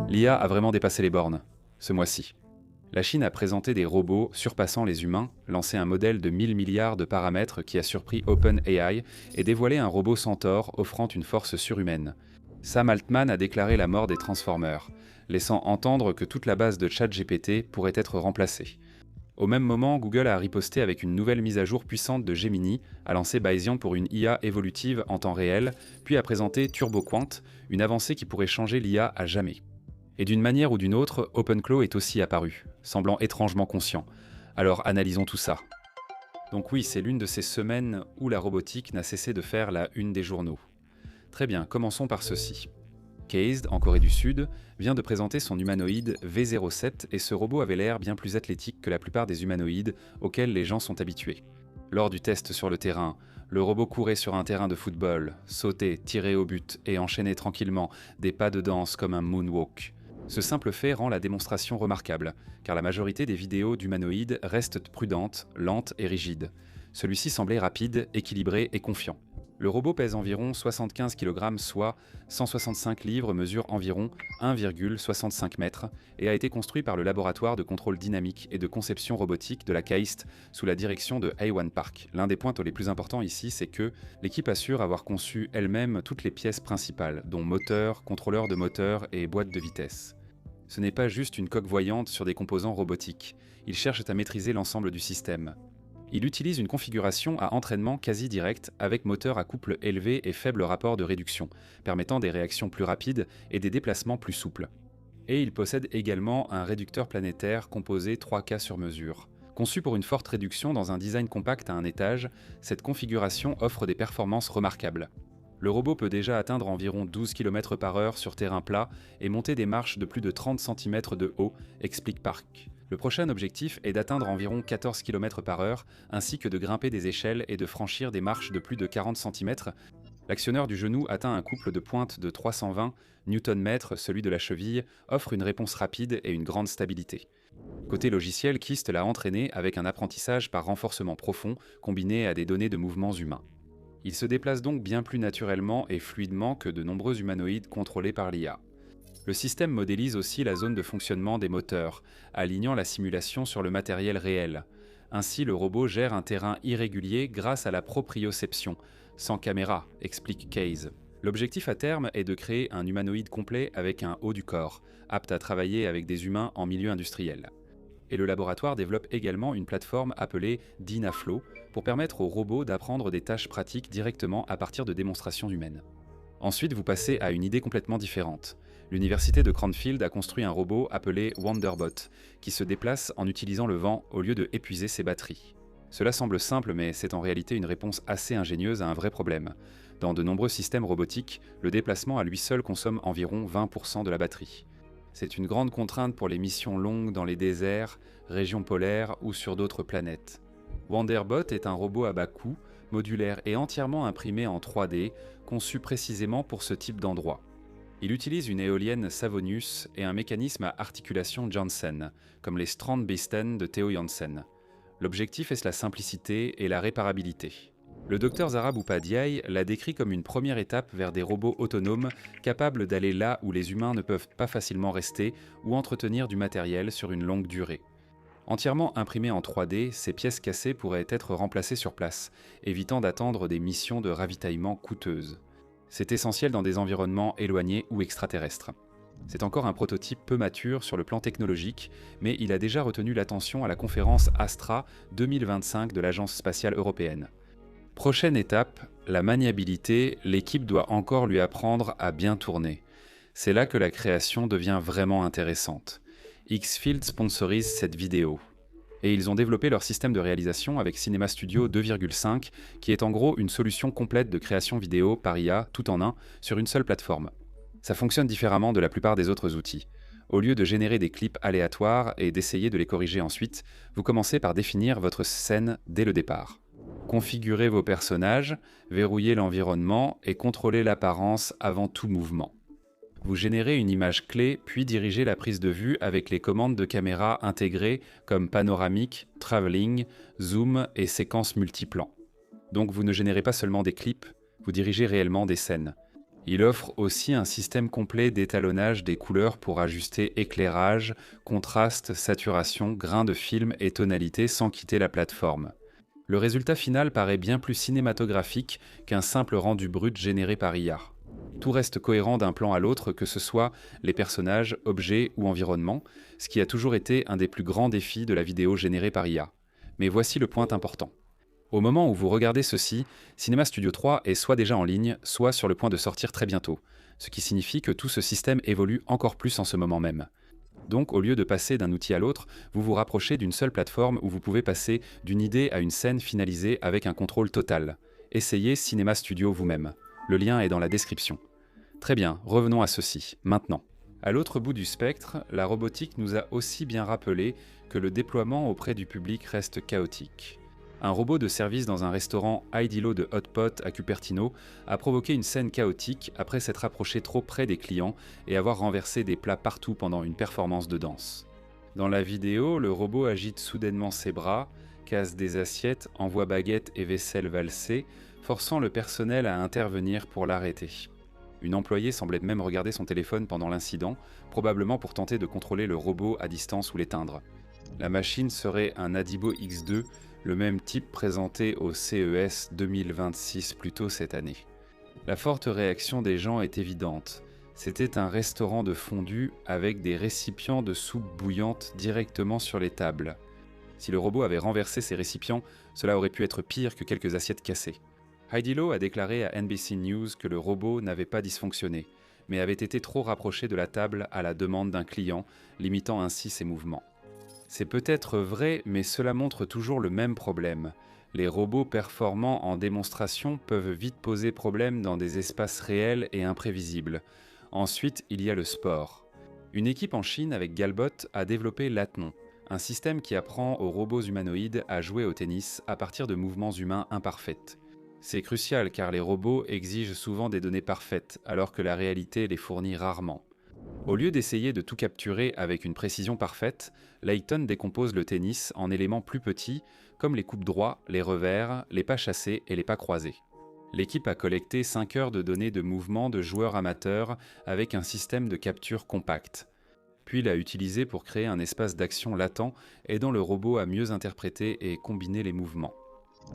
L'IA a vraiment dépassé les bornes, ce mois-ci. La Chine a présenté des robots surpassant les humains, lancé un modèle de 1000 milliards de paramètres qui a surpris OpenAI et dévoilé un robot Centaure offrant une force surhumaine. Sam Altman a déclaré la mort des Transformers, laissant entendre que toute la base de ChatGPT pourrait être remplacée. Au même moment, Google a riposté avec une nouvelle mise à jour puissante de Gemini, a lancé Bayesian pour une IA évolutive en temps réel, puis a présenté TurboQuant, une avancée qui pourrait changer l'IA à jamais. Et d'une manière ou d'une autre, OpenClaw est aussi apparu, semblant étrangement conscient. Alors analysons tout ça. Donc oui, c'est l'une de ces semaines où la robotique n'a cessé de faire la une des journaux. Très bien, commençons par ceci. Cased, en Corée du Sud, vient de présenter son humanoïde V07 et ce robot avait l'air bien plus athlétique que la plupart des humanoïdes auxquels les gens sont habitués. Lors du test sur le terrain, le robot courait sur un terrain de football, sautait, tirait au but et enchaînait tranquillement des pas de danse comme un moonwalk. Ce simple fait rend la démonstration remarquable, car la majorité des vidéos d'humanoïdes restent prudentes, lentes et rigides. Celui-ci semblait rapide, équilibré et confiant. Le robot pèse environ 75 kg, soit 165 livres, mesure environ 1,65 m et a été construit par le laboratoire de contrôle dynamique et de conception robotique de la KAIST sous la direction de A1 Park. L'un des points les plus importants ici, c'est que l'équipe assure avoir conçu elle-même toutes les pièces principales, dont moteur, contrôleur de moteur et boîte de vitesse. Ce n'est pas juste une coque voyante sur des composants robotiques, ils cherchent à maîtriser l'ensemble du système. Il utilise une configuration à entraînement quasi direct avec moteur à couple élevé et faible rapport de réduction, permettant des réactions plus rapides et des déplacements plus souples. Et il possède également un réducteur planétaire composé 3K sur mesure. Conçu pour une forte réduction dans un design compact à un étage, cette configuration offre des performances remarquables. Le robot peut déjà atteindre environ 12 km/h sur terrain plat et monter des marches de plus de 30 cm de haut, explique Park. Le prochain objectif est d'atteindre environ 14 km/h, ainsi que de grimper des échelles et de franchir des marches de plus de 40 cm. L'actionneur du genou atteint un couple de pointe de 320 Nm, celui de la cheville, offre une réponse rapide et une grande stabilité. Côté logiciel, KIST l'a entraîné avec un apprentissage par renforcement profond combiné à des données de mouvements humains. Il se déplace donc bien plus naturellement et fluidement que de nombreux humanoïdes contrôlés par l'IA. Le système modélise aussi la zone de fonctionnement des moteurs, alignant la simulation sur le matériel réel. Ainsi, le robot gère un terrain irrégulier grâce à la proprioception, sans caméra, explique Case. L'objectif à terme est de créer un humanoïde complet avec un haut du corps, apte à travailler avec des humains en milieu industriel. Et le laboratoire développe également une plateforme appelée DynaFlow pour permettre aux robots d'apprendre des tâches pratiques directement à partir de démonstrations humaines. Ensuite, vous passez à une idée complètement différente. L'université de Cranfield a construit un robot appelé Wanderbot, qui se déplace en utilisant le vent au lieu de épuiser ses batteries. Cela semble simple, mais c'est en réalité une réponse assez ingénieuse à un vrai problème. Dans de nombreux systèmes robotiques, le déplacement à lui seul consomme environ 20% de la batterie. C'est une grande contrainte pour les missions longues dans les déserts, régions polaires ou sur d'autres planètes. Wanderbot est un robot à bas coût, modulaire et entièrement imprimé en 3D, conçu précisément pour ce type d'endroit. Il utilise une éolienne Savonius et un mécanisme à articulation Janssen, comme les Strandbeesten de Theo Janssen. L'objectif est la simplicité et la réparabilité. Le Dr Zara Boupadiaï l'a décrit comme une première étape vers des robots autonomes capables d'aller là où les humains ne peuvent pas facilement rester ou entretenir du matériel sur une longue durée. Entièrement imprimées en 3D, ces pièces cassées pourraient être remplacées sur place, évitant d'attendre des missions de ravitaillement coûteuses. C'est essentiel dans des environnements éloignés ou extraterrestres. C'est encore un prototype peu mature sur le plan technologique, mais il a déjà retenu l'attention à la conférence Astra 2025 de l'Agence spatiale européenne. Prochaine étape, la maniabilité, l'équipe doit encore lui apprendre à bien tourner. C'est là que la création devient vraiment intéressante. Xfield sponsorise cette vidéo. Et ils ont développé leur système de réalisation avec Cinema Studio 2.5, qui est en gros une solution complète de création vidéo par IA, tout en un, sur une seule plateforme. Ça fonctionne différemment de la plupart des autres outils. Au lieu de générer des clips aléatoires et d'essayer de les corriger ensuite, vous commencez par définir votre scène dès le départ. Configurez vos personnages, verrouillez l'environnement et contrôlez l'apparence avant tout mouvement. Vous générez une image clé, puis dirigez la prise de vue avec les commandes de caméra intégrées comme panoramique, travelling, zoom et séquences multiplans. Donc vous ne générez pas seulement des clips, vous dirigez réellement des scènes. Il offre aussi un système complet d'étalonnage des couleurs pour ajuster éclairage, contraste, saturation, grain de film et tonalité sans quitter la plateforme. Le résultat final paraît bien plus cinématographique qu'un simple rendu brut généré par IA. Tout reste cohérent d'un plan à l'autre, que ce soit les personnages, objets ou environnements, ce qui a toujours été un des plus grands défis de la vidéo générée par IA. Mais voici le point important. Au moment où vous regardez ceci, Cinema Studio 3 est soit déjà en ligne, soit sur le point de sortir très bientôt, ce qui signifie que tout ce système évolue encore plus en ce moment même. Donc, au lieu de passer d'un outil à l'autre, vous vous rapprochez d'une seule plateforme où vous pouvez passer d'une idée à une scène finalisée avec un contrôle total. Essayez Cinema Studio vous-même. Le lien est dans la description. Très bien, revenons à ceci, maintenant. À l'autre bout du spectre, la robotique nous a aussi bien rappelé que le déploiement auprès du public reste chaotique. Un robot de service dans un restaurant Idilo de Hot Pot à Cupertino a provoqué une scène chaotique après s'être approché trop près des clients et avoir renversé des plats partout pendant une performance de danse. Dans la vidéo, le robot agite soudainement ses bras, casse des assiettes, envoie baguettes et vaisselle valser, forçant le personnel à intervenir pour l'arrêter. Une employée semblait même regarder son téléphone pendant l'incident, probablement pour tenter de contrôler le robot à distance ou l'éteindre. La machine serait un Adibo X2, le même type présenté au CES 2026 plus tôt cette année. La forte réaction des gens est évidente. C'était un restaurant de fondue avec des récipients de soupe bouillante directement sur les tables. Si le robot avait renversé ces récipients, cela aurait pu être pire que quelques assiettes cassées. Heidi Lo a déclaré à NBC News que le robot n'avait pas dysfonctionné, mais avait été trop rapproché de la table à la demande d'un client, limitant ainsi ses mouvements. C'est peut-être vrai, mais cela montre toujours le même problème. Les robots performants en démonstration peuvent vite poser problème dans des espaces réels et imprévisibles. Ensuite, il y a le sport. Une équipe en Chine avec Galbot a développé l'Athlon, un système qui apprend aux robots humanoïdes à jouer au tennis à partir de mouvements humains imparfaits. C'est crucial car les robots exigent souvent des données parfaites, alors que la réalité les fournit rarement. Au lieu d'essayer de tout capturer avec une précision parfaite, Layton décompose le tennis en éléments plus petits, comme les coups droits, les revers, les pas chassés et les pas croisés. L'équipe a collecté 5 heures de données de mouvements de joueurs amateurs avec un système de capture compact. Puis l'a utilisé pour créer un espace d'action latent, aidant le robot à mieux interpréter et combiner les mouvements.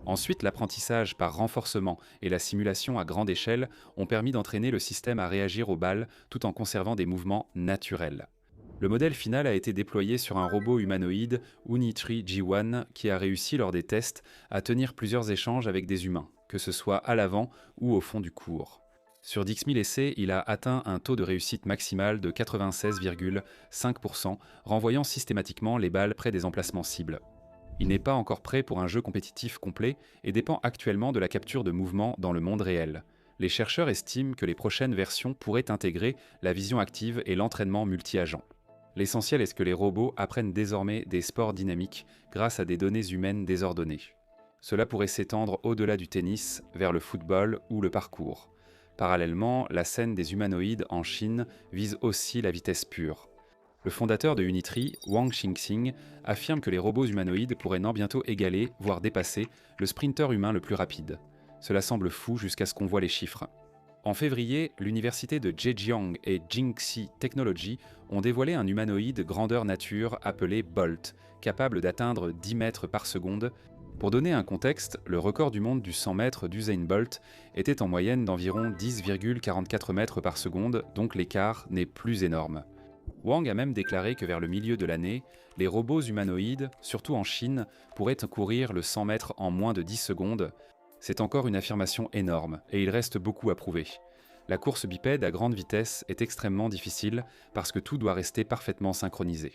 Ensuite, l'apprentissage par renforcement et la simulation à grande échelle ont permis d'entraîner le système à réagir aux balles tout en conservant des mouvements naturels. Le modèle final a été déployé sur un robot humanoïde Unitree G1 qui a réussi lors des tests à tenir plusieurs échanges avec des humains, que ce soit à l'avant ou au fond du cours. Sur 10 000 essais, il a atteint un taux de réussite maximal de 96,5%, renvoyant systématiquement les balles près des emplacements cibles. Il n'est pas encore prêt pour un jeu compétitif complet et dépend actuellement de la capture de mouvements dans le monde réel. Les chercheurs estiment que les prochaines versions pourraient intégrer la vision active et l'entraînement multi-agent. L'essentiel est que les robots apprennent désormais des sports dynamiques grâce à des données humaines désordonnées. Cela pourrait s'étendre au-delà du tennis, vers le football ou le parcours. Parallèlement, la scène des humanoïdes en Chine vise aussi la vitesse pure. Le fondateur de Unitree, Wang Xingxing, affirme que les robots humanoïdes pourraient bientôt égaler, voire dépasser, le sprinter humain le plus rapide. Cela semble fou jusqu'à ce qu'on voit les chiffres. En février, l'université de Zhejiang et Jingxi Technology ont dévoilé un humanoïde grandeur nature appelé Bolt, capable d'atteindre 10 mètres par seconde. Pour donner un contexte, le record du monde du 100 mètres d'Usain Bolt était en moyenne d'environ 10,44 mètres par seconde, donc l'écart n'est plus énorme. Wang a même déclaré que vers le milieu de l'année, les robots humanoïdes, surtout en Chine, pourraient courir le 100 mètres en moins de 10 secondes. C'est encore une affirmation énorme, et il reste beaucoup à prouver. La course bipède à grande vitesse est extrêmement difficile parce que tout doit rester parfaitement synchronisé.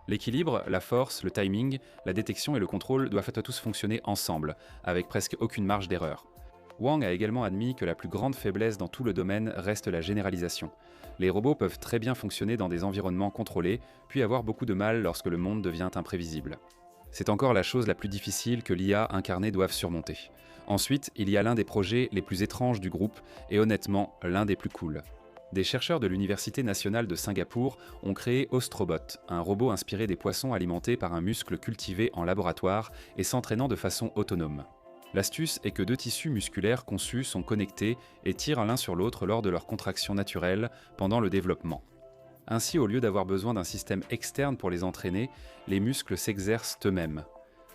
L'équilibre, la force, le timing, la détection et le contrôle doivent à tous fonctionner ensemble, avec presque aucune marge d'erreur. Wang a également admis que la plus grande faiblesse dans tout le domaine reste la généralisation. Les robots peuvent très bien fonctionner dans des environnements contrôlés, puis avoir beaucoup de mal lorsque le monde devient imprévisible. C'est encore la chose la plus difficile que l'IA incarnée doive surmonter. Ensuite, il y a l'un des projets les plus étranges du groupe, et honnêtement, l'un des plus cools. Des chercheurs de l'Université nationale de Singapour ont créé Ostrobot, un robot inspiré des poissons alimenté par un muscle cultivé en laboratoire et s'entraînant de façon autonome. L'astuce est que deux tissus musculaires conçus sont connectés et tirent l'un sur l'autre lors de leur contraction naturelle pendant le développement. Ainsi, au lieu d'avoir besoin d'un système externe pour les entraîner, les muscles s'exercent eux-mêmes.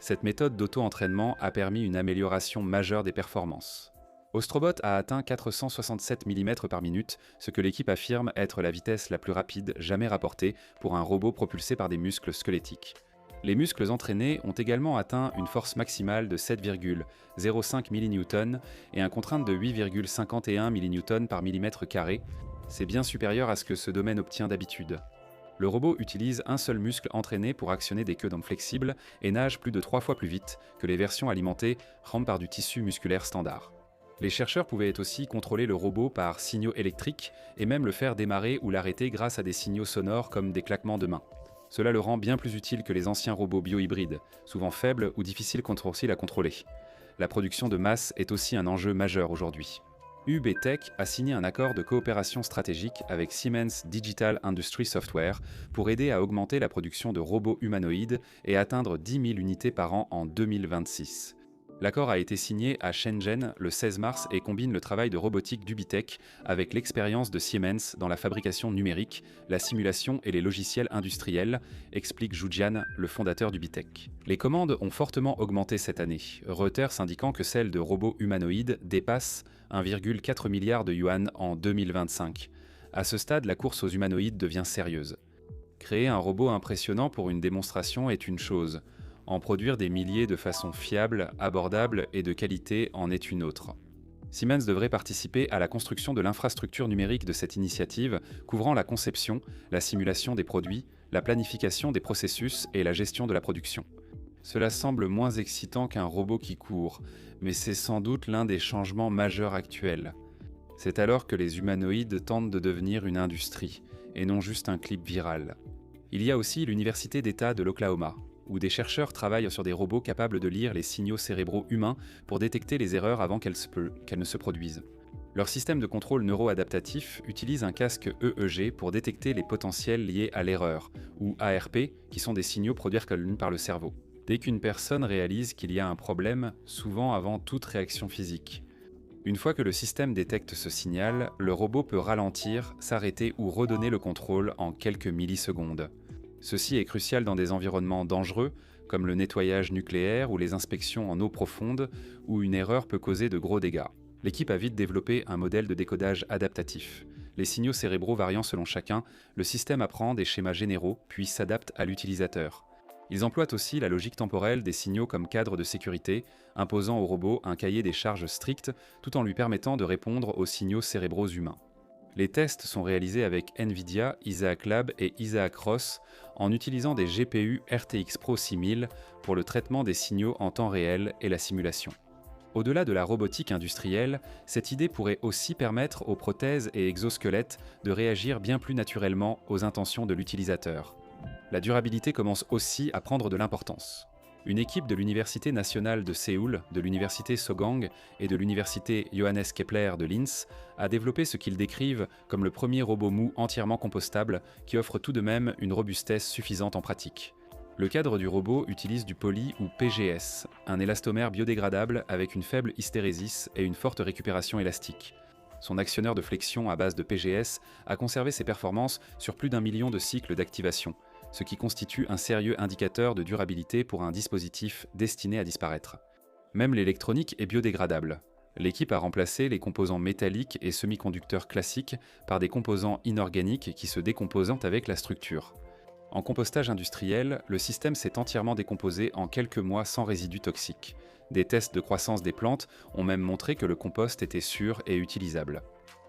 Cette méthode d'auto-entraînement a permis une amélioration majeure des performances. Ostrobot a atteint 467 mm par minute, ce que l'équipe affirme être la vitesse la plus rapide jamais rapportée pour un robot propulsé par des muscles squelettiques. Les muscles entraînés ont également atteint une force maximale de 7,05 mN et une contrainte de 8,51 mN par millimètre carré. C'est bien supérieur à ce que ce domaine obtient d'habitude. Le robot utilise un seul muscle entraîné pour actionner des queues d'hommes flexibles et nage plus de 3 fois plus vite que les versions alimentées rampent par du tissu musculaire standard. Les chercheurs pouvaient aussi contrôler le robot par signaux électriques et même le faire démarrer ou l'arrêter grâce à des signaux sonores comme des claquements de mains. Cela le rend bien plus utile que les anciens robots biohybrides, souvent faibles ou difficiles à contrôler. La production de masse est aussi un enjeu majeur aujourd'hui. UB Tech a signé un accord de coopération stratégique avec Siemens Digital Industry Software pour aider à augmenter la production de robots humanoïdes et atteindre 10 000 unités par an en 2026. L'accord a été signé à Shenzhen le 16 mars et combine le travail de robotique d'Ubitech avec l'expérience de Siemens dans la fabrication numérique, la simulation et les logiciels industriels, explique Zhu Jian, le fondateur d'Ubitech. Les commandes ont fortement augmenté cette année, Reuters indiquant que celles de robots humanoïdes dépassent 1,4 milliard de yuan en 2025. À ce stade, la course aux humanoïdes devient sérieuse. Créer un robot impressionnant pour une démonstration est une chose. En produire des milliers de façon fiable, abordable et de qualité en est une autre. Siemens devrait participer à la construction de l'infrastructure numérique de cette initiative, couvrant la conception, la simulation des produits, la planification des processus et la gestion de la production. Cela semble moins excitant qu'un robot qui court, mais c'est sans doute l'un des changements majeurs actuels. C'est alors que les humanoïdes tentent de devenir une industrie, et non juste un clip viral. Il y a aussi l'Université d'État de l'Oklahoma, où des chercheurs travaillent sur des robots capables de lire les signaux cérébraux humains pour détecter les erreurs avant qu'elles ne se produisent. Leur système de contrôle neuro-adaptatif utilise un casque EEG pour détecter les potentiels liés à l'erreur, ou ARP, qui sont des signaux produits par le cerveau. Dès qu'une personne réalise qu'il y a un problème, souvent avant toute réaction physique. Une fois que le système détecte ce signal, le robot peut ralentir, s'arrêter ou redonner le contrôle en quelques millisecondes. Ceci est crucial dans des environnements dangereux, comme le nettoyage nucléaire ou les inspections en eau profonde, où une erreur peut causer de gros dégâts. L'équipe a vite développé un modèle de décodage adaptatif. Les signaux cérébraux variant selon chacun, le système apprend des schémas généraux, puis s'adapte à l'utilisateur. Ils emploient aussi la logique temporelle des signaux comme cadre de sécurité, imposant au robot un cahier des charges strict, tout en lui permettant de répondre aux signaux cérébraux humains. Les tests sont réalisés avec NVIDIA, Isaac Lab et Isaac Ross en utilisant des GPU RTX Pro 6000 pour le traitement des signaux en temps réel et la simulation. Au-delà de la robotique industrielle, cette idée pourrait aussi permettre aux prothèses et exosquelettes de réagir bien plus naturellement aux intentions de l'utilisateur. La durabilité commence aussi à prendre de l'importance. Une équipe de l'Université nationale de Séoul, de l'Université Sogang et de l'Université Johannes Kepler de Linz a développé ce qu'ils décrivent comme le premier robot mou entièrement compostable qui offre tout de même une robustesse suffisante en pratique. Le cadre du robot utilise du poly ou PGS, un élastomère biodégradable avec une faible hystérésis et une forte récupération élastique. Son actionneur de flexion à base de PGS a conservé ses performances sur plus d'1 million de cycles d'activation, ce qui constitue un sérieux indicateur de durabilité pour un dispositif destiné à disparaître. Même l'électronique est biodégradable. L'équipe a remplacé les composants métalliques et semi-conducteurs classiques par des composants inorganiques qui se décomposent avec la structure. En compostage industriel, le système s'est entièrement décomposé en quelques mois sans résidus toxiques. Des tests de croissance des plantes ont même montré que le compost était sûr et utilisable.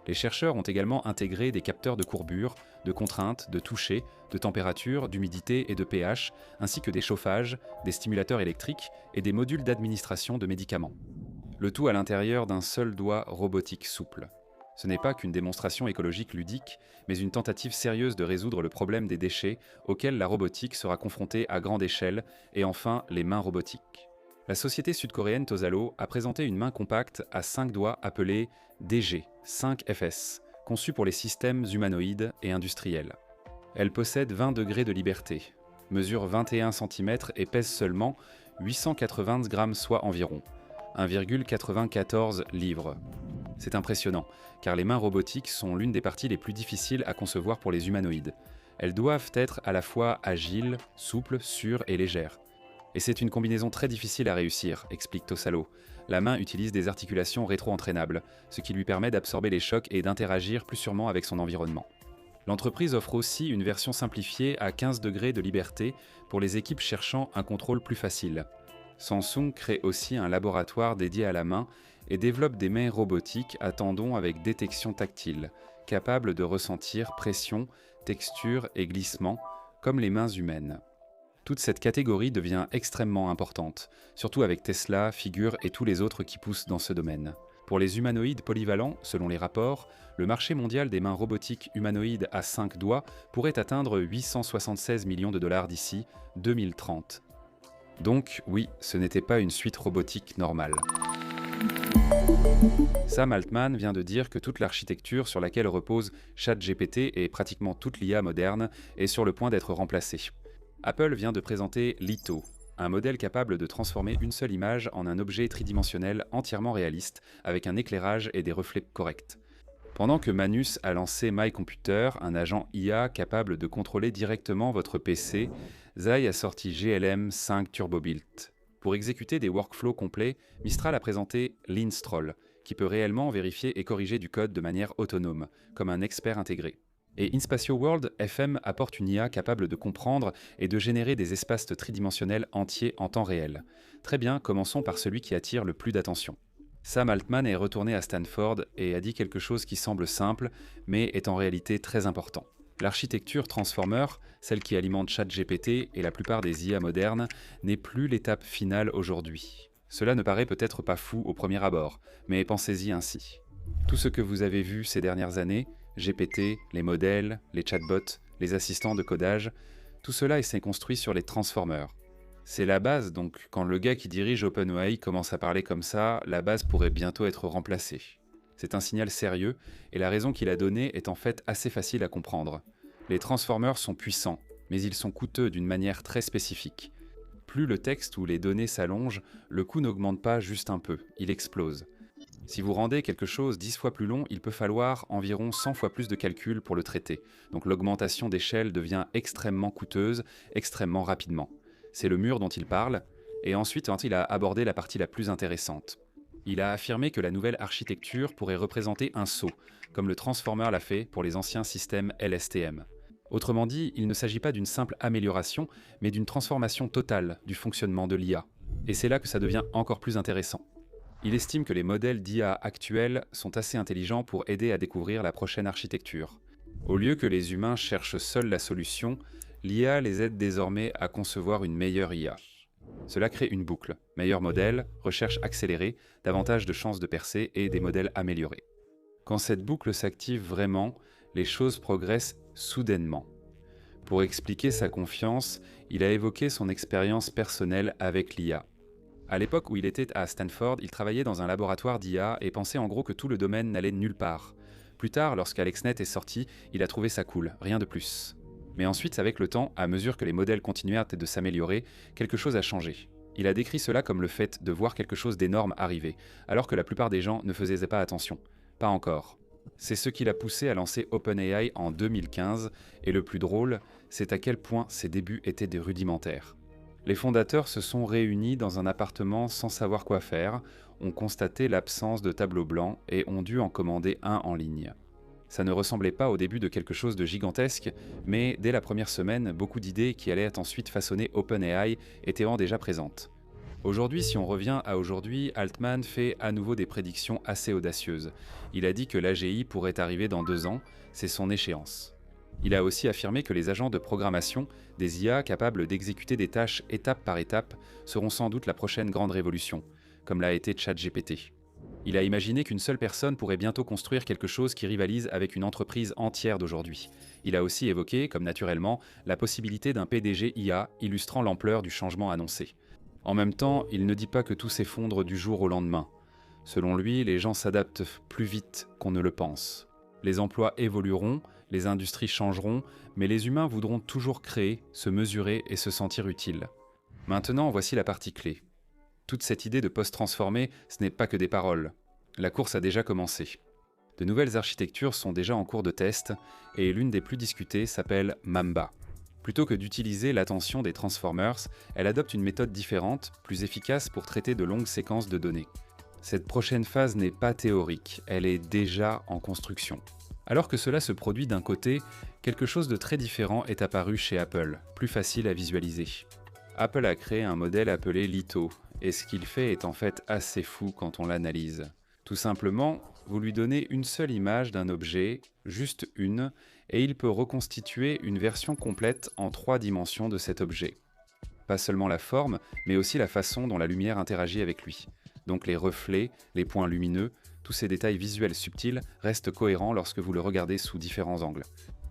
Les chercheurs ont également intégré des capteurs de courbure, de contrainte, de toucher, de température, d'humidité et de pH, ainsi que des chauffages, des stimulateurs électriques et des modules d'administration de médicaments. Le tout à l'intérieur d'un seul doigt robotique souple. Ce n'est pas qu'une démonstration écologique ludique, mais une tentative sérieuse de résoudre le problème des déchets auxquels la robotique sera confrontée à grande échelle, et enfin les mains robotiques. La société sud-coréenne Tosalo a présenté une main compacte à 5 doigts appelée DG5FS, conçue pour les systèmes humanoïdes et industriels. Elle possède 20 degrés de liberté, mesure 21 cm et pèse seulement 880 grammes, soit environ 1,94 livres. C'est impressionnant, car les mains robotiques sont l'une des parties les plus difficiles à concevoir pour les humanoïdes. Elles doivent être à la fois agiles, souples, sûres et légères. Et c'est une combinaison très difficile à réussir, explique Tosalo. La main utilise des articulations rétro-entraînables, ce qui lui permet d'absorber les chocs et d'interagir plus sûrement avec son environnement. L'entreprise offre aussi une version simplifiée à 15 degrés de liberté pour les équipes cherchant un contrôle plus facile. Samsung crée aussi un laboratoire dédié à la main et développe des mains robotiques à tendons avec détection tactile, capables de ressentir pression, texture et glissement, comme les mains humaines. Toute cette catégorie devient extrêmement importante, surtout avec Tesla, Figure et tous les autres qui poussent dans ce domaine. Pour les humanoïdes polyvalents, selon les rapports, le marché mondial des mains robotiques humanoïdes à 5 doigts pourrait atteindre 876 millions de dollars d'ici 2030. Donc oui, ce n'était pas une suite robotique normale. Sam Altman vient de dire que toute l'architecture sur laquelle repose ChatGPT et pratiquement toute l'IA moderne est sur le point d'être remplacée. Apple vient de présenter Litho, un modèle capable de transformer une seule image en un objet tridimensionnel entièrement réaliste, avec un éclairage et des reflets corrects. Pendant que Manus a lancé My Computer, un agent IA capable de contrôler directement votre PC, Zai a sorti GLM 5 TurboBuilt. Pour exécuter des workflows complets, Mistral a présenté Linstrol, qui peut réellement vérifier et corriger du code de manière autonome, comme un expert intégré. Et InSpatio World FM apporte une IA capable de comprendre et de générer des espaces tridimensionnels entiers en temps réel. Très bien, commençons par celui qui attire le plus d'attention. Sam Altman est retourné à Stanford et a dit quelque chose qui semble simple, mais est en réalité très important. L'architecture Transformer, celle qui alimente ChatGPT et la plupart des IA modernes, n'est plus l'étape finale aujourd'hui. Cela ne paraît peut-être pas fou au premier abord, mais pensez-y ainsi. Tout ce que vous avez vu ces dernières années, GPT, les modèles, les chatbots, les assistants de codage, tout cela s'est construit sur les transformers. C'est la base, donc quand le gars qui dirige OpenAI commence à parler comme ça, la base pourrait bientôt être remplacée. C'est un signal sérieux, et la raison qu'il a donnée est en fait assez facile à comprendre. Les transformers sont puissants, mais ils sont coûteux d'une manière très spécifique. Plus le texte ou les données s'allongent, le coût n'augmente pas juste un peu, il explose. Si vous rendez quelque chose 10 fois plus long, il peut falloir environ 100 fois plus de calculs pour le traiter. Donc l'augmentation d'échelle devient extrêmement coûteuse, extrêmement rapidement. C'est le mur dont il parle, et ensuite il a abordé la partie la plus intéressante. Il a affirmé que la nouvelle architecture pourrait représenter un saut, comme le Transformer l'a fait pour les anciens systèmes LSTM. Autrement dit, il ne s'agit pas d'une simple amélioration, mais d'une transformation totale du fonctionnement de l'IA. Et c'est là que ça devient encore plus intéressant. Il estime que les modèles d'IA actuels sont assez intelligents pour aider à découvrir la prochaine architecture. Au lieu que les humains cherchent seuls la solution, l'IA les aide désormais à concevoir une meilleure IA. Cela crée une boucle. Meilleur modèle, recherche accélérée, davantage de chances de percer et des modèles améliorés. Quand cette boucle s'active vraiment, les choses progressent soudainement. Pour expliquer sa confiance, il a évoqué son expérience personnelle avec l'IA. À l'époque où il était à Stanford, il travaillait dans un laboratoire d'IA et pensait en gros que tout le domaine n'allait nulle part. Plus tard, lorsqu'AlexNet est sorti, il a trouvé ça cool, rien de plus. Mais ensuite, avec le temps, à mesure que les modèles continuèrent de s'améliorer, quelque chose a changé. Il a décrit cela comme le fait de voir quelque chose d'énorme arriver, alors que la plupart des gens ne faisaient pas attention. Pas encore. C'est ce qui l'a poussé à lancer OpenAI en 2015, et le plus drôle, c'est à quel point ses débuts étaient des rudimentaires. Les fondateurs se sont réunis dans un appartement sans savoir quoi faire, ont constaté l'absence de tableau blanc et ont dû en commander un en ligne. Ça ne ressemblait pas au début de quelque chose de gigantesque, mais dès la première semaine, beaucoup d'idées qui allaient ensuite façonner OpenAI étaient déjà présentes. Aujourd'hui, si on revient à aujourd'hui, Altman fait à nouveau des prédictions assez audacieuses. Il a dit que l'AGI pourrait arriver dans 2 ans, c'est son échéance. Il a aussi affirmé que les agents de programmation, des IA capables d'exécuter des tâches étape par étape, seront sans doute la prochaine grande révolution, comme l'a été ChatGPT. Il a imaginé qu'une seule personne pourrait bientôt construire quelque chose qui rivalise avec une entreprise entière d'aujourd'hui. Il a aussi évoqué, comme naturellement, la possibilité d'un PDG IA illustrant l'ampleur du changement annoncé. En même temps, il ne dit pas que tout s'effondre du jour au lendemain. Selon lui, les gens s'adaptent plus vite qu'on ne le pense. Les emplois évolueront, les industries changeront, mais les humains voudront toujours créer, se mesurer et se sentir utiles. Maintenant, voici la partie clé. Toute cette idée de post-transformé, ce n'est pas que des paroles. La course a déjà commencé. De nouvelles architectures sont déjà en cours de test, et l'une des plus discutées s'appelle Mamba. Plutôt que d'utiliser l'attention des Transformers, elle adopte une méthode différente, plus efficace pour traiter de longues séquences de données. Cette prochaine phase n'est pas théorique, elle est déjà en construction. Alors que cela se produit d'un côté, quelque chose de très différent est apparu chez Apple, plus facile à visualiser. Apple a créé un modèle appelé Litho, et ce qu'il fait est en fait assez fou quand on l'analyse. Tout simplement, vous lui donnez une seule image d'un objet, juste une, et il peut reconstituer une version complète en 3 dimensions de cet objet. Pas seulement la forme, mais aussi la façon dont la lumière interagit avec lui. Donc les reflets, les points lumineux, tous ces détails visuels subtils restent cohérents lorsque vous le regardez sous différents angles.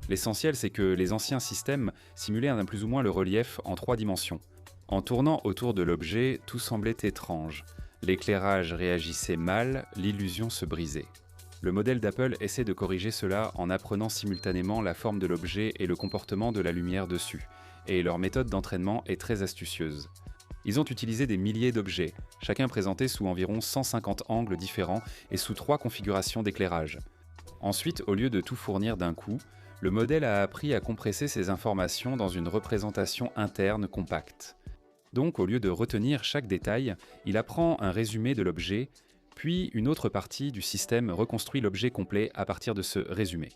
L'essentiel, c'est que les anciens systèmes simulaient un plus ou moins le relief en 3 dimensions. En tournant autour de l'objet, tout semblait étrange. L'éclairage réagissait mal, l'illusion se brisait. Le modèle d'Apple essaie de corriger cela en apprenant simultanément la forme de l'objet et le comportement de la lumière dessus, et leur méthode d'entraînement est très astucieuse. Ils ont utilisé des milliers d'objets, chacun présenté sous environ 150 angles différents et sous 3 configurations d'éclairage. Ensuite, au lieu de tout fournir d'un coup, le modèle a appris à compresser ces informations dans une représentation interne compacte. Donc, au lieu de retenir chaque détail, il apprend un résumé de l'objet, puis une autre partie du système reconstruit l'objet complet à partir de ce résumé.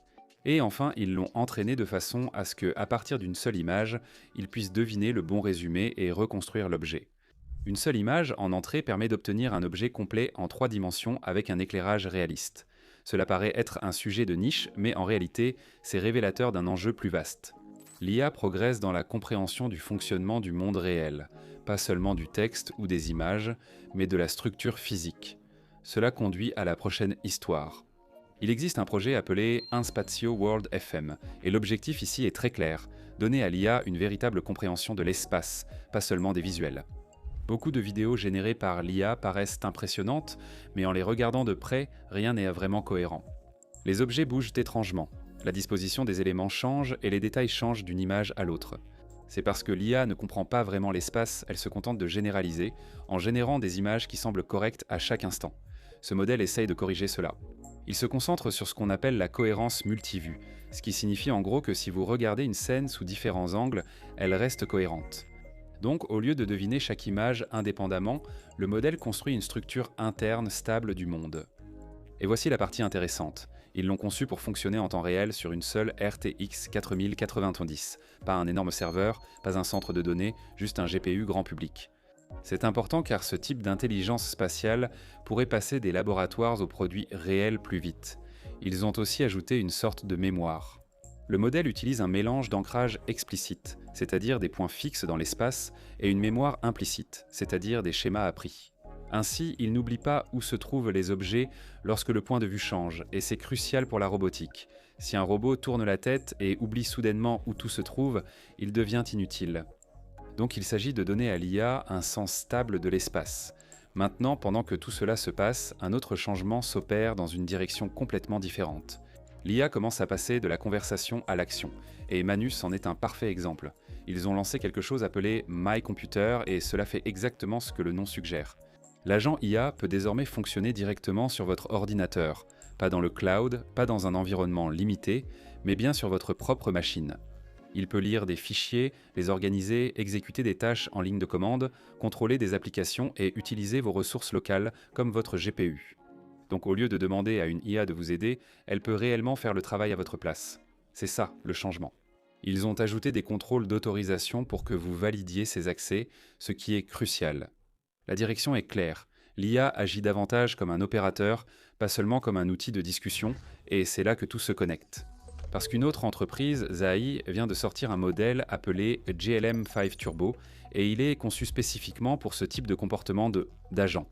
Et enfin, ils l'ont entraîné de façon à ce qu'à partir d'une seule image, il puisse deviner le bon résumé et reconstruire l'objet. Une seule image en entrée permet d'obtenir un objet complet en 3 dimensions avec un éclairage réaliste. Cela paraît être un sujet de niche, mais en réalité, c'est révélateur d'un enjeu plus vaste. L'IA progresse dans la compréhension du fonctionnement du monde réel, pas seulement du texte ou des images, mais de la structure physique. Cela conduit à la prochaine histoire. Il existe un projet appelé Inspatio World FM, et l'objectif ici est très clair, donner à l'IA une véritable compréhension de l'espace, pas seulement des visuels. Beaucoup de vidéos générées par l'IA paraissent impressionnantes, mais en les regardant de près, rien n'est vraiment cohérent. Les objets bougent étrangement, la disposition des éléments change et les détails changent d'une image à l'autre. C'est parce que l'IA ne comprend pas vraiment l'espace, elle se contente de généraliser, en générant des images qui semblent correctes à chaque instant. Ce modèle essaye de corriger cela. Il se concentre sur ce qu'on appelle la cohérence multivue, ce qui signifie en gros que si vous regardez une scène sous différents angles, elle reste cohérente. Donc, au lieu de deviner chaque image indépendamment, le modèle construit une structure interne stable du monde. Et voici la partie intéressante. Ils l'ont conçu pour fonctionner en temps réel sur une seule RTX 4090. Pas un énorme serveur, pas un centre de données, juste un GPU grand public. C'est important car ce type d'intelligence spatiale pourrait passer des laboratoires aux produits réels plus vite. Ils ont aussi ajouté une sorte de mémoire. Le modèle utilise un mélange d'ancrage explicite, c'est-à-dire des points fixes dans l'espace, et une mémoire implicite, c'est-à-dire des schémas appris. Ainsi, il n'oublie pas où se trouvent les objets lorsque le point de vue change, et c'est crucial pour la robotique. Si un robot tourne la tête et oublie soudainement où tout se trouve, il devient inutile. Donc il s'agit de donner à l'IA un sens stable de l'espace. Maintenant, pendant que tout cela se passe, un autre changement s'opère dans une direction complètement différente. L'IA commence à passer de la conversation à l'action, et Manus en est un parfait exemple. Ils ont lancé quelque chose appelé My Computer, et cela fait exactement ce que le nom suggère. L'agent IA peut désormais fonctionner directement sur votre ordinateur, pas dans le cloud, pas dans un environnement limité, mais bien sur votre propre machine. Il peut lire des fichiers, les organiser, exécuter des tâches en ligne de commande, contrôler des applications et utiliser vos ressources locales comme votre GPU. Donc au lieu de demander à une IA de vous aider, elle peut réellement faire le travail à votre place. C'est ça, le changement. Ils ont ajouté des contrôles d'autorisation pour que vous validiez ces accès, ce qui est crucial. La direction est claire. L'IA agit davantage comme un opérateur, pas seulement comme un outil de discussion, et c'est là que tout se connecte. Parce qu'une autre entreprise, Zai, vient de sortir un modèle appelé GLM5 Turbo, et il est conçu spécifiquement pour ce type de comportement d'agent.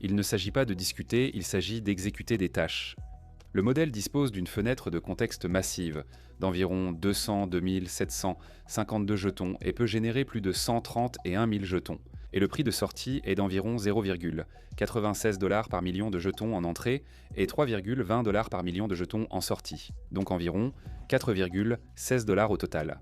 Il ne s'agit pas de discuter, il s'agit d'exécuter des tâches. Le modèle dispose d'une fenêtre de contexte massive, d'environ 200, 2000, 752 jetons, et peut générer plus de 130 et 1000 jetons. Et le prix de sortie est d'environ 0,96 $ par million de jetons en entrée et 3,20 $ par million de jetons en sortie, donc environ 4,16 $ au total.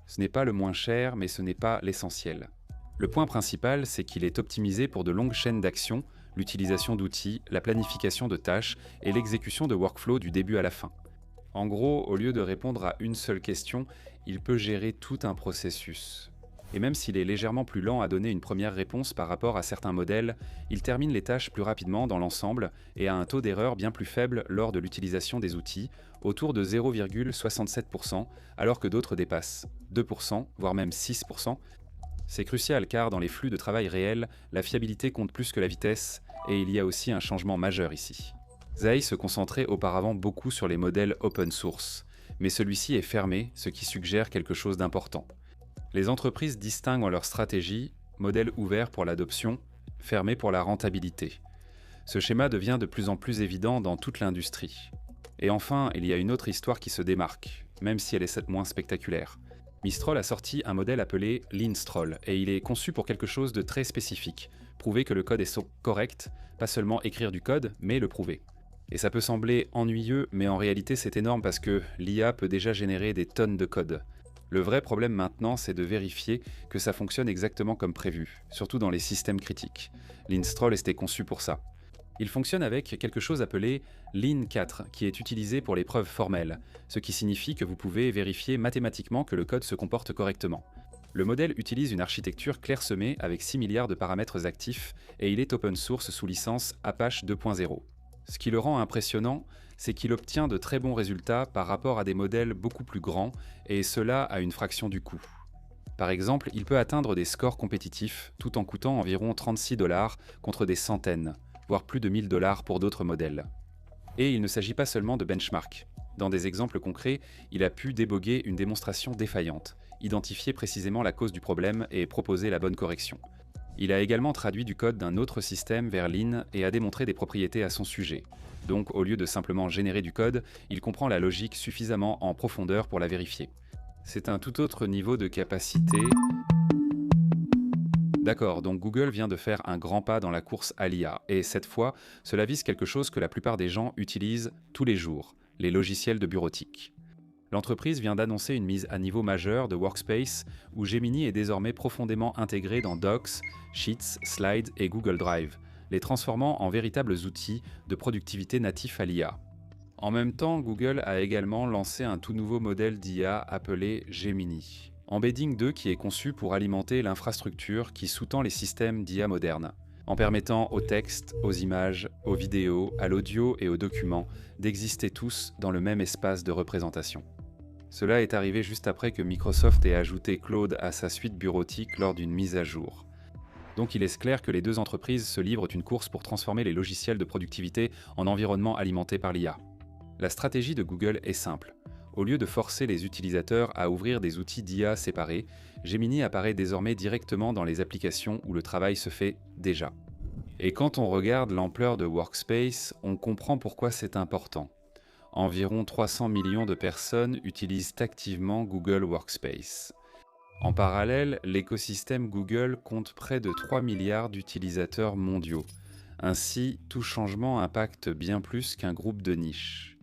Ce n'est pas le moins cher, mais ce n'est pas l'essentiel. Le point principal, c'est qu'il est optimisé pour de longues chaînes d'actions, l'utilisation d'outils, la planification de tâches et l'exécution de workflows du début à la fin. En gros, au lieu de répondre à une seule question, il peut gérer tout un processus. Et même s'il est légèrement plus lent à donner une première réponse par rapport à certains modèles, il termine les tâches plus rapidement dans l'ensemble et a un taux d'erreur bien plus faible lors de l'utilisation des outils, autour de 0,67%, alors que d'autres dépassent 2%, voire même 6%. C'est crucial car dans les flux de travail réels, la fiabilité compte plus que la vitesse, et il y a aussi un changement majeur ici. Zai se concentrait auparavant beaucoup sur les modèles open source, mais celui-ci est fermé, ce qui suggère quelque chose d'important. Les entreprises distinguent en leur stratégie modèle ouvert pour l'adoption, fermé pour la rentabilité. Ce schéma devient de plus en plus évident dans toute l'industrie. Et enfin, il y a une autre histoire qui se démarque, même si elle est moins spectaculaire. Mistral a sorti un modèle appelé Leanstral, et il est conçu pour quelque chose de très spécifique, prouver que le code est correct, pas seulement écrire du code, mais le prouver. Et ça peut sembler ennuyeux, mais en réalité c'est énorme parce que l'IA peut déjà générer des tonnes de code. Le vrai problème maintenant, c'est de vérifier que ça fonctionne exactement comme prévu, surtout dans les systèmes critiques. Leanstral était conçu pour ça. Il fonctionne avec quelque chose appelé Lean 4, qui est utilisé pour les preuves formelles, ce qui signifie que vous pouvez vérifier mathématiquement que le code se comporte correctement. Le modèle utilise une architecture clairsemée avec 6 milliards de paramètres actifs et il est open source sous licence Apache 2.0. Ce qui le rend impressionnant, c'est qu'il obtient de très bons résultats par rapport à des modèles beaucoup plus grands, et cela à une fraction du coût. Par exemple, il peut atteindre des scores compétitifs tout en coûtant environ 36 $ contre des centaines, voire plus de 1000 $ pour d'autres modèles. Et il ne s'agit pas seulement de benchmark. Dans des exemples concrets, il a pu déboguer une démonstration défaillante, identifier précisément la cause du problème et proposer la bonne correction. Il a également traduit du code d'un autre système vers Lean et a démontré des propriétés à son sujet. Donc, au lieu de simplement générer du code, il comprend la logique suffisamment en profondeur pour la vérifier. C'est un tout autre niveau de capacité. D'accord, donc Google vient de faire un grand pas dans la course à l'IA, et cette fois, cela vise quelque chose que la plupart des gens utilisent tous les jours, les logiciels de bureautique. L'entreprise vient d'annoncer une mise à niveau majeure de Workspace, où Gemini est désormais profondément intégré dans Docs, Sheets, Slides et Google Drive, les transformant en véritables outils de productivité natifs à l'IA. En même temps, Google a également lancé un tout nouveau modèle d'IA appelé Gemini. Embedding 2 qui est conçu pour alimenter l'infrastructure qui sous-tend les systèmes d'IA modernes, en permettant au texte, aux images, aux vidéos, à l'audio et aux documents d'exister tous dans le même espace de représentation. Cela est arrivé juste après que Microsoft ait ajouté Claude à sa suite bureautique lors d'une mise à jour. Donc il est clair que les deux entreprises se livrent une course pour transformer les logiciels de productivité en environnements alimentés par l'IA. La stratégie de Google est simple. Au lieu de forcer les utilisateurs à ouvrir des outils d'IA séparés, Gemini apparaît désormais directement dans les applications où le travail se fait déjà. Et quand on regarde l'ampleur de Workspace, on comprend pourquoi c'est important. Environ 300 millions de personnes utilisent activement Google Workspace. En parallèle, l'écosystème Google compte près de 3 milliards d'utilisateurs mondiaux. Ainsi, tout changement impacte bien plus qu'un groupe de niche.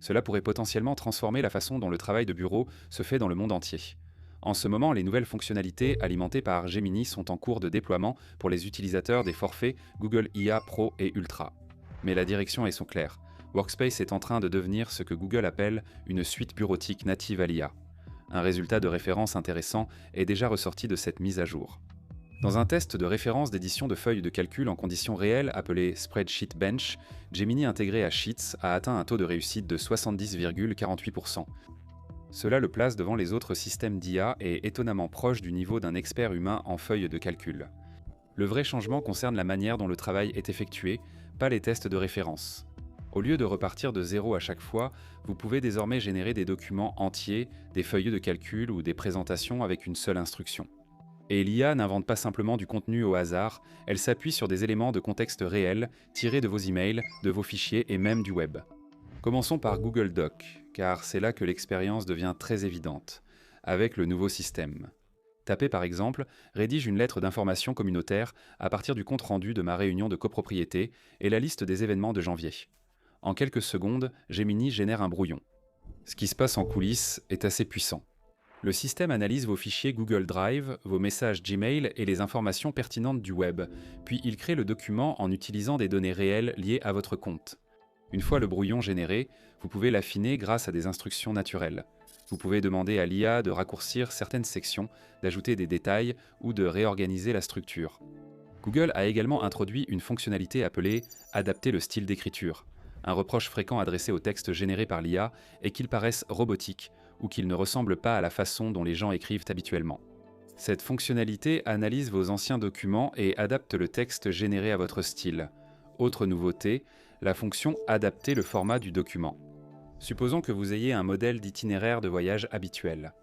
Cela pourrait potentiellement transformer la façon dont le travail de bureau se fait dans le monde entier. En ce moment, les nouvelles fonctionnalités alimentées par Gemini sont en cours de déploiement pour les utilisateurs des forfaits Google IA Pro et Ultra. Mais la direction est claire. Workspace est en train de devenir ce que Google appelle une suite bureautique native à l'IA. Un résultat de référence intéressant est déjà ressorti de cette mise à jour. Dans un test de référence d'édition de feuilles de calcul en conditions réelles appelé Spreadsheet Bench, Gemini intégré à Sheets a atteint un taux de réussite de 70,48%. Cela le place devant les autres systèmes d'IA et étonnamment proche du niveau d'un expert humain en feuilles de calcul. Le vrai changement concerne la manière dont le travail est effectué, pas les tests de référence. Au lieu de repartir de zéro à chaque fois, vous pouvez désormais générer des documents entiers, des feuilles de calcul ou des présentations avec une seule instruction. Et l'IA n'invente pas simplement du contenu au hasard, elle s'appuie sur des éléments de contexte réels, tirés de vos emails, de vos fichiers et même du web. Commençons par Google Doc, car c'est là que l'expérience devient très évidente, avec le nouveau système. Tapez par exemple « Rédige une lettre d'information communautaire à partir du compte-rendu de ma réunion de copropriété et la liste des événements de janvier ». En quelques secondes, Gemini génère un brouillon. Ce qui se passe en coulisses est assez puissant. Le système analyse vos fichiers Google Drive, vos messages Gmail et les informations pertinentes du web, puis il crée le document en utilisant des données réelles liées à votre compte. Une fois le brouillon généré, vous pouvez l'affiner grâce à des instructions naturelles. Vous pouvez demander à l'IA de raccourcir certaines sections, d'ajouter des détails ou de réorganiser la structure. Google a également introduit une fonctionnalité appelée « Adapter le style d'écriture ». Un reproche fréquent adressé aux textes générés par l'IA est qu'ils paraissent robotiques ou qu'ils ne ressemblent pas à la façon dont les gens écrivent habituellement. Cette fonctionnalité analyse vos anciens documents et adapte le texte généré à votre style. Autre nouveauté, la fonction « Adapter le format du document ». Supposons que vous ayez un modèle d'itinéraire de voyage habituel.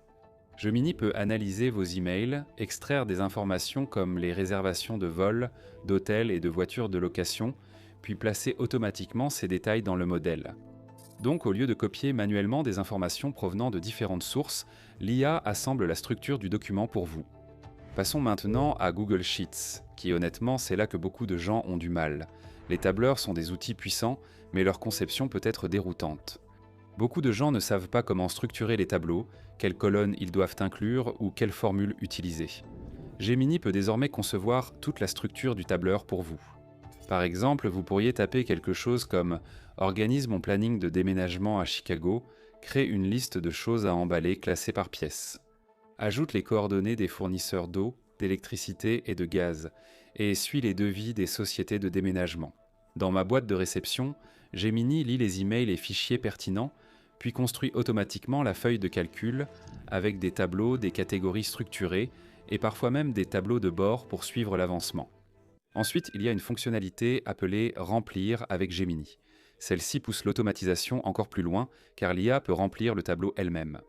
Gemini peut analyser vos emails, extraire des informations comme les réservations de vols, d'hôtels et de voitures de location, puis placer automatiquement ces détails dans le modèle. Donc, au lieu de copier manuellement des informations provenant de différentes sources, l'IA assemble la structure du document pour vous. Passons maintenant à Google Sheets, qui honnêtement, c'est là que beaucoup de gens ont du mal. Les tableurs sont des outils puissants, mais leur conception peut être déroutante. Beaucoup de gens ne savent pas comment structurer les tableaux, quelles colonnes ils doivent inclure ou quelles formules utiliser. Gemini peut désormais concevoir toute la structure du tableur pour vous. Par exemple, vous pourriez taper quelque chose comme « Organise mon planning de déménagement à Chicago, crée une liste de choses à emballer classées par pièce. Ajoute les coordonnées des fournisseurs d'eau, d'électricité et de gaz, et suis les devis des sociétés de déménagement. » Dans ma boîte de réception, Gemini lit les emails et fichiers pertinents, puis construit automatiquement la feuille de calcul avec des tableaux, des catégories structurées et parfois même des tableaux de bord pour suivre l'avancement. Ensuite, il y a une fonctionnalité appelée « Remplir » avec Gemini. Celle-ci pousse l'automatisation encore plus loin car l'IA peut remplir le tableau elle-même.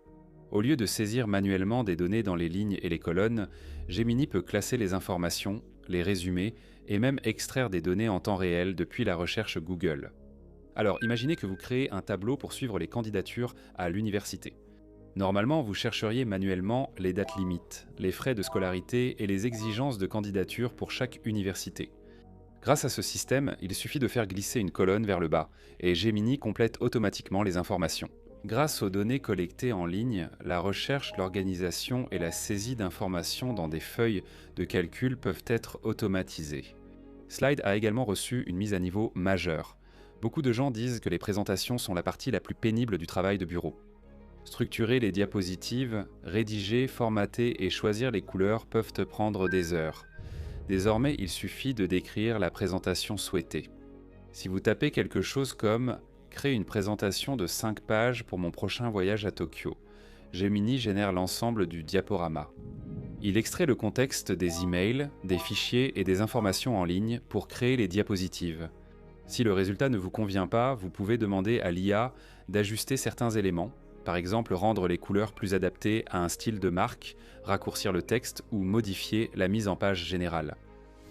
Au lieu de saisir manuellement des données dans les lignes et les colonnes, Gemini peut classer les informations, les résumer et même extraire des données en temps réel depuis la recherche Google. Alors, imaginez que vous créez un tableau pour suivre les candidatures à l'université. Normalement, vous chercheriez manuellement les dates limites, les frais de scolarité et les exigences de candidature pour chaque université. Grâce à ce système, il suffit de faire glisser une colonne vers le bas et Gemini complète automatiquement les informations. Grâce aux données collectées en ligne, la recherche, l'organisation et la saisie d'informations dans des feuilles de calcul peuvent être automatisées. Slide a également reçu une mise à niveau majeure. Beaucoup de gens disent que les présentations sont la partie la plus pénible du travail de bureau. Structurer les diapositives, rédiger, formater et choisir les couleurs peuvent prendre des heures. Désormais, il suffit de décrire la présentation souhaitée. Si vous tapez quelque chose comme « Créer une présentation de 5 pages pour mon prochain voyage à Tokyo », Gemini génère l'ensemble du diaporama. Il extrait le contexte des emails, des fichiers et des informations en ligne pour créer les diapositives. Si le résultat ne vous convient pas, vous pouvez demander à l'IA d'ajuster certains éléments, par exemple rendre les couleurs plus adaptées à un style de marque, raccourcir le texte ou modifier la mise en page générale.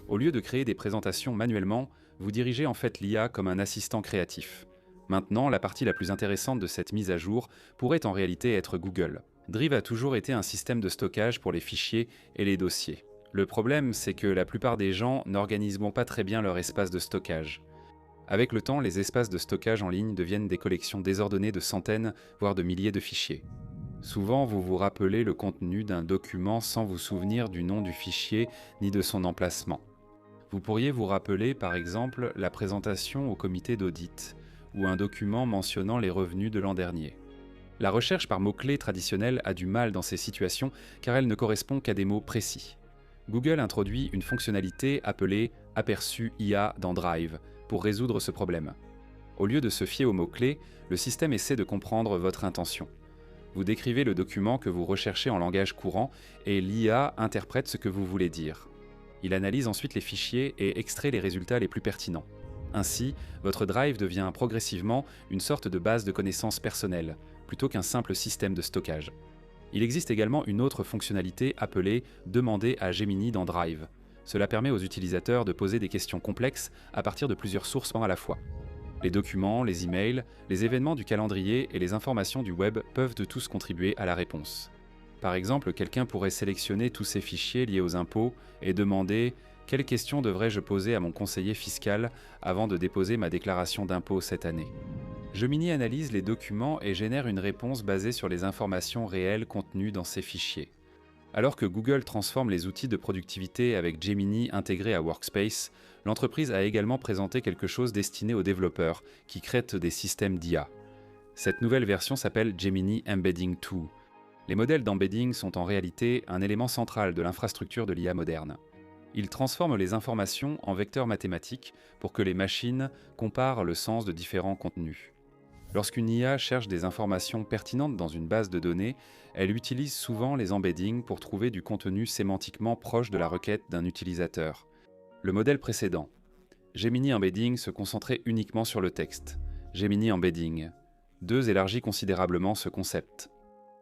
Au lieu de créer des présentations manuellement, vous dirigez en fait l'IA comme un assistant créatif. Maintenant, la partie la plus intéressante de cette mise à jour pourrait en réalité être Google. Drive a toujours été un système de stockage pour les fichiers et les dossiers. Le problème, c'est que la plupart des gens n'organisent pas très bien leur espace de stockage. Avec le temps, les espaces de stockage en ligne deviennent des collections désordonnées de centaines, voire de milliers de fichiers. Souvent, vous vous rappelez le contenu d'un document sans vous souvenir du nom du fichier ni de son emplacement. Vous pourriez vous rappeler, par exemple, la présentation au comité d'audit, ou un document mentionnant les revenus de l'an dernier. La recherche par mots-clés traditionnels a du mal dans ces situations car elle ne correspond qu'à des mots précis. Google introduit une fonctionnalité appelée « Aperçu IA » dans Drive pour résoudre ce problème. Au lieu de se fier aux mots-clés, le système essaie de comprendre votre intention. Vous décrivez le document que vous recherchez en langage courant et l'IA interprète ce que vous voulez dire. Il analyse ensuite les fichiers et extrait les résultats les plus pertinents. Ainsi, votre Drive devient progressivement une sorte de base de connaissances personnelles, plutôt qu'un simple système de stockage. Il existe également une autre fonctionnalité appelée « Demander à Gemini dans Drive ». Cela permet aux utilisateurs de poser des questions complexes à partir de plusieurs sources à la fois. Les documents, les emails, les événements du calendrier et les informations du web peuvent tous contribuer à la réponse. Par exemple, quelqu'un pourrait sélectionner tous ces fichiers liés aux impôts et demander Quelles questions devrais-je poser à mon conseiller fiscal avant de déposer ma déclaration d'impôt cette année? Gemini analyse les documents et génère une réponse basée sur les informations réelles contenues dans ces fichiers. Alors que Google transforme les outils de productivité avec Gemini intégré à Workspace, l'entreprise a également présenté quelque chose destiné aux développeurs qui créent des systèmes d'IA. Cette nouvelle version s'appelle Gemini Embedding 2. Les modèles d'embedding sont en réalité un élément central de l'infrastructure de l'IA moderne. Ils transforment les informations en vecteurs mathématiques pour que les machines comparent le sens de différents contenus. Lorsqu'une IA cherche des informations pertinentes dans une base de données, elle utilise souvent les embeddings pour trouver du contenu sémantiquement proche de la requête d'un utilisateur. Le modèle précédent, Gemini Embedding, se concentrait uniquement sur le texte. Gemini Embedding 2 élargit considérablement ce concept.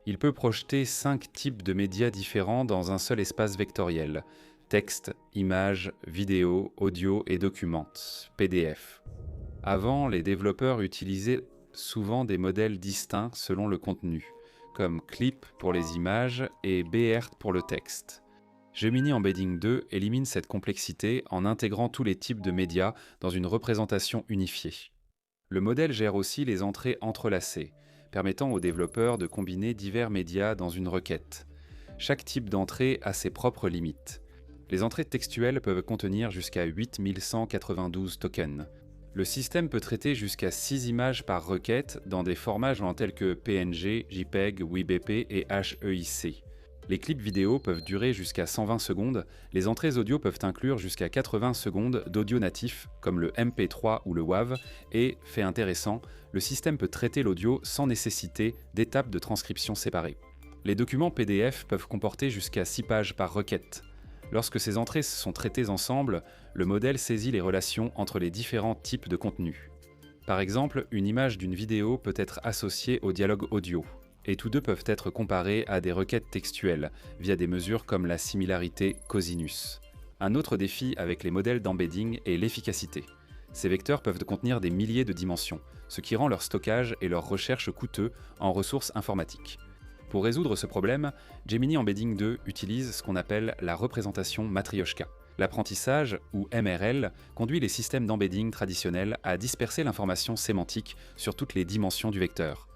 Il peut projeter 5 types de médias différents dans un seul espace vectoriel: texte, images, vidéo, audio et documents, PDF. Avant, les développeurs utilisaient souvent des modèles distincts selon le contenu, comme Clip pour les images et BERT pour le texte. Gemini Embedding 2 élimine cette complexité en intégrant tous les types de médias dans une représentation unifiée. Le modèle gère aussi les entrées entrelacées, permettant aux développeurs de combiner divers médias dans une requête. Chaque type d'entrée a ses propres limites. Les entrées textuelles peuvent contenir jusqu'à 8192 tokens. Le système peut traiter jusqu'à 6 images par requête dans des formats joints tels que PNG, JPEG, WebP et HEIC. Les clips vidéo peuvent durer jusqu'à 120 secondes, les entrées audio peuvent inclure jusqu'à 80 secondes d'audio natif, comme le MP3 ou le WAV, et, fait intéressant, le système peut traiter l'audio sans nécessiter d'étapes de transcription séparées. Les documents PDF peuvent comporter jusqu'à 6 pages par requête. Lorsque ces entrées sont traitées ensemble, le modèle saisit les relations entre les différents types de contenus. Par exemple, une image d'une vidéo peut être associée au dialogue audio, et tous deux peuvent être comparés à des requêtes textuelles via des mesures comme la similarité cosinus. Un autre défi avec les modèles d'embedding est l'efficacité. Ces vecteurs peuvent contenir des milliers de dimensions, ce qui rend leur stockage et leur recherche coûteux en ressources informatiques. Pour résoudre ce problème, Gemini Embedding 2 utilise ce qu'on appelle la représentation matrioshka. L'apprentissage, ou MRL, conduit les systèmes d'embedding traditionnels à disperser l'information sémantique sur toutes les dimensions du vecteur.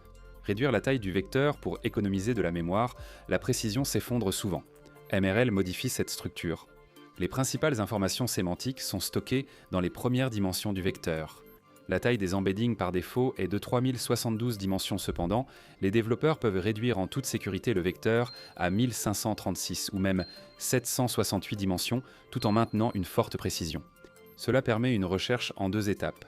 Réduire la taille du vecteur pour économiser de la mémoire, la précision s'effondre souvent. MRL modifie cette structure. Les principales informations sémantiques sont stockées dans les premières dimensions du vecteur. La taille des embeddings par défaut est de 3072 dimensions cependant, les développeurs peuvent réduire en toute sécurité le vecteur à 1536 ou même 768 dimensions tout en maintenant une forte précision. Cela permet une recherche en 2 étapes.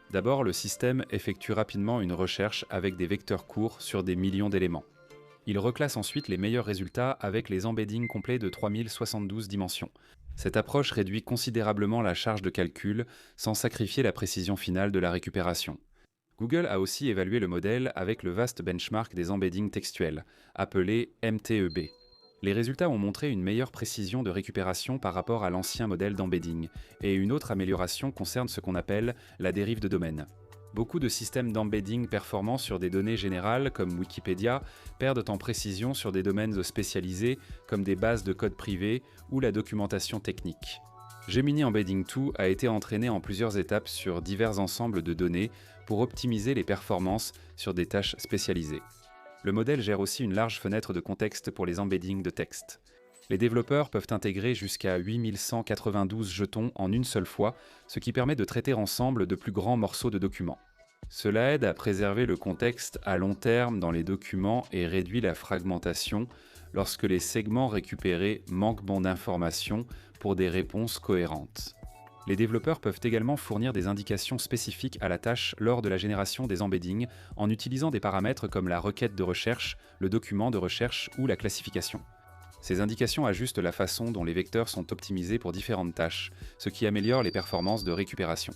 D'abord, le système effectue rapidement une recherche avec des vecteurs courts sur des millions d'éléments. Il reclasse ensuite les meilleurs résultats avec les embeddings complets de 3072 dimensions. Cette approche réduit considérablement la charge de calcul sans sacrifier la précision finale de la récupération. Google a aussi évalué le modèle avec le vaste benchmark des embeddings textuels, appelé MTEB. Les résultats ont montré une meilleure précision de récupération par rapport à l'ancien modèle d'embedding, et une autre amélioration concerne ce qu'on appelle la dérive de domaine. Beaucoup de systèmes d'embedding performants sur des données générales, comme Wikipédia, perdent en précision sur des domaines spécialisés, comme des bases de code privées ou la documentation technique. Gemini Embedding 2 a été entraîné en plusieurs étapes sur divers ensembles de données pour optimiser les performances sur des tâches spécialisées. Le modèle gère aussi une large fenêtre de contexte pour les embeddings de texte. Les développeurs peuvent intégrer jusqu'à 8192 jetons en une seule fois, ce qui permet de traiter ensemble de plus grands morceaux de documents. Cela aide à préserver le contexte à long terme dans les documents et réduit la fragmentation lorsque les segments récupérés manquent d'informations pour des réponses cohérentes. Les développeurs peuvent également fournir des indications spécifiques à la tâche lors de la génération des embeddings en utilisant des paramètres comme la requête de recherche, le document de recherche ou la classification. Ces indications ajustent la façon dont les vecteurs sont optimisés pour différentes tâches, ce qui améliore les performances de récupération.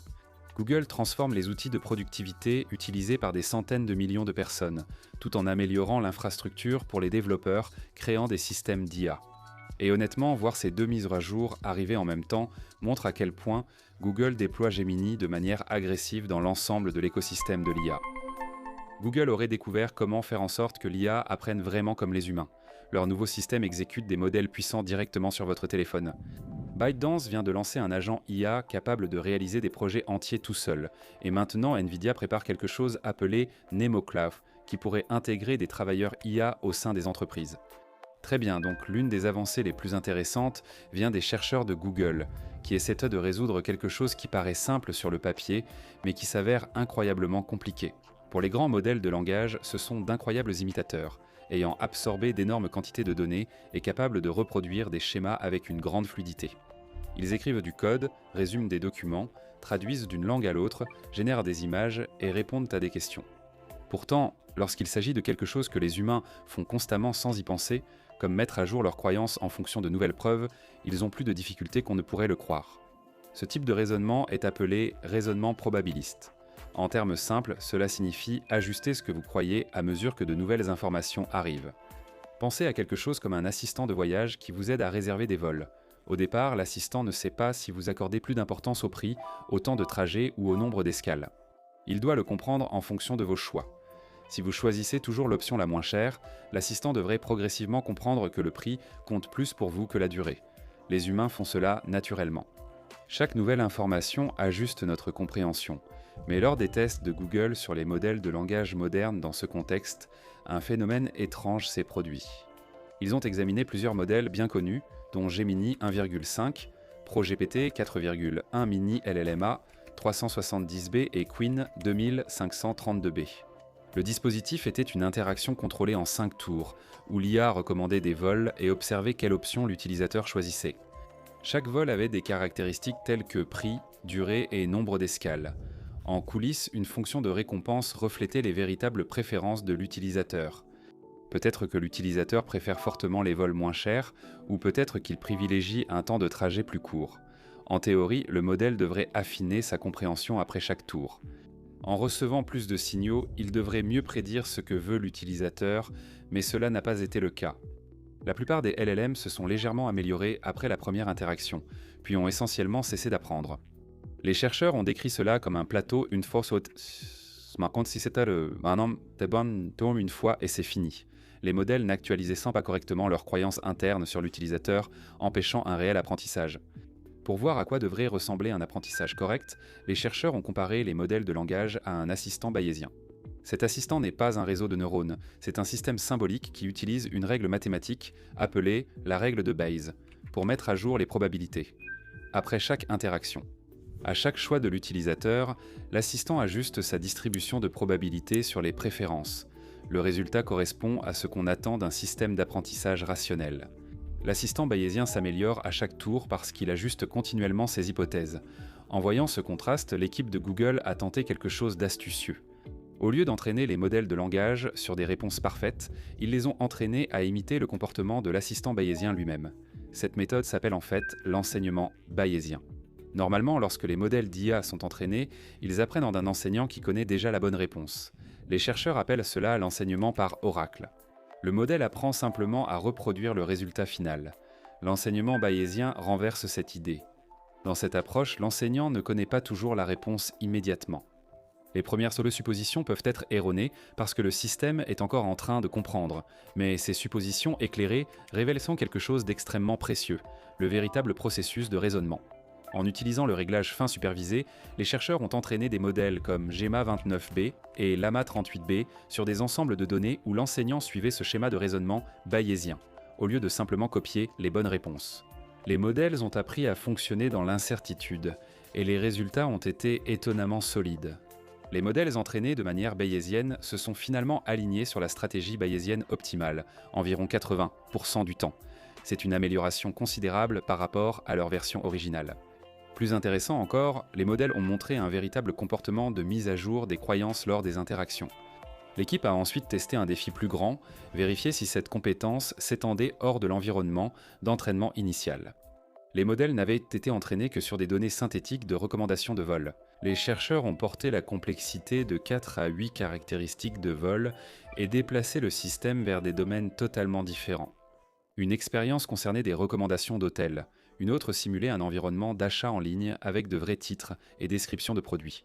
Google transforme les outils de productivité utilisés par des centaines de millions de personnes, tout en améliorant l'infrastructure pour les développeurs, créant des systèmes d'IA. Et honnêtement, voir ces 2 mises à jour arriver en même temps montre à quel point Google déploie Gemini de manière agressive dans l'ensemble de l'écosystème de l'IA. Google aurait découvert comment faire en sorte que l'IA apprenne vraiment comme les humains. Leur nouveau système exécute des modèles puissants directement sur votre téléphone. ByteDance vient de lancer un agent IA capable de réaliser des projets entiers tout seul, et maintenant Nvidia prépare quelque chose appelé NemoCloud, qui pourrait intégrer des travailleurs IA au sein des entreprises. Très bien, donc l'une des avancées les plus intéressantes vient des chercheurs de Google, qui essaient de résoudre quelque chose qui paraît simple sur le papier, mais qui s'avère incroyablement compliqué. Pour les grands modèles de langage, ce sont d'incroyables imitateurs, ayant absorbé d'énormes quantités de données et capables de reproduire des schémas avec une grande fluidité. Ils écrivent du code, résument des documents, traduisent d'une langue à l'autre, génèrent des images et répondent à des questions. Pourtant, lorsqu'il s'agit de quelque chose que les humains font constamment sans y penser, comme mettre à jour leurs croyances en fonction de nouvelles preuves, ils ont plus de difficultés qu'on ne pourrait le croire. Ce type de raisonnement est appelé raisonnement probabiliste. En termes simples, cela signifie ajuster ce que vous croyez à mesure que de nouvelles informations arrivent. Pensez à quelque chose comme un assistant de voyage qui vous aide à réserver des vols. Au départ, l'assistant ne sait pas si vous accordez plus d'importance au prix, au temps de trajet ou au nombre d'escales. Il doit le comprendre en fonction de vos choix. Si vous choisissez toujours l'option la moins chère, l'assistant devrait progressivement comprendre que le prix compte plus pour vous que la durée. Les humains font cela naturellement. Chaque nouvelle information ajuste notre compréhension, mais lors des tests de Google sur les modèles de langage modernes dans ce contexte, un phénomène étrange s'est produit. Ils ont examiné plusieurs modèles bien connus, dont Gemini 1,5, ProGPT 4,1 Mini LLMA 370B et Queen 2532B. Le dispositif était une interaction contrôlée en 5 tours, où l'IA recommandait des vols et observait quelle option l'utilisateur choisissait. Chaque vol avait des caractéristiques telles que prix, durée et nombre d'escales. En coulisses, une fonction de récompense reflétait les véritables préférences de l'utilisateur. Peut-être que l'utilisateur préfère fortement les vols moins chers, ou peut-être qu'il privilégie un temps de trajet plus court. En théorie, le modèle devrait affiner sa compréhension après chaque tour. En recevant plus de signaux, il devrait mieux prédire ce que veut l'utilisateur, mais cela n'a pas été le cas. La plupart des LLM se sont légèrement améliorés après la première interaction, puis ont essentiellement cessé d'apprendre. Les chercheurs ont décrit cela comme un plateau une fois une fois et c'est fini. Les modèles n'actualisaient pas correctement leurs croyances internes sur l'utilisateur, empêchant un réel apprentissage. Pour voir à quoi devrait ressembler un apprentissage correct, les chercheurs ont comparé les modèles de langage à un assistant bayésien. Cet assistant n'est pas un réseau de neurones, c'est un système symbolique qui utilise une règle mathématique appelée la règle de Bayes pour mettre à jour les probabilités. Après chaque interaction, à chaque choix de l'utilisateur, l'assistant ajuste sa distribution de probabilités sur les préférences. Le résultat correspond à ce qu'on attend d'un système d'apprentissage rationnel. L'assistant bayésien s'améliore à chaque tour parce qu'il ajuste continuellement ses hypothèses. En voyant ce contraste, l'équipe de Google a tenté quelque chose d'astucieux. Au lieu d'entraîner les modèles de langage sur des réponses parfaites, ils les ont entraînés à imiter le comportement de l'assistant bayésien lui-même. Cette méthode s'appelle en fait l'enseignement bayésien. Normalement, lorsque les modèles d'IA sont entraînés, ils apprennent d'un enseignant qui connaît déjà la bonne réponse. Les chercheurs appellent cela l'enseignement par oracle. Le modèle apprend simplement à reproduire le résultat final. L'enseignement bayésien renverse cette idée. Dans cette approche, l'enseignant ne connaît pas toujours la réponse immédiatement. Les premières suppositions peuvent être erronées parce que le système est encore en train de comprendre, mais ces suppositions éclairées révèlent quelque chose d'extrêmement précieux, le véritable processus de raisonnement. En utilisant le réglage fin supervisé, les chercheurs ont entraîné des modèles comme Gemma 29B et Llama 38B sur des ensembles de données où l'enseignant suivait ce schéma de raisonnement bayésien, au lieu de simplement copier les bonnes réponses. Les modèles ont appris à fonctionner dans l'incertitude, et les résultats ont été étonnamment solides. Les modèles entraînés de manière bayésienne se sont finalement alignés sur la stratégie bayésienne optimale, environ 80% du temps. C'est une amélioration considérable par rapport à leur version originale. Plus intéressant encore, les modèles ont montré un véritable comportement de mise à jour des croyances lors des interactions. L'équipe a ensuite testé un défi plus grand, vérifier si cette compétence s'étendait hors de l'environnement d'entraînement initial. Les modèles n'avaient été entraînés que sur des données synthétiques de recommandations de vol. Les chercheurs ont porté la complexité de 4 à 8 caractéristiques de vol et déplacé le système vers des domaines totalement différents. Une expérience concernait des recommandations d'hôtels, une autre simulait un environnement d'achat en ligne avec de vrais titres et descriptions de produits.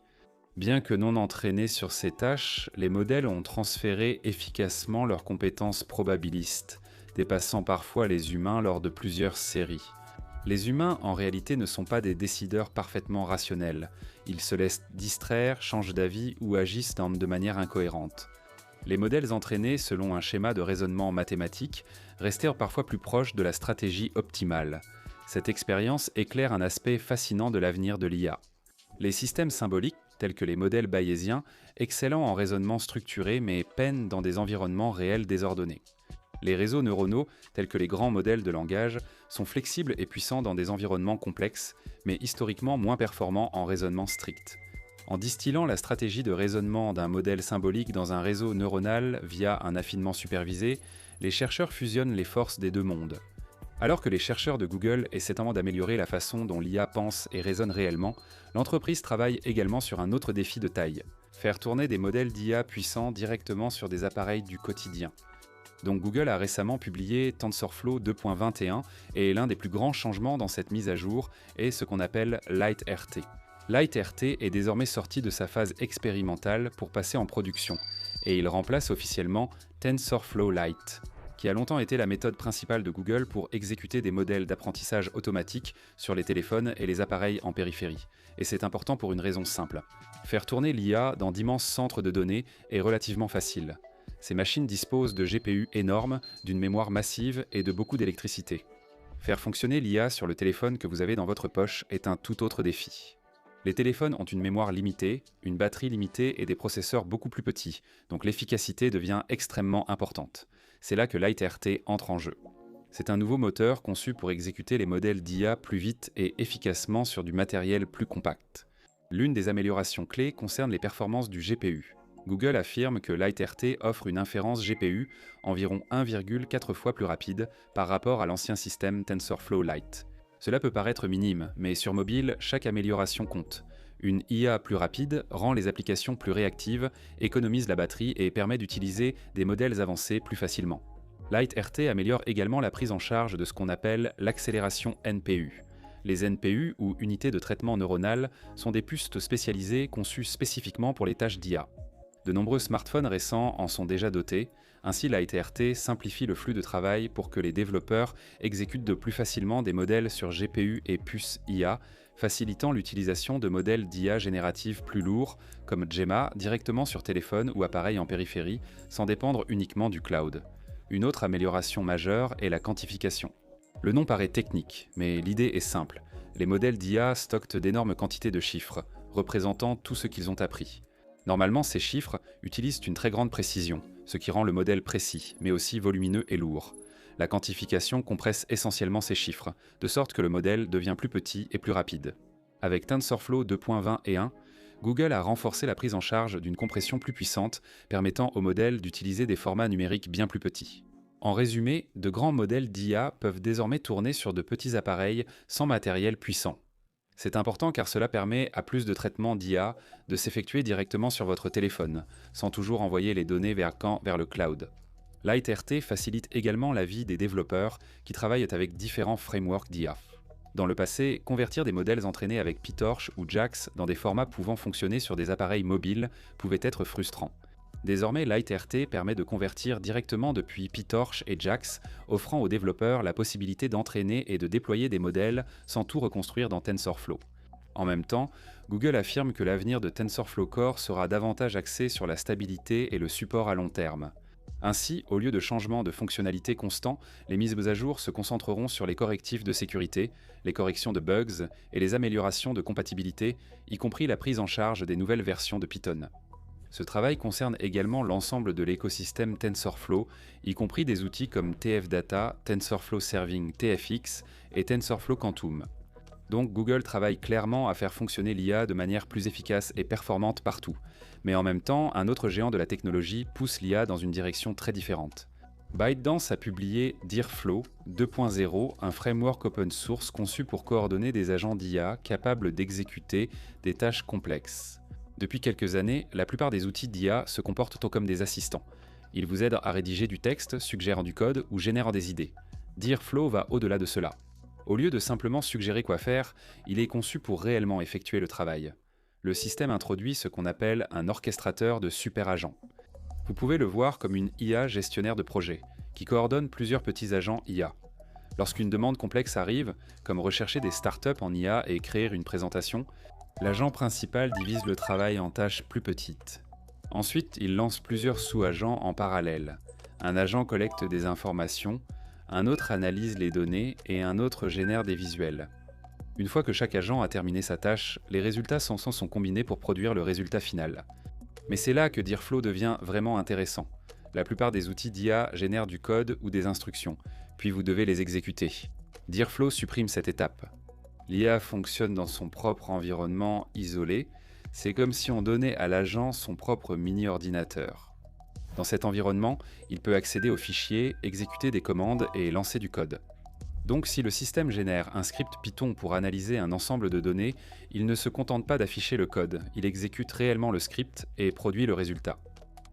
Bien que non entraînés sur ces tâches, les modèles ont transféré efficacement leurs compétences probabilistes, dépassant parfois les humains lors de plusieurs séries. Les humains, en réalité, ne sont pas des décideurs parfaitement rationnels. Ils se laissent distraire, changent d'avis ou agissent de manière incohérente. Les modèles entraînés selon un schéma de raisonnement mathématique restèrent parfois plus proches de la stratégie optimale. Cette expérience éclaire un aspect fascinant de l'avenir de l'IA. Les systèmes symboliques, tels que les modèles bayésiens, excellents en raisonnement structuré mais peinent dans des environnements réels désordonnés. Les réseaux neuronaux, tels que les grands modèles de langage, sont flexibles et puissants dans des environnements complexes, mais historiquement moins performants en raisonnement strict. En distillant la stratégie de raisonnement d'un modèle symbolique dans un réseau neuronal via un affinement supervisé, les chercheurs fusionnent les forces des deux mondes. Alors que les chercheurs de Google essaient d'améliorer la façon dont l'IA pense et raisonne réellement, l'entreprise travaille également sur un autre défi de taille: faire tourner des modèles d'IA puissants directement sur des appareils du quotidien. Donc Google a récemment publié TensorFlow 2.21 et l'un des plus grands changements dans cette mise à jour est ce qu'on appelle LiteRT. LiteRT est désormais sorti de sa phase expérimentale pour passer en production et il remplace officiellement TensorFlow Lite, qui a longtemps été la méthode principale de Google pour exécuter des modèles d'apprentissage automatique sur les téléphones et les appareils en périphérie. Et c'est important pour une raison simple. Faire tourner l'IA dans d'immenses centres de données est relativement facile. Ces machines disposent de GPU énormes, d'une mémoire massive et de beaucoup d'électricité. Faire fonctionner l'IA sur le téléphone que vous avez dans votre poche est un tout autre défi. Les téléphones ont une mémoire limitée, une batterie limitée et des processeurs beaucoup plus petits, donc l'efficacité devient extrêmement importante. C'est là que LiteRT entre en jeu. C'est un nouveau moteur conçu pour exécuter les modèles d'IA plus vite et efficacement sur du matériel plus compact. L'une des améliorations clés concerne les performances du GPU. Google affirme que LiteRT offre une inférence GPU environ 1,4 fois plus rapide par rapport à l'ancien système TensorFlow Lite. Cela peut paraître minime, mais sur mobile, chaque amélioration compte. Une IA plus rapide rend les applications plus réactives, économise la batterie et permet d'utiliser des modèles avancés plus facilement. LiteRT améliore également la prise en charge de ce qu'on appelle l'accélération NPU. Les NPU, ou unités de traitement neuronal, sont des puces spécialisées conçues spécifiquement pour les tâches d'IA. De nombreux smartphones récents en sont déjà dotés, ainsi LiteRT simplifie le flux de travail pour que les développeurs exécutent de plus facilement des modèles sur GPU et puces IA, facilitant l'utilisation de modèles d'IA génératifs plus lourds, comme Gemma, directement sur téléphone ou appareil en périphérie, sans dépendre uniquement du cloud. Une autre amélioration majeure est la quantification. Le nom paraît technique, mais l'idée est simple. Les modèles d'IA stockent d'énormes quantités de chiffres, représentant tout ce qu'ils ont appris. Normalement, ces chiffres utilisent une très grande précision, ce qui rend le modèle précis, mais aussi volumineux et lourd. La quantification compresse essentiellement ces chiffres, de sorte que le modèle devient plus petit et plus rapide. Avec TensorFlow 2.20 et 1, Google a renforcé la prise en charge d'une compression plus puissante, permettant au modèle d'utiliser des formats numériques bien plus petits. En résumé, de grands modèles d'IA peuvent désormais tourner sur de petits appareils sans matériel puissant. C'est important car cela permet à plus de traitements d'IA de s'effectuer directement sur votre téléphone, sans toujours envoyer les données vers le cloud. LiteRT facilite également la vie des développeurs qui travaillent avec différents frameworks d'IA. Dans le passé, convertir des modèles entraînés avec PyTorch ou JAX dans des formats pouvant fonctionner sur des appareils mobiles pouvait être frustrant. Désormais, LiteRT permet de convertir directement depuis PyTorch et JAX, offrant aux développeurs la possibilité d'entraîner et de déployer des modèles sans tout reconstruire dans TensorFlow. En même temps, Google affirme que l'avenir de TensorFlow Core sera davantage axé sur la stabilité et le support à long terme. Ainsi, au lieu de changements de fonctionnalités constants, les mises à jour se concentreront sur les correctifs de sécurité, les corrections de bugs et les améliorations de compatibilité, y compris la prise en charge des nouvelles versions de Python. Ce travail concerne également l'ensemble de l'écosystème TensorFlow, y compris des outils comme TF-Data, TensorFlow Serving TFX et TensorFlow Quantum. Donc Google travaille clairement à faire fonctionner l'IA de manière plus efficace et performante partout. Mais en même temps, un autre géant de la technologie pousse l'IA dans une direction très différente. ByteDance a publié DearFlow 2.0, un framework open source conçu pour coordonner des agents d'IA capables d'exécuter des tâches complexes. Depuis quelques années, la plupart des outils d'IA se comportent comme des assistants. Ils vous aident à rédiger du texte, suggèrent du code ou génèrent des idées. DearFlow va au-delà de cela. Au lieu de simplement suggérer quoi faire, il est conçu pour réellement effectuer le travail. Le système introduit ce qu'on appelle un orchestrateur de super-agents. Vous pouvez le voir comme une IA gestionnaire de projet, qui coordonne plusieurs petits agents IA. Lorsqu'une demande complexe arrive, comme rechercher des startups en IA et créer une présentation, l'agent principal divise le travail en tâches plus petites. Ensuite, il lance plusieurs sous-agents en parallèle. Un agent collecte des informations, un autre analyse les données et un autre génère des visuels. Une fois que chaque agent a terminé sa tâche, les résultats censés sont combinés pour produire le résultat final. Mais c'est là que Dearflow devient vraiment intéressant. La plupart des outils d'IA génèrent du code ou des instructions, puis vous devez les exécuter. Dearflow supprime cette étape. L'IA fonctionne dans son propre environnement isolé, c'est comme si on donnait à l'agent son propre mini-ordinateur. Dans cet environnement, il peut accéder aux fichiers, exécuter des commandes et lancer du code. Donc si le système génère un script Python pour analyser un ensemble de données, il ne se contente pas d'afficher le code, il exécute réellement le script et produit le résultat.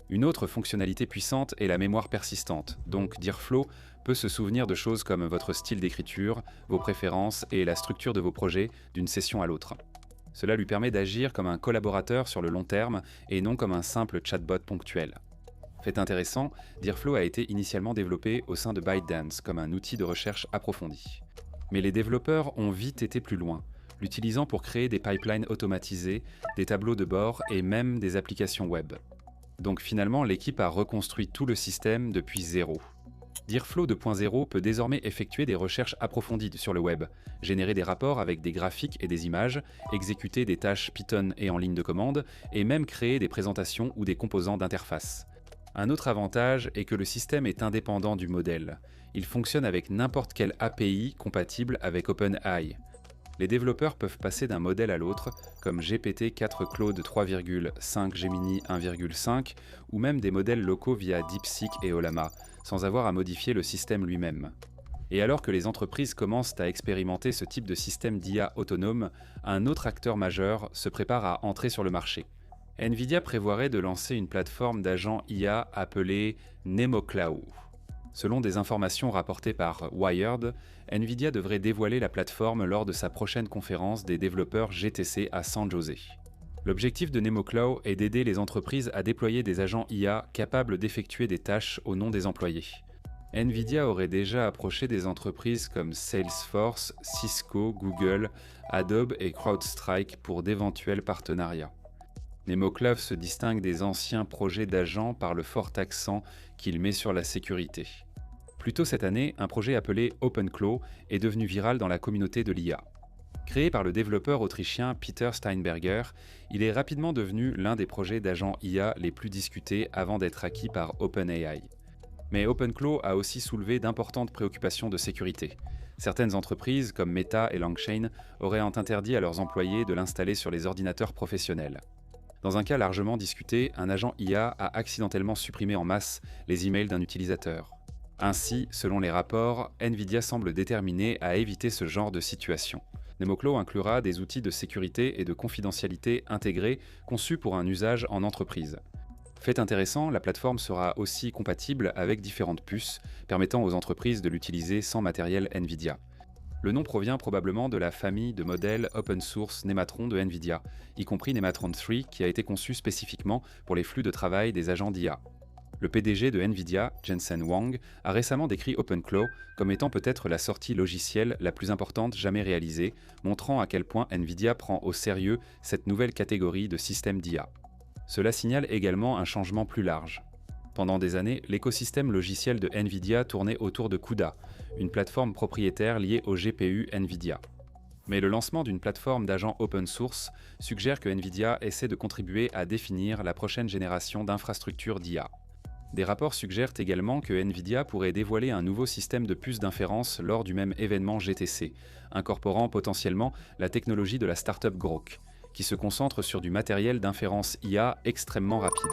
Une autre fonctionnalité puissante est la mémoire persistante, donc Dearflow peut se souvenir de choses comme votre style d'écriture, vos préférences et la structure de vos projets d'une session à l'autre. Cela lui permet d'agir comme un collaborateur sur le long terme et non comme un simple chatbot ponctuel. Fait intéressant, Dearflow a été initialement développé au sein de ByteDance comme un outil de recherche approfondi. Mais les développeurs ont vite été plus loin, l'utilisant pour créer des pipelines automatisés, des tableaux de bord et même des applications web. Donc finalement, l'équipe a reconstruit tout le système depuis zéro. Dearflow 2.0 peut désormais effectuer des recherches approfondies sur le web, générer des rapports avec des graphiques et des images, exécuter des tâches Python et en ligne de commande, et même créer des présentations ou des composants d'interface. Un autre avantage est que le système est indépendant du modèle. Il fonctionne avec n'importe quelle API compatible avec OpenAI. Les développeurs peuvent passer d'un modèle à l'autre, comme GPT-4 Claude 3,5 Gemini 1,5, ou même des modèles locaux via DeepSeek et Ollama, sans avoir à modifier le système lui-même. Et alors que les entreprises commencent à expérimenter ce type de système d'IA autonome, un autre acteur majeur se prépare à entrer sur le marché. NVIDIA prévoirait de lancer une plateforme d'agents IA appelée NemoClaw. Selon des informations rapportées par Wired, NVIDIA devrait dévoiler la plateforme lors de sa prochaine conférence des développeurs GTC à San José. L'objectif de NemoClaw est d'aider les entreprises à déployer des agents IA capables d'effectuer des tâches au nom des employés. NVIDIA aurait déjà approché des entreprises comme Salesforce, Cisco, Google, Adobe et CrowdStrike pour d'éventuels partenariats. NemoClaw se distingue des anciens projets d'agents par le fort accent qu'il met sur la sécurité. Plus tôt cette année, un projet appelé OpenClaw est devenu viral dans la communauté de l'IA. Créé par le développeur autrichien Peter Steinberger, il est rapidement devenu l'un des projets d'agents IA les plus discutés avant d'être acquis par OpenAI. Mais OpenClaw a aussi soulevé d'importantes préoccupations de sécurité. Certaines entreprises, comme Meta et Langchain, auraient interdit à leurs employés de l'installer sur les ordinateurs professionnels. Dans un cas largement discuté, un agent IA a accidentellement supprimé en masse les emails d'un utilisateur. Ainsi, selon les rapports, NVIDIA semble déterminé à éviter ce genre de situation. NemoClaw inclura des outils de sécurité et de confidentialité intégrés conçus pour un usage en entreprise. Fait intéressant, la plateforme sera aussi compatible avec différentes puces, permettant aux entreprises de l'utiliser sans matériel NVIDIA. Le nom provient probablement de la famille de modèles open source Nematron de NVIDIA, y compris Nematron 3 qui a été conçu spécifiquement pour les flux de travail des agents d'IA. Le PDG de NVIDIA, Jensen Huang, a récemment décrit OpenClaw comme étant peut-être la sortie logicielle la plus importante jamais réalisée, montrant à quel point NVIDIA prend au sérieux cette nouvelle catégorie de systèmes d'IA. Cela signale également un changement plus large. Pendant des années, l'écosystème logiciel de NVIDIA tournait autour de CUDA, une plateforme propriétaire liée au GPU NVIDIA. Mais le lancement d'une plateforme d'agents open source suggère que NVIDIA essaie de contribuer à définir la prochaine génération d'infrastructures d'IA. Des rapports suggèrent également que NVIDIA pourrait dévoiler un nouveau système de puces d'inférence lors du même événement GTC, incorporant potentiellement la technologie de la startup Grok, qui se concentre sur du matériel d'inférence IA extrêmement rapide.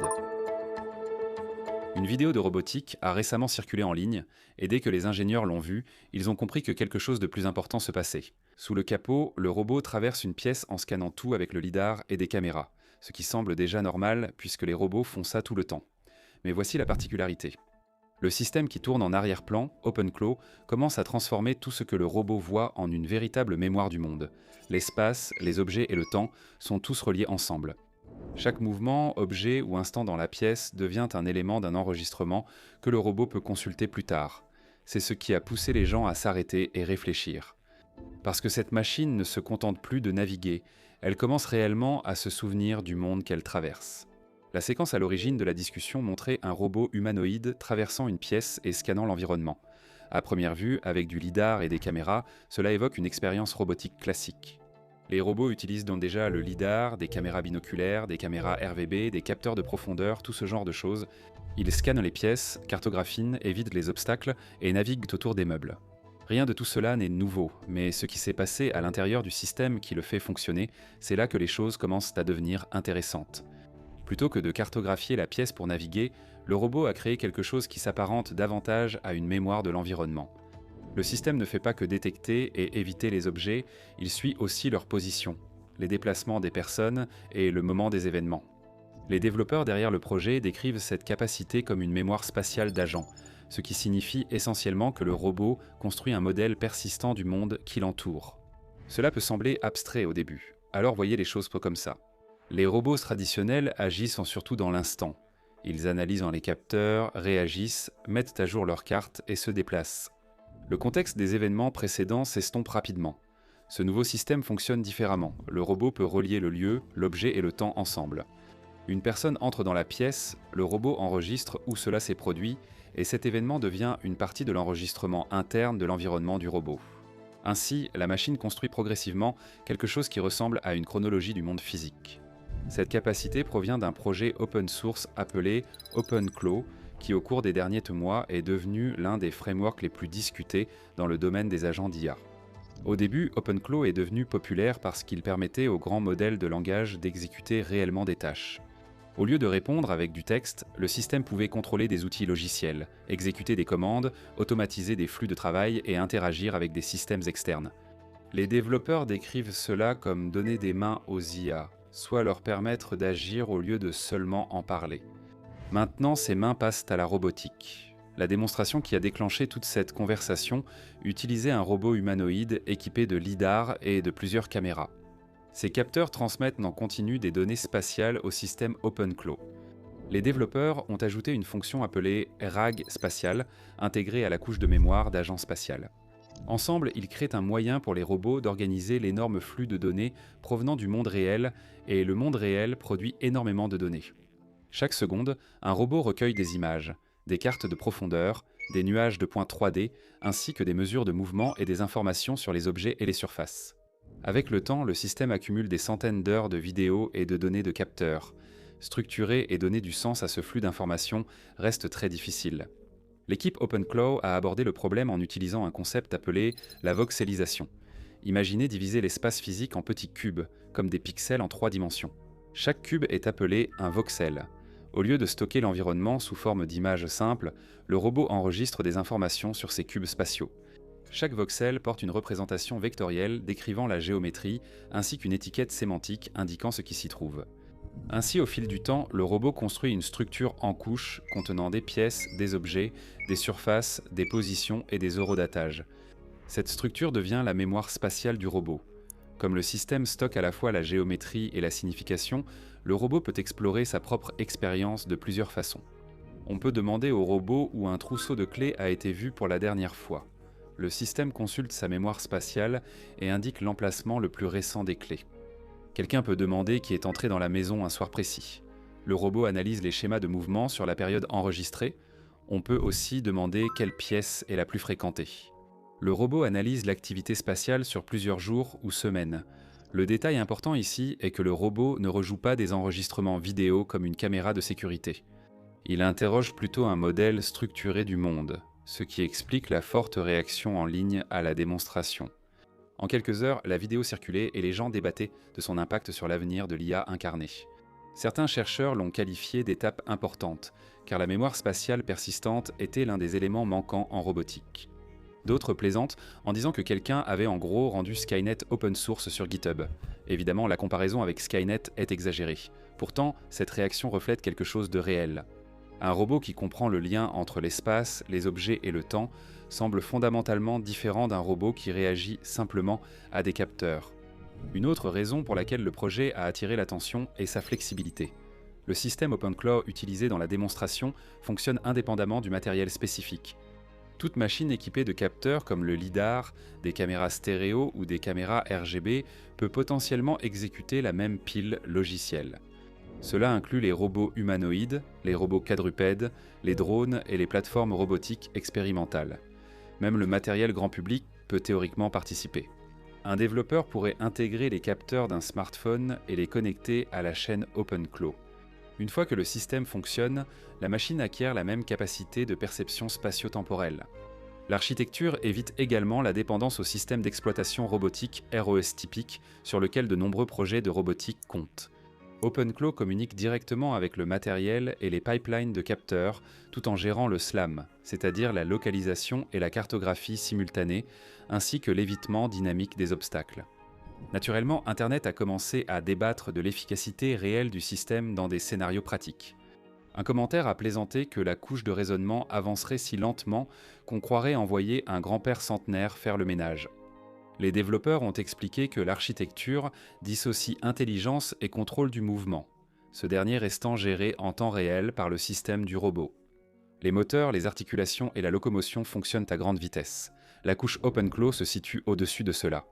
Une vidéo de robotique a récemment circulé en ligne, et dès que les ingénieurs l'ont vue, ils ont compris que quelque chose de plus important se passait. Sous le capot, le robot traverse une pièce en scannant tout avec le lidar et des caméras, ce qui semble déjà normal puisque les robots font ça tout le temps. Mais voici la particularité. Le système qui tourne en arrière-plan, OpenClaw, commence à transformer tout ce que le robot voit en une véritable mémoire du monde. L'espace, les objets et le temps sont tous reliés ensemble. Chaque mouvement, objet ou instant dans la pièce devient un élément d'un enregistrement que le robot peut consulter plus tard. c'est ce qui a poussé les gens à s'arrêter et réfléchir. Parce que cette machine ne se contente plus de naviguer, elle commence réellement à se souvenir du monde qu'elle traverse. La séquence à l'origine de la discussion montrait un robot humanoïde traversant une pièce et scannant l'environnement. À première vue, avec du lidar et des caméras, cela évoque une expérience robotique classique. Les robots utilisent donc déjà le lidar, des caméras binoculaires, des caméras RVB, des capteurs de profondeur, tout ce genre de choses. Ils scannent les pièces, cartographient, évitent les obstacles et naviguent autour des meubles. Rien de tout cela n'est nouveau, mais ce qui s'est passé à l'intérieur du système qui le fait fonctionner, c'est là que les choses commencent à devenir intéressantes. Plutôt que de cartographier la pièce pour naviguer, le robot a créé quelque chose qui s'apparente davantage à une mémoire de l'environnement. Le système ne fait pas que détecter et éviter les objets, il suit aussi leur position, les déplacements des personnes et le moment des événements. Les développeurs derrière le projet décrivent cette capacité comme une mémoire spatiale d'agent, ce qui signifie essentiellement que le robot construit un modèle persistant du monde qui l'entoure. Cela peut sembler abstrait au début, alors voyez les choses comme ça. Les robots traditionnels agissent surtout dans l'instant. Ils analysent dans les capteurs, réagissent, mettent à jour leurs cartes et se déplacent. Le contexte des événements précédents s'estompe rapidement. Ce nouveau système fonctionne différemment. Le robot peut relier le lieu, l'objet et le temps ensemble. Une personne entre dans la pièce, le robot enregistre où cela s'est produit, et cet événement devient une partie de l'enregistrement interne de l'environnement du robot. Ainsi, la machine construit progressivement quelque chose qui ressemble à une chronologie du monde physique. Cette capacité provient d'un projet open source appelé OpenClaw, qui au cours des derniers mois est devenu l'un des frameworks les plus discutés dans le domaine des agents d'IA. Au début, OpenClaw est devenu populaire parce qu'il permettait aux grands modèles de langage d'exécuter réellement des tâches. Au lieu de répondre avec du texte, le système pouvait contrôler des outils logiciels, exécuter des commandes, automatiser des flux de travail et interagir avec des systèmes externes. Les développeurs décrivent cela comme donner des mains aux IA, soit leur permettre d'agir au lieu de seulement en parler. Maintenant, ces mains passent à la robotique. La démonstration qui a déclenché toute cette conversation utilisait un robot humanoïde équipé de lidar et de plusieurs caméras. Ces capteurs transmettent en continu des données spatiales au système OpenClaw. Les développeurs ont ajouté une fonction appelée RAG spatial, intégrée à la couche de mémoire d'agent spatial. Ensemble, ils créent un moyen pour les robots d'organiser l'énorme flux de données provenant du monde réel, et le monde réel produit énormément de données. Chaque seconde, un robot recueille des images, des cartes de profondeur, des nuages de points 3D, ainsi que des mesures de mouvement et des informations sur les objets et les surfaces. Avec le temps, le système accumule des centaines d'heures de vidéos et de données de capteurs. Structurer et donner du sens à ce flux d'informations reste très difficile. L'équipe OpenClaw a abordé le problème en utilisant un concept appelé la voxelisation. Imaginez diviser l'espace physique en petits cubes, comme des pixels en 3 dimensions. Chaque cube est appelé un voxel. Au lieu de stocker l'environnement sous forme d'images simples, le robot enregistre des informations sur ces cubes spatiaux. Chaque voxel porte une représentation vectorielle décrivant la géométrie, ainsi qu'une étiquette sémantique indiquant ce qui s'y trouve. Ainsi, au fil du temps, le robot construit une structure en couches contenant des pièces, des objets, des surfaces, des positions et des eurodatages. Cette structure devient la mémoire spatiale du robot. Comme le système stocke à la fois la géométrie et la signification, le robot peut explorer sa propre expérience de plusieurs façons. On peut demander au robot où un trousseau de clés a été vu pour la dernière fois. Le système consulte sa mémoire spatiale et indique l'emplacement le plus récent des clés. Quelqu'un peut demander qui est entré dans la maison un soir précis. Le robot analyse les schémas de mouvement sur la période enregistrée. On peut aussi demander quelle pièce est la plus fréquentée. Le robot analyse l'activité spatiale sur plusieurs jours ou semaines. Le détail important ici est que le robot ne rejoue pas des enregistrements vidéo comme une caméra de sécurité. Il interroge plutôt un modèle structuré du monde, ce qui explique la forte réaction en ligne à la démonstration. En quelques heures, la vidéo circulait et les gens débattaient de son impact sur l'avenir de l'IA incarnée. Certains chercheurs l'ont qualifié d'étape importante, car la mémoire spatiale persistante était l'un des éléments manquants en robotique. D'autres plaisantent en disant que quelqu'un avait en gros rendu Skynet open source sur GitHub. Évidemment, la comparaison avec Skynet est exagérée. Pourtant, cette réaction reflète quelque chose de réel. Un robot qui comprend le lien entre l'espace, les objets et le temps semble fondamentalement différent d'un robot qui réagit simplement à des capteurs. Une autre raison pour laquelle le projet a attiré l'attention est sa flexibilité. Le système OpenClaw utilisé dans la démonstration fonctionne indépendamment du matériel spécifique. Toute machine équipée de capteurs comme le lidar, des caméras stéréo ou des caméras RGB peut potentiellement exécuter la même pile logicielle. Cela inclut les robots humanoïdes, les robots quadrupèdes, les drones et les plateformes robotiques expérimentales. Même le matériel grand public peut théoriquement participer. Un développeur pourrait intégrer les capteurs d'un smartphone et les connecter à la chaîne OpenClaw. Une fois que le système fonctionne, la machine acquiert la même capacité de perception spatio-temporelle. L'architecture évite également la dépendance au système d'exploitation robotique ROS typique sur lequel de nombreux projets de robotique comptent. OpenClaw communique directement avec le matériel et les pipelines de capteurs tout en gérant le SLAM, c'est-à-dire la localisation et la cartographie simultanée, ainsi que l'évitement dynamique des obstacles. Naturellement, Internet a commencé à débattre de l'efficacité réelle du système dans des scénarios pratiques. Un commentaire a plaisanté que la couche de raisonnement avancerait si lentement qu'on croirait envoyer un grand-père centenaire faire le ménage. Les développeurs ont expliqué que l'architecture dissocie intelligence et contrôle du mouvement, ce dernier restant géré en temps réel par le système du robot. Les moteurs, les articulations et la locomotion fonctionnent à grande vitesse. La couche OpenClaw se situe au-dessus de cela.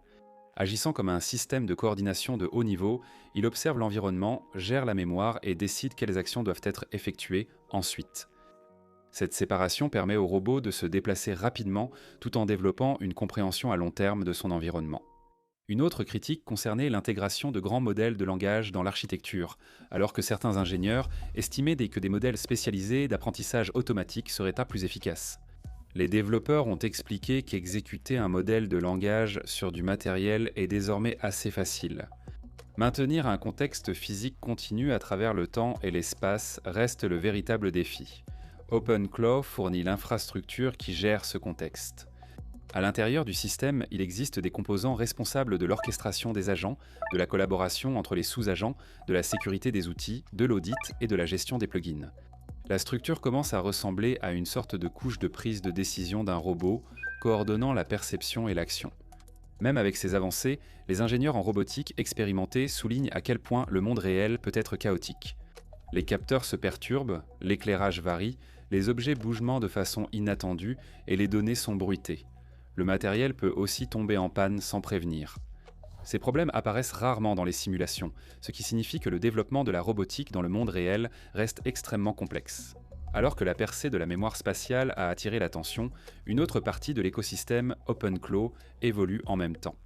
Agissant comme un système de coordination de haut niveau, il observe l'environnement, gère la mémoire et décide quelles actions doivent être effectuées ensuite. Cette séparation permet au robot de se déplacer rapidement tout en développant une compréhension à long terme de son environnement. Une autre critique concernait l'intégration de grands modèles de langage dans l'architecture, alors que certains ingénieurs estimaient que des modèles spécialisés d'apprentissage automatique seraient plus efficaces. Les développeurs ont expliqué qu'exécuter un modèle de langage sur du matériel est désormais assez facile. Maintenir un contexte physique continu à travers le temps et l'espace reste le véritable défi. OpenClaw fournit l'infrastructure qui gère ce contexte. À l'intérieur du système, il existe des composants responsables de l'orchestration des agents, de la collaboration entre les sous-agents, de la sécurité des outils, de l'audit et de la gestion des plugins. La structure commence à ressembler à une sorte de couche de prise de décision d'un robot, coordonnant la perception et l'action. Même avec ces avancées, les ingénieurs en robotique expérimentés soulignent à quel point le monde réel peut être chaotique. Les capteurs se perturbent, l'éclairage varie, les objets bougent de façon inattendue et les données sont bruitées. Le matériel peut aussi tomber en panne sans prévenir. Ces problèmes apparaissent rarement dans les simulations, ce qui signifie que le développement de la robotique dans le monde réel reste extrêmement complexe. Alors que la percée de la mémoire spatiale a attiré l'attention, une autre partie de l'écosystème OpenClaw évolue en même temps.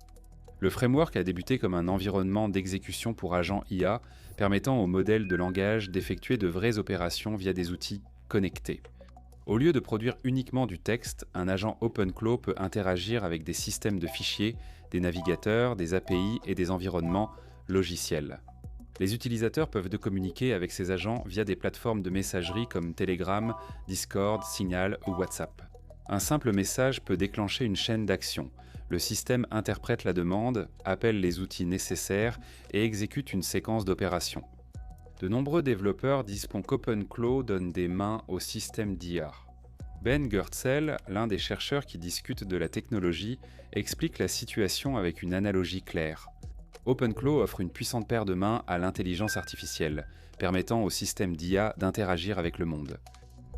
Le framework a débuté comme un environnement d'exécution pour agents IA, permettant aux modèles de langage d'effectuer de vraies opérations via des outils connectés. Au lieu de produire uniquement du texte, un agent OpenClaw peut interagir avec des systèmes de fichiers, des navigateurs, des API et des environnements logiciels. Les utilisateurs peuvent communiquer avec ces agents via des plateformes de messagerie comme Telegram, Discord, Signal ou WhatsApp. Un simple message peut déclencher une chaîne d'actions. Le système interprète la demande, appelle les outils nécessaires et exécute une séquence d'opérations. De nombreux développeurs disent qu'OpenClaw donne des mains au système d'IA. Ben Goertzel, l'un des chercheurs qui discutent de la technologie, explique la situation avec une analogie claire. OpenClaw offre une puissante paire de mains à l'intelligence artificielle, permettant au système d'IA d'interagir avec le monde.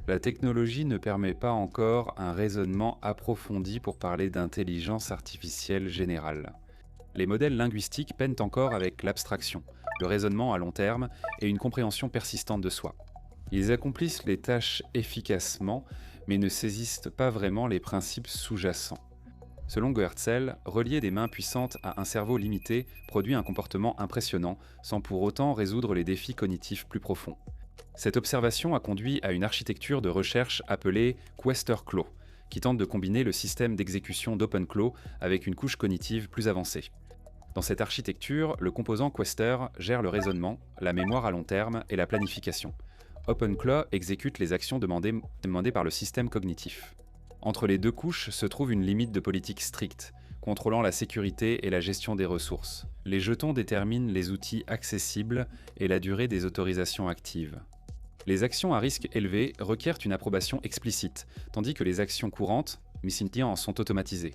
La technologie ne permet pas encore un raisonnement approfondi pour parler d'intelligence artificielle générale. Les modèles linguistiques peinent encore avec l'abstraction, le raisonnement à long terme et une compréhension persistante de soi. Ils accomplissent les tâches efficacement, mais ne saisissent pas vraiment les principes sous-jacents. Selon Goertzel, relier des mains puissantes à un cerveau limité produit un comportement impressionnant, sans pour autant résoudre les défis cognitifs plus profonds. Cette observation a conduit à une architecture de recherche appelée QuestorClaw, qui tente de combiner le système d'exécution d'OpenClaw avec une couche cognitive plus avancée. Dans cette architecture, le composant Quester gère le raisonnement, la mémoire à long terme et la planification. OpenClaw exécute les actions demandées par le système cognitif. Entre les deux couches se trouve une limite de politique stricte, contrôlant la sécurité et la gestion des ressources. Les jetons déterminent les outils accessibles et la durée des autorisations actives. Les actions à risque élevé requièrent une approbation explicite, tandis que les actions courantes, en sont automatisées.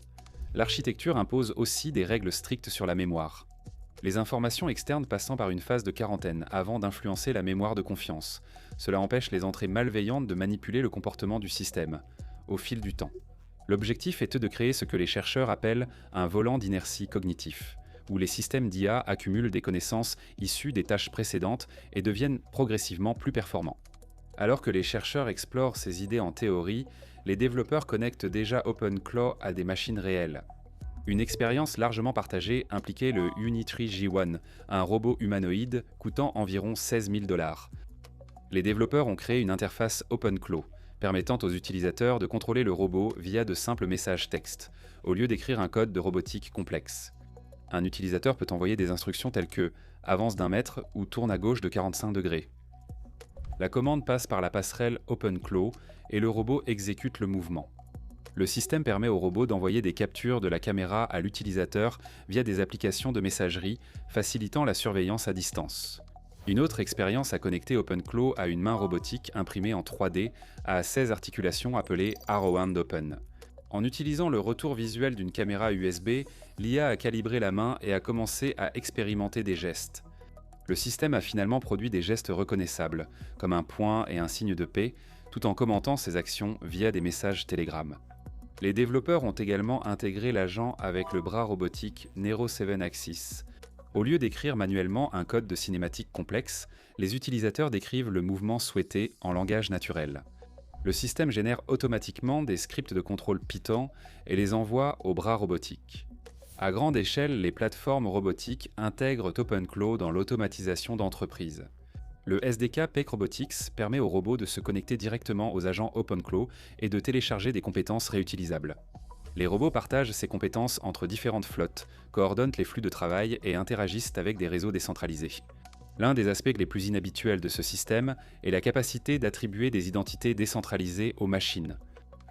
L'architecture impose aussi des règles strictes sur la mémoire. Les informations externes passant par une phase de quarantaine avant d'influencer la mémoire de confiance. Cela empêche les entrées malveillantes de manipuler le comportement du système. Au fil du temps. L'objectif était de créer ce que les chercheurs appellent un volant d'inertie cognitif, où les systèmes d'IA accumulent des connaissances issues des tâches précédentes et deviennent progressivement plus performants. Alors que les chercheurs explorent ces idées en théorie, les développeurs connectent déjà OpenClaw à des machines réelles. Une expérience largement partagée impliquait le Unitree G1, un robot humanoïde coûtant environ 16 000 $. Les développeurs ont créé une interface OpenClaw, permettant aux utilisateurs de contrôler le robot via de simples messages texte, au lieu d'écrire un code de robotique complexe. Un utilisateur peut envoyer des instructions telles que « avance d'1 mètre » ou « tourne à gauche de 45 degrés ». La commande passe par la passerelle OpenClaw et le robot exécute le mouvement. Le système permet au robot d'envoyer des captures de la caméra à l'utilisateur via des applications de messagerie, facilitant la surveillance à distance. Une autre expérience a connecté OpenClaw à une main robotique imprimée en 3D à 16 articulations appelées Arrow Hand Open. En utilisant le retour visuel d'une caméra USB, l'IA a calibré la main et a commencé à expérimenter des gestes. Le système a finalement produit des gestes reconnaissables, comme un point et un signe de paix, tout en commentant ses actions via des messages Telegram. Les développeurs ont également intégré l'agent avec le bras robotique Nero 7 Axis. Au lieu d'écrire manuellement un code de cinématique complexe, les utilisateurs décrivent le mouvement souhaité en langage naturel. Le système génère automatiquement des scripts de contrôle Python et les envoie au bras robotique. À grande échelle, les plateformes robotiques intègrent OpenClaw dans l'automatisation d'entreprises. Le SDK Peck Robotics permet aux robots de se connecter directement aux agents OpenClaw et de télécharger des compétences réutilisables. Les robots partagent ces compétences entre différentes flottes, coordonnent les flux de travail et interagissent avec des réseaux décentralisés. L'un des aspects les plus inhabituels de ce système est la capacité d'attribuer des identités décentralisées aux machines.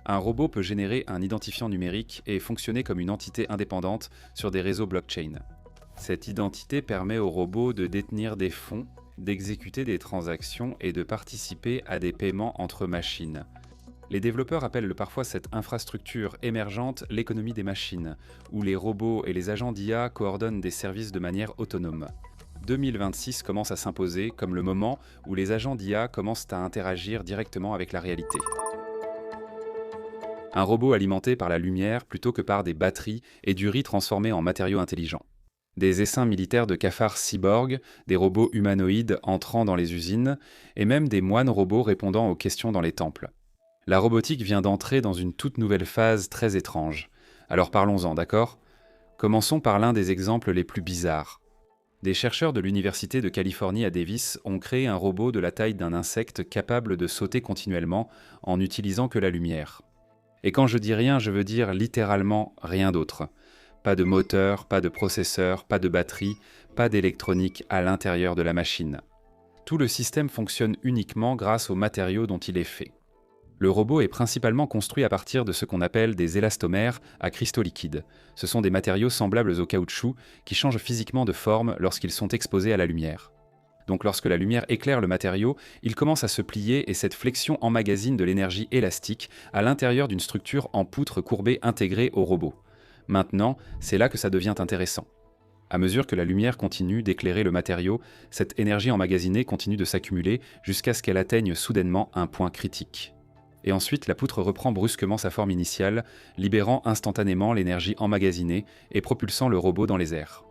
Un robot peut générer un identifiant numérique et fonctionner comme une entité indépendante sur des réseaux blockchain. Cette identité permet au robot de détenir des fonds, d'exécuter des transactions et de participer à des paiements entre machines. Les développeurs appellent parfois cette infrastructure émergente l'économie des machines, où les robots et les agents d'IA coordonnent des services de manière autonome. 2026 commence à s'imposer comme le moment où les agents d'IA commencent à interagir directement avec la réalité. Un robot alimenté par la lumière plutôt que par des batteries et du riz transformé en matériaux intelligents. Des essaims militaires de cafards cyborgs, des robots humanoïdes entrant dans les usines, et même des moines robots répondant aux questions dans les temples. La robotique vient d'entrer dans une toute nouvelle phase très étrange. Alors parlons-en, d'accord ? Commençons par l'un des exemples les plus bizarres. Des chercheurs de l'Université de Californie à Davis ont créé un robot de la taille d'un insecte capable de sauter continuellement en n'utilisant que la lumière. Et quand je dis rien, je veux dire littéralement rien d'autre. Pas de moteur, pas de processeur, pas de batterie, pas d'électronique à l'intérieur de la machine. Tout le système fonctionne uniquement grâce aux matériaux dont il est fait. Le robot est principalement construit à partir de ce qu'on appelle des élastomères à cristaux liquides. Ce sont des matériaux semblables au caoutchouc qui changent physiquement de forme lorsqu'ils sont exposés à la lumière. Donc lorsque la lumière éclaire le matériau, il commence à se plier et cette flexion emmagasine de l'énergie élastique à l'intérieur d'une structure en poutre courbée intégrée au robot. Maintenant, c'est là que ça devient intéressant. À mesure que la lumière continue d'éclairer le matériau, cette énergie emmagasinée continue de s'accumuler jusqu'à ce qu'elle atteigne soudainement un point critique. Et ensuite, la poutre reprend brusquement sa forme initiale, libérant instantanément l'énergie emmagasinée et propulsant le robot dans les airs.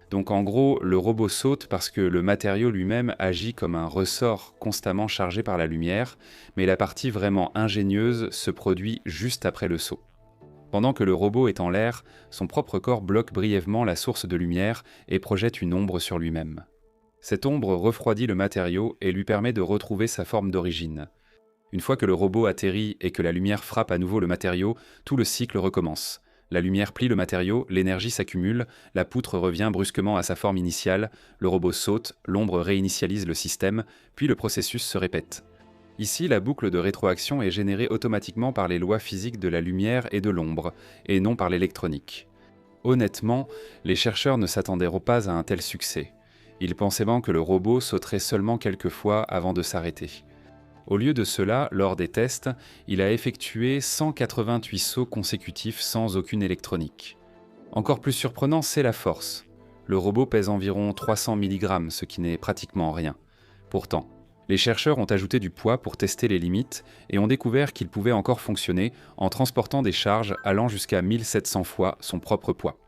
Donc en gros, le robot saute parce que le matériau lui-même agit comme un ressort constamment chargé par la lumière, mais la partie vraiment ingénieuse se produit juste après le saut. Pendant que le robot est en l'air, son propre corps bloque brièvement la source de lumière et projette une ombre sur lui-même. Cette ombre refroidit le matériau et lui permet de retrouver sa forme d'origine. Une fois que le robot atterrit et que la lumière frappe à nouveau le matériau, tout le cycle recommence. La lumière plie le matériau, l'énergie s'accumule, la poutre revient brusquement à sa forme initiale, le robot saute, l'ombre réinitialise le système, puis le processus se répète. Ici, la boucle de rétroaction est générée automatiquement par les lois physiques de la lumière et de l'ombre, et non par l'électronique. Honnêtement, les chercheurs ne s'attendaient pas à un tel succès. Ils pensaient bien que le robot sauterait seulement quelques fois avant de s'arrêter. Au lieu de cela, lors des tests, il a effectué 188 sauts consécutifs sans aucune électronique. Encore plus surprenant, c'est la force. Le robot pèse environ 300 mg, ce qui n'est pratiquement rien. Pourtant, Les chercheurs ont ajouté du poids pour tester les limites et ont découvert qu'il pouvait encore fonctionner en transportant des charges allant jusqu'à 1700 fois son propre poids.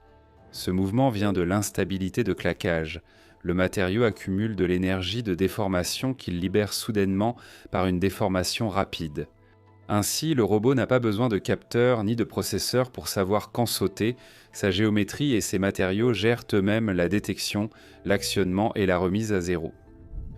Ce mouvement vient de l'instabilité de claquage. Le matériau accumule de l'énergie de déformation qu'il libère soudainement par une déformation rapide. Ainsi, le robot n'a pas besoin de capteurs ni de processeurs pour savoir quand sauter. Sa géométrie et ses matériaux gèrent eux-mêmes la détection, l'actionnement et la remise à zéro.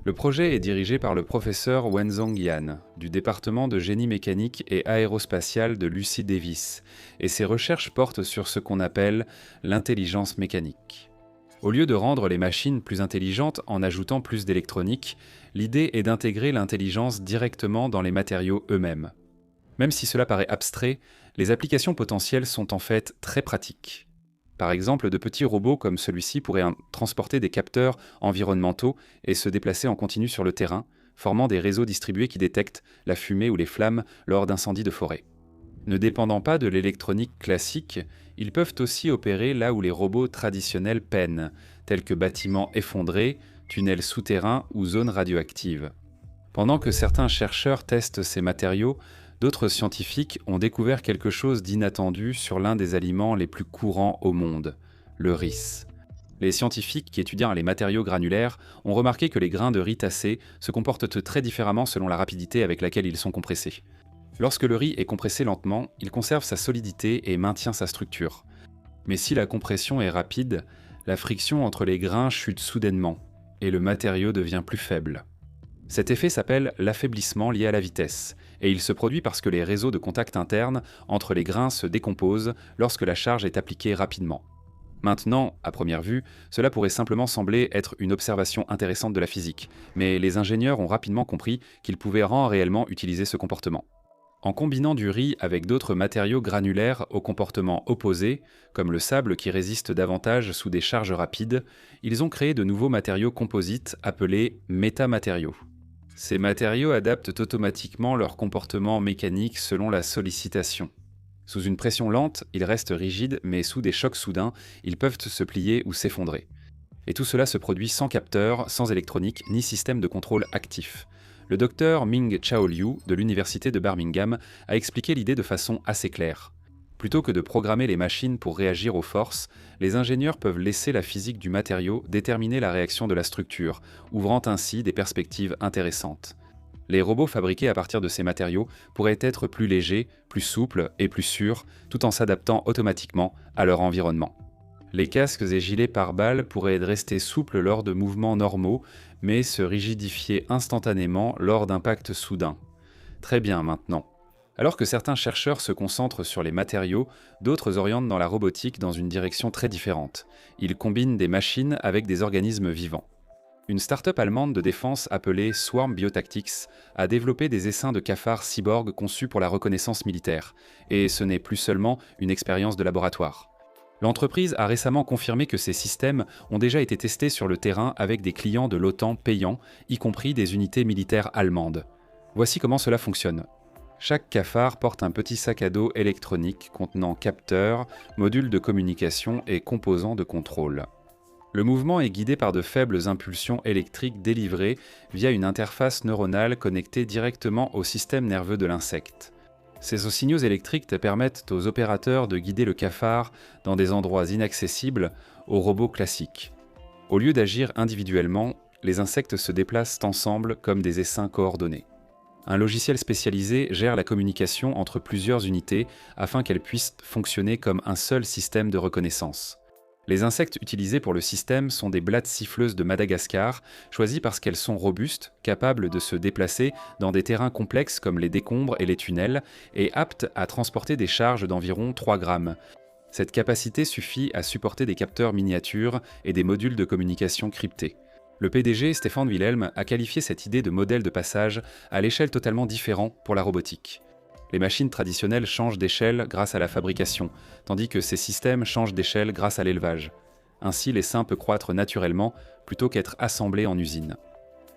Le projet est dirigé par le professeur Wenzhong Yan, du département de génie mécanique et aérospatial de l'UC Davis, et ses recherches portent sur ce qu'on appelle l'intelligence mécanique. Au lieu de rendre les machines plus intelligentes en ajoutant plus d'électronique, l'idée est d'intégrer l'intelligence directement dans les matériaux eux-mêmes. Même si cela paraît abstrait, les applications potentielles sont en fait très pratiques. Par exemple, de petits robots comme celui-ci pourraient transporter des capteurs environnementaux et se déplacer en continu sur le terrain, formant des réseaux distribués qui détectent la fumée ou les flammes lors d'incendies de forêt. Ne dépendant pas de l'électronique classique, ils peuvent aussi opérer là où les robots traditionnels peinent, tels que bâtiments effondrés, tunnels souterrains ou zones radioactives. Pendant que certains chercheurs testent ces matériaux, d'autres scientifiques ont découvert quelque chose d'inattendu sur l'un des aliments les plus courants au monde, le riz. Les scientifiques qui étudient les matériaux granulaires ont remarqué que les grains de riz tassés se comportent très différemment selon la rapidité avec laquelle ils sont compressés. Lorsque le riz est compressé lentement, il conserve sa solidité et maintient sa structure. Mais si la compression est rapide, la friction entre les grains chute soudainement, et le matériau devient plus faible. Cet effet s'appelle l'affaiblissement lié à la vitesse, et il se produit parce que les réseaux de contact internes entre les grains se décomposent lorsque la charge est appliquée rapidement. Maintenant, à première vue, cela pourrait simplement sembler être une observation intéressante de la physique, mais les ingénieurs ont rapidement compris qu'ils pouvaient réellement utiliser ce comportement. En combinant du riz avec d'autres matériaux granulaires au comportement opposé, comme le sable qui résiste davantage sous des charges rapides, ils ont créé de nouveaux matériaux composites appelés métamatériaux. Ces matériaux adaptent automatiquement leur comportement mécanique selon la sollicitation. Sous une pression lente, ils restent rigides, mais sous des chocs soudains, ils peuvent se plier ou s'effondrer. Et tout cela se produit sans capteur, sans électronique, ni système de contrôle actif. Le docteur Ming Chao Liu de l'université de Birmingham a expliqué l'idée de façon assez claire. Plutôt que de programmer les machines pour réagir aux forces, les ingénieurs peuvent laisser la physique du matériau déterminer la réaction de la structure, ouvrant ainsi des perspectives intéressantes. Les robots fabriqués à partir de ces matériaux pourraient être plus légers, plus souples et plus sûrs, tout en s'adaptant automatiquement à leur environnement. Les casques et gilets pare-balles pourraient rester souples lors de mouvements normaux, mais se rigidifier instantanément lors d'impacts soudains. Très bien maintenant. Alors que certains chercheurs se concentrent sur les matériaux, d'autres orientent dans la robotique dans une direction très différente. Ils combinent des machines avec des organismes vivants. Une start-up allemande de défense appelée Swarm Biotactics a développé des essaims de cafards cyborgs conçus pour la reconnaissance militaire, et ce n'est plus seulement une expérience de laboratoire. L'entreprise a récemment confirmé que ces systèmes ont déjà été testés sur le terrain avec des clients de l'OTAN payants, y compris des unités militaires allemandes. Voici comment cela fonctionne. Chaque cafard porte un petit sac à dos électronique contenant capteurs, modules de communication et composants de contrôle. Le mouvement est guidé par de faibles impulsions électriques délivrées via une interface neuronale connectée directement au système nerveux de l'insecte. Ces signaux électriques permettent aux opérateurs de guider le cafard dans des endroits inaccessibles aux robots classiques. Au lieu d'agir individuellement, les insectes se déplacent ensemble comme des essaims coordonnés. Un logiciel spécialisé gère la communication entre plusieurs unités afin qu'elles puissent fonctionner comme un seul système de reconnaissance. Les insectes utilisés pour le système sont des blattes siffleuses de Madagascar, choisies parce qu'elles sont robustes, capables de se déplacer dans des terrains complexes comme les décombres et les tunnels, et aptes à transporter des charges d'environ 3 grammes. Cette capacité suffit à supporter des capteurs miniatures et des modules de communication cryptés. Le PDG Stefan Wilhelm a qualifié cette idée de modèle de passage à l'échelle totalement différente pour la robotique. Les machines traditionnelles changent d'échelle grâce à la fabrication, tandis que ces systèmes changent d'échelle grâce à l'élevage. Ainsi, l'essaim peut croître naturellement plutôt qu'être assemblé en usine.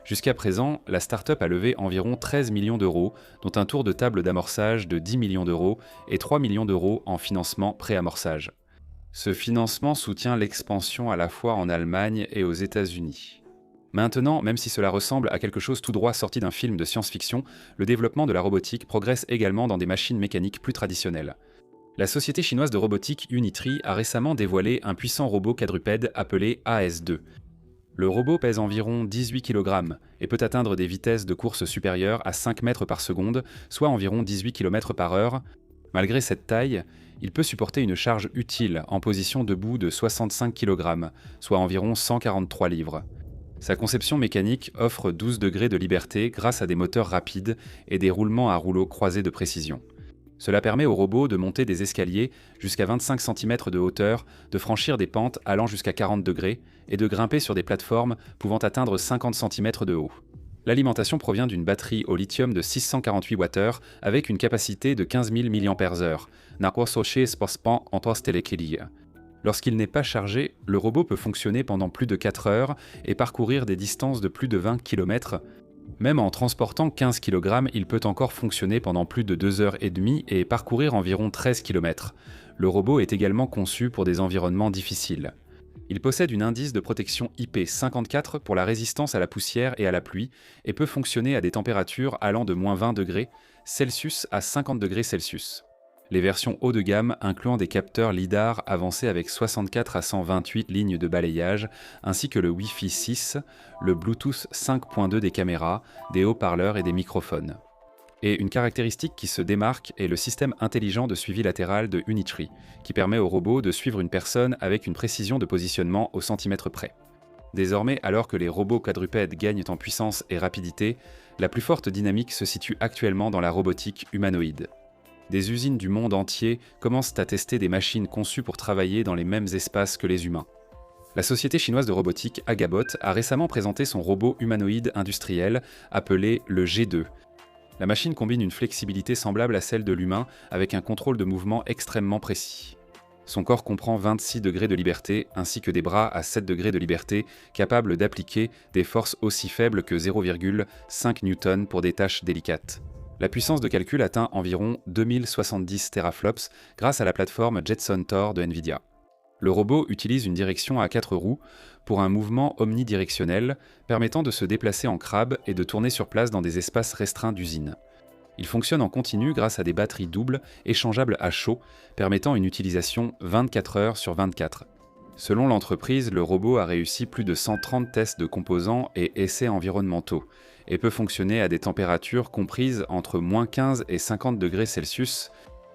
Jusqu'à présent, la start-up a levé environ 13 millions d'euros, dont un tour de table d'amorçage de 10 millions d'euros et 3 millions d'euros en financement pré-amorçage. Ce financement soutient l'expansion à la fois en Allemagne et aux États-Unis. Maintenant, même si cela ressemble à quelque chose tout droit sorti d'un film de science-fiction, le développement de la robotique progresse également dans des machines mécaniques plus traditionnelles. La société chinoise de robotique Unitree a récemment dévoilé un puissant robot quadrupède appelé AS2. Le robot pèse environ 18 kg et peut atteindre des vitesses de course supérieures à 5 mètres par seconde, soit environ 18 km par heure. Malgré cette taille, il peut supporter une charge utile en position debout de 65 kg, soit environ 143 livres. Sa conception mécanique offre 12 degrés de liberté grâce à des moteurs rapides et des roulements à rouleaux croisés de précision. Cela permet au robot de monter des escaliers jusqu'à 25 cm de hauteur, de franchir des pentes allant jusqu'à 40 degrés et de grimper sur des plateformes pouvant atteindre 50 cm de haut. L'alimentation provient d'une batterie au lithium de 648 Wh avec une capacité de 15 000 mAh. Lorsqu'il n'est pas chargé, le robot peut fonctionner pendant plus de 4 heures et parcourir des distances de plus de 20 km. Même en transportant 15 kg, il peut encore fonctionner pendant plus de 2 heures et demie et parcourir environ 13 km. Le robot est également conçu pour des environnements difficiles. Il possède un indice de protection IP54 pour la résistance à la poussière et à la pluie et peut fonctionner à des températures allant de moins 20 degrés Celsius à 50 degrés Celsius. Les versions haut de gamme incluant des capteurs LiDAR avancés avec 64 à 128 lignes de balayage, ainsi que le Wi-Fi 6, le Bluetooth 5.2 des caméras, des haut-parleurs et des microphones. Et une caractéristique qui se démarque est le système intelligent de suivi latéral de Unitree, qui permet au robot de suivre une personne avec une précision de positionnement au centimètre près. Désormais, alors que les robots quadrupèdes gagnent en puissance et rapidité, la plus forte dynamique se situe actuellement dans la robotique humanoïde. Des usines du monde entier commencent à tester des machines conçues pour travailler dans les mêmes espaces que les humains. La société chinoise de robotique Agabot a récemment présenté son robot humanoïde industriel appelé le G2. La machine combine une flexibilité semblable à celle de l'humain avec un contrôle de mouvement extrêmement précis. Son corps comprend 26 degrés de liberté ainsi que des bras à 7 degrés de liberté capables d'appliquer des forces aussi faibles que 0,5 N pour des tâches délicates. La puissance de calcul atteint environ 2070 teraflops grâce à la plateforme Jetson Tor de Nvidia. Le robot utilise une direction à 4 roues pour un mouvement omnidirectionnel permettant de se déplacer en crabe et de tourner sur place dans des espaces restreints d'usine. Il fonctionne en continu grâce à des batteries doubles échangeables à chaud permettant une utilisation 24 heures sur 24. Selon l'entreprise, le robot a réussi plus de 130 tests de composants et essais environnementaux et peut fonctionner à des températures comprises entre -15 et 50 degrés Celsius.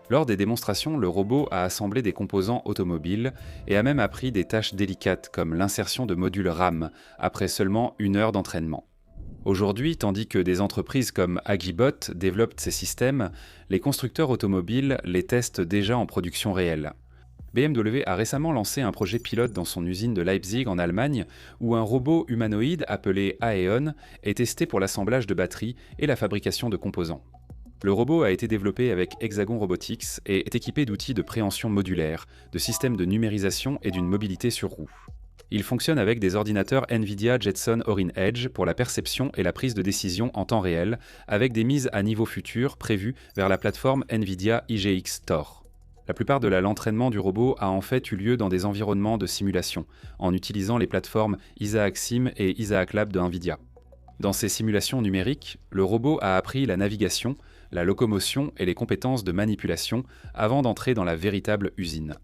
Lors des démonstrations, le robot a assemblé des composants automobiles et a même appris des tâches délicates comme l'insertion de modules RAM après seulement 1 heure d'entraînement. Aujourd'hui, tandis que des entreprises comme Agibot développent ces systèmes, les constructeurs automobiles les testent déjà en production réelle. BMW a récemment lancé un projet pilote dans son usine de Leipzig en Allemagne où un robot humanoïde appelé Aeon est testé pour l'assemblage de batteries et la fabrication de composants. Le robot a été développé avec Hexagon Robotics et est équipé d'outils de préhension modulaire, de systèmes de numérisation et d'une mobilité sur roue. Il fonctionne avec des ordinateurs Nvidia Jetson Orin Edge pour la perception et la prise de décision en temps réel, avec des mises à niveau futures prévues vers la plateforme Nvidia IGX Tor. La plupart de l'entraînement du robot a en fait eu lieu dans des environnements de simulation, en utilisant les plateformes Isaac Sim et Isaac Lab de Nvidia. Dans ces simulations numériques, le robot a appris la navigation, la locomotion et les compétences de manipulation avant d'entrer dans la véritable usine.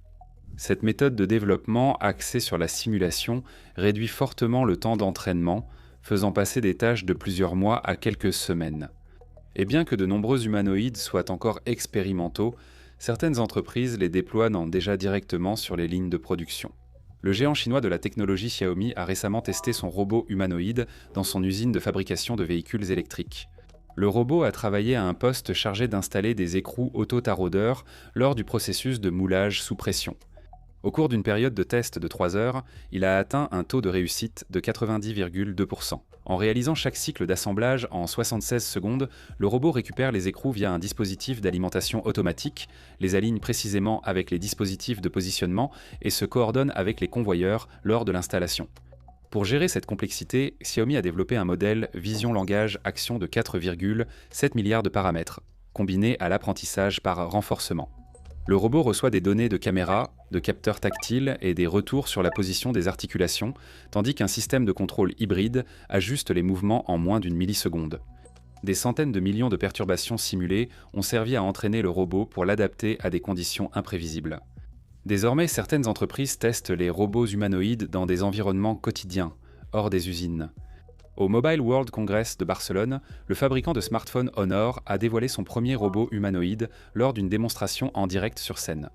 Cette méthode de développement axée sur la simulation réduit fortement le temps d'entraînement, faisant passer des tâches de plusieurs mois à quelques semaines. Et bien que de nombreux humanoïdes soient encore expérimentaux, certaines entreprises les déploient déjà directement sur les lignes de production. Le géant chinois de la technologie Xiaomi a récemment testé son robot humanoïde dans son usine de fabrication de véhicules électriques. Le robot a travaillé à un poste chargé d'installer des écrous auto-taraudeurs lors du processus de moulage sous pression. Au cours d'une période de test de 3 heures, il a atteint un taux de réussite de 90,2%. En réalisant chaque cycle d'assemblage en 76 secondes, le robot récupère les écrous via un dispositif d'alimentation automatique, les aligne précisément avec les dispositifs de positionnement et se coordonne avec les convoyeurs lors de l'installation. Pour gérer cette complexité, Xiaomi a développé un modèle vision-langage-action de 4,7 milliards de paramètres, combiné à l'apprentissage par renforcement. Le robot reçoit des données de caméra, de capteurs tactiles et des retours sur la position des articulations, tandis qu'un système de contrôle hybride ajuste les mouvements en moins d'une milliseconde. Des centaines de millions de perturbations simulées ont servi à entraîner le robot pour l'adapter à des conditions imprévisibles. Désormais, certaines entreprises testent les robots humanoïdes dans des environnements quotidiens, hors des usines. Au Mobile World Congress de Barcelone, le fabricant de smartphones Honor a dévoilé son premier robot humanoïde lors d'une démonstration en direct sur scène.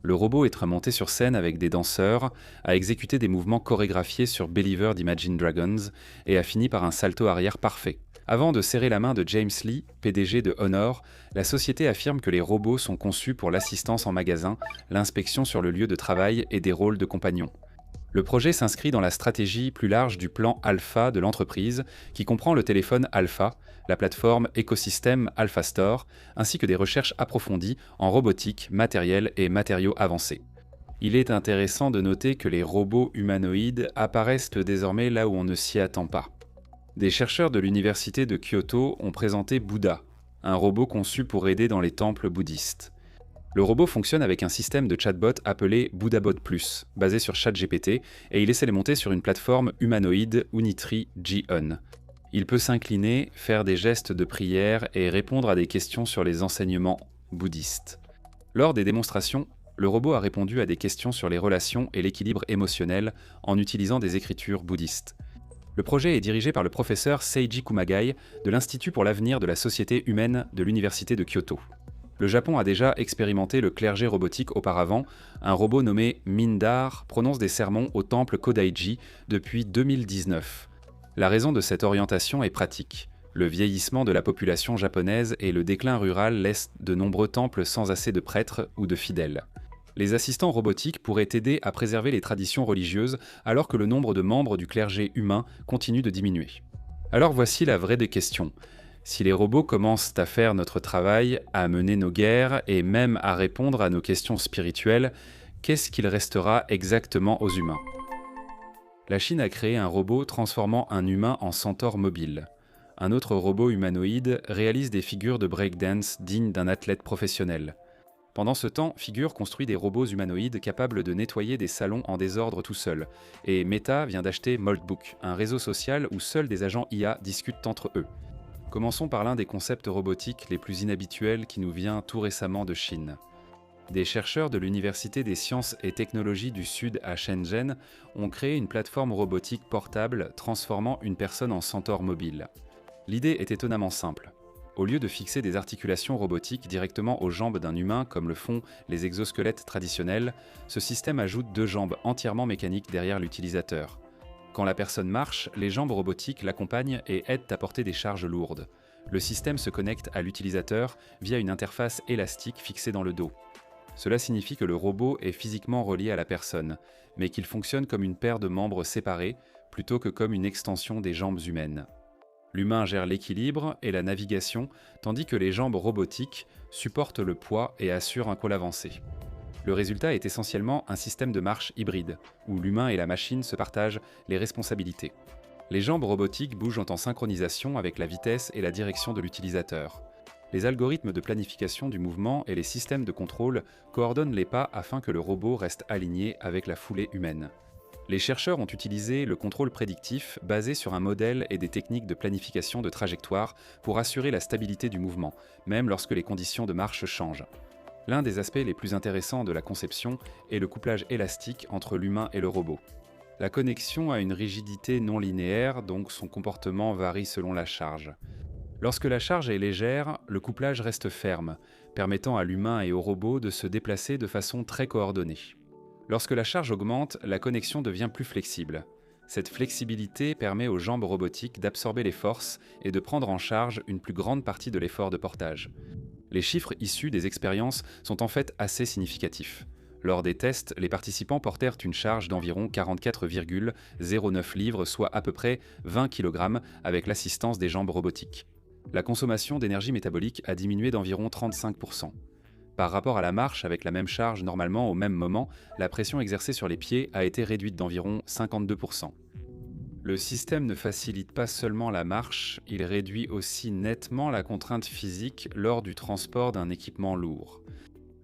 Le robot est remonté sur scène avec des danseurs, a exécuté des mouvements chorégraphiés sur Believer d'Imagine Dragons et a fini par un salto arrière parfait. Avant de serrer la main de James Lee, PDG de Honor, la société affirme que les robots sont conçus pour l'assistance en magasin, l'inspection sur le lieu de travail et des rôles de compagnons. Le projet s'inscrit dans la stratégie plus large du plan Alpha de l'entreprise, qui comprend le téléphone Alpha, la plateforme écosystème Alpha Store, ainsi que des recherches approfondies en robotique, matériel et matériaux avancés. Il est intéressant de noter que les robots humanoïdes apparaissent désormais là où on ne s'y attend pas. Des chercheurs de l'université de Kyoto ont présenté Bouddha, un robot conçu pour aider dans les temples bouddhistes. Le robot fonctionne avec un système de chatbot appelé BouddhaBot Plus, basé sur ChatGPT, et il essaie de monter sur une plateforme humanoïde Unitree G-On. Il peut s'incliner, faire des gestes de prière et répondre à des questions sur les enseignements bouddhistes. Lors des démonstrations, le robot a répondu à des questions sur les relations et l'équilibre émotionnel en utilisant des écritures bouddhistes. Le projet est dirigé par le professeur Seiji Kumagai de l'Institut pour l'avenir de la société humaine de l'Université de Kyoto. Le Japon a déjà expérimenté le clergé robotique auparavant. Un robot nommé Mindar prononce des sermons au temple Kodaiji depuis 2019. La raison de cette orientation est pratique. Le vieillissement de la population japonaise et le déclin rural laissent de nombreux temples sans assez de prêtres ou de fidèles. Les assistants robotiques pourraient aider à préserver les traditions religieuses alors que le nombre de membres du clergé humain continue de diminuer. Alors voici la vraie des questions. Si les robots commencent à faire notre travail, à mener nos guerres et même à répondre à nos questions spirituelles, qu'est-ce qu'il restera exactement aux humains ? La Chine a créé un robot transformant un humain en centaure mobile. Un autre robot humanoïde réalise des figures de breakdance dignes d'un athlète professionnel. Pendant ce temps, Figure construit des robots humanoïdes capables de nettoyer des salons en désordre tout seuls. Et Meta vient d'acheter Moldbook, un réseau social où seuls des agents IA discutent entre eux. Commençons par l'un des concepts robotiques les plus inhabituels qui nous vient tout récemment de Chine. Des chercheurs de l'Université des sciences et technologies du Sud à Shenzhen ont créé une plateforme robotique portable transformant une personne en centaure mobile. L'idée est étonnamment simple. Au lieu de fixer des articulations robotiques directement aux jambes d'un humain comme le font les exosquelettes traditionnels, ce système ajoute 2 jambes entièrement mécaniques derrière l'utilisateur. Quand la personne marche, les jambes robotiques l'accompagnent et aident à porter des charges lourdes. Le système se connecte à l'utilisateur via une interface élastique fixée dans le dos. Cela signifie que le robot est physiquement relié à la personne, mais qu'il fonctionne comme une paire de membres séparés plutôt que comme une extension des jambes humaines. L'humain gère l'équilibre et la navigation, tandis que les jambes robotiques supportent le poids et assurent un col avancé. Le résultat est essentiellement un système de marche hybride, où l'humain et la machine se partagent les responsabilités. Les jambes robotiques bougent en synchronisation avec la vitesse et la direction de l'utilisateur. Les algorithmes de planification du mouvement et les systèmes de contrôle coordonnent les pas afin que le robot reste aligné avec la foulée humaine. Les chercheurs ont utilisé le contrôle prédictif basé sur un modèle et des techniques de planification de trajectoire pour assurer la stabilité du mouvement, même lorsque les conditions de marche changent. L'un des aspects les plus intéressants de la conception est le couplage élastique entre l'humain et le robot. La connexion a une rigidité non linéaire, donc son comportement varie selon la charge. Lorsque la charge est légère, le couplage reste ferme, permettant à l'humain et au robot de se déplacer de façon très coordonnée. Lorsque la charge augmente, la connexion devient plus flexible. Cette flexibilité permet aux jambes robotiques d'absorber les forces et de prendre en charge une plus grande partie de l'effort de portage. Les chiffres issus des expériences sont en fait assez significatifs. Lors des tests, les participants portèrent une charge d'environ 44,09 livres, soit à peu près 20 kg, avec l'assistance des jambes robotiques. La consommation d'énergie métabolique a diminué d'environ 35%. Par rapport à la marche avec la même charge normalement au même moment, la pression exercée sur les pieds a été réduite d'environ 52%. Le système ne facilite pas seulement la marche, il réduit aussi nettement la contrainte physique lors du transport d'un équipement lourd.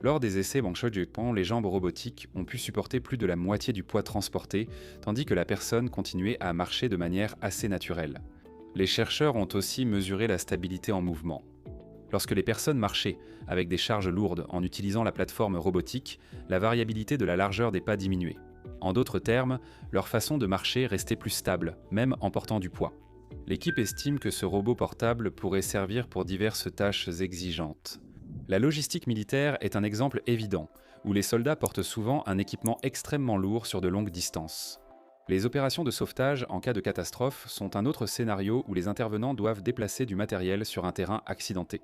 Lors des essais Bangshuo-Jukpon, les jambes robotiques ont pu supporter plus de la moitié du poids transporté, tandis que la personne continuait à marcher de manière assez naturelle. Les chercheurs ont aussi mesuré la stabilité en mouvement. Lorsque les personnes marchaient avec des charges lourdes en utilisant la plateforme robotique, la variabilité de la largeur des pas diminuait. En d'autres termes, leur façon de marcher restait plus stable, même en portant du poids. L'équipe estime que ce robot portable pourrait servir pour diverses tâches exigeantes. La logistique militaire est un exemple évident, où les soldats portent souvent un équipement extrêmement lourd sur de longues distances. Les opérations de sauvetage en cas de catastrophe sont un autre scénario où les intervenants doivent déplacer du matériel sur un terrain accidenté.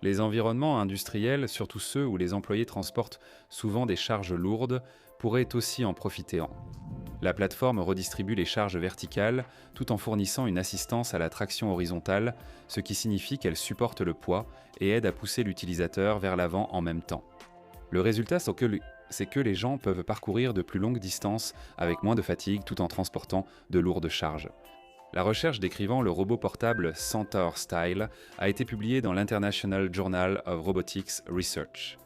Les environnements industriels, surtout ceux où les employés transportent souvent des charges lourdes, pourraient aussi en profiter. La plateforme redistribue les charges verticales tout en fournissant une assistance à la traction horizontale, ce qui signifie qu'elle supporte le poids et aide à pousser l'utilisateur vers l'avant en même temps. Le résultat, c'est que les gens peuvent parcourir de plus longues distances avec moins de fatigue tout en transportant de lourdes charges. La recherche décrivant le robot portable Centaur Style a été publiée dans l'International Journal of Robotics Research.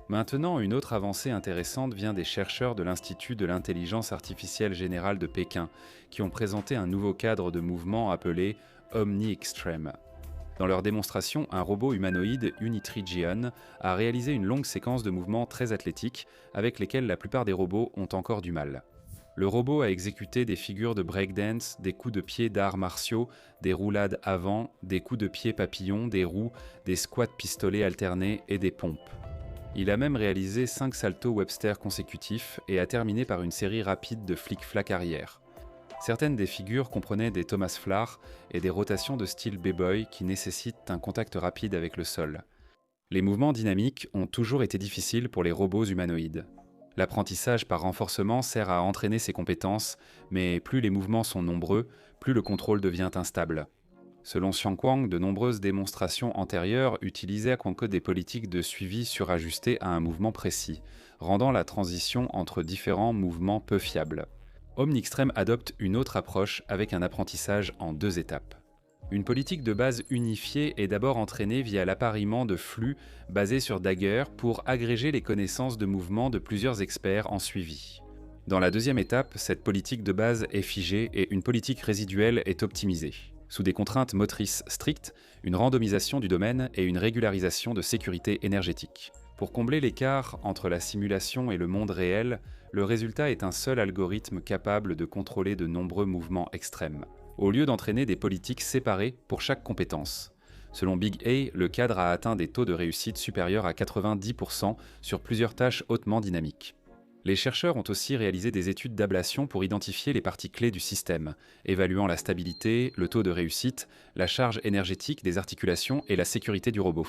Maintenant, une autre avancée intéressante vient des chercheurs de l'Institut de l'intelligence artificielle générale de Pékin, qui ont présenté un nouveau cadre de mouvement appelé Omni-Extreme. Dans leur démonstration, un robot humanoïde Unitrigion a réalisé une longue séquence de mouvements très athlétiques, avec lesquels la plupart des robots ont encore du mal. Le robot a exécuté des figures de breakdance, des coups de pied d'arts martiaux, des roulades avant, des coups de pied papillons, des roues, des squats pistolets alternés et des pompes. Il a même réalisé 5 saltos Webster consécutifs et a terminé par une série rapide de flic-flac arrière. Certaines des figures comprenaient des Thomas Flach et des rotations de style b-boy qui nécessitent un contact rapide avec le sol. Les mouvements dynamiques ont toujours été difficiles pour les robots humanoïdes. L'apprentissage par renforcement sert à entraîner ses compétences, mais plus les mouvements sont nombreux, plus le contrôle devient instable. Selon Xiang Quang, de nombreuses démonstrations antérieures utilisaient à concorde des politiques de suivi surajustées à un mouvement précis, rendant la transition entre différents mouvements peu fiable. Omni-Extreme adopte une autre approche avec un apprentissage en 2 étapes. Une politique de base unifiée est d'abord entraînée via l'appariement de flux basés sur Dagger pour agréger les connaissances de mouvement de plusieurs experts en suivi. Dans la 2e étape, cette politique de base est figée et une politique résiduelle est optimisée. Sous des contraintes motrices strictes, une randomisation du domaine et une régularisation de sécurité énergétique. Pour combler l'écart entre la simulation et le monde réel, le résultat est un seul algorithme capable de contrôler de nombreux mouvements extrêmes, au lieu d'entraîner des politiques séparées pour chaque compétence. Selon Big A, le cadre a atteint des taux de réussite supérieurs à 90% sur plusieurs tâches hautement dynamiques. Les chercheurs ont aussi réalisé des études d'ablation pour identifier les parties clés du système, évaluant la stabilité, le taux de réussite, la charge énergétique des articulations et la sécurité du robot.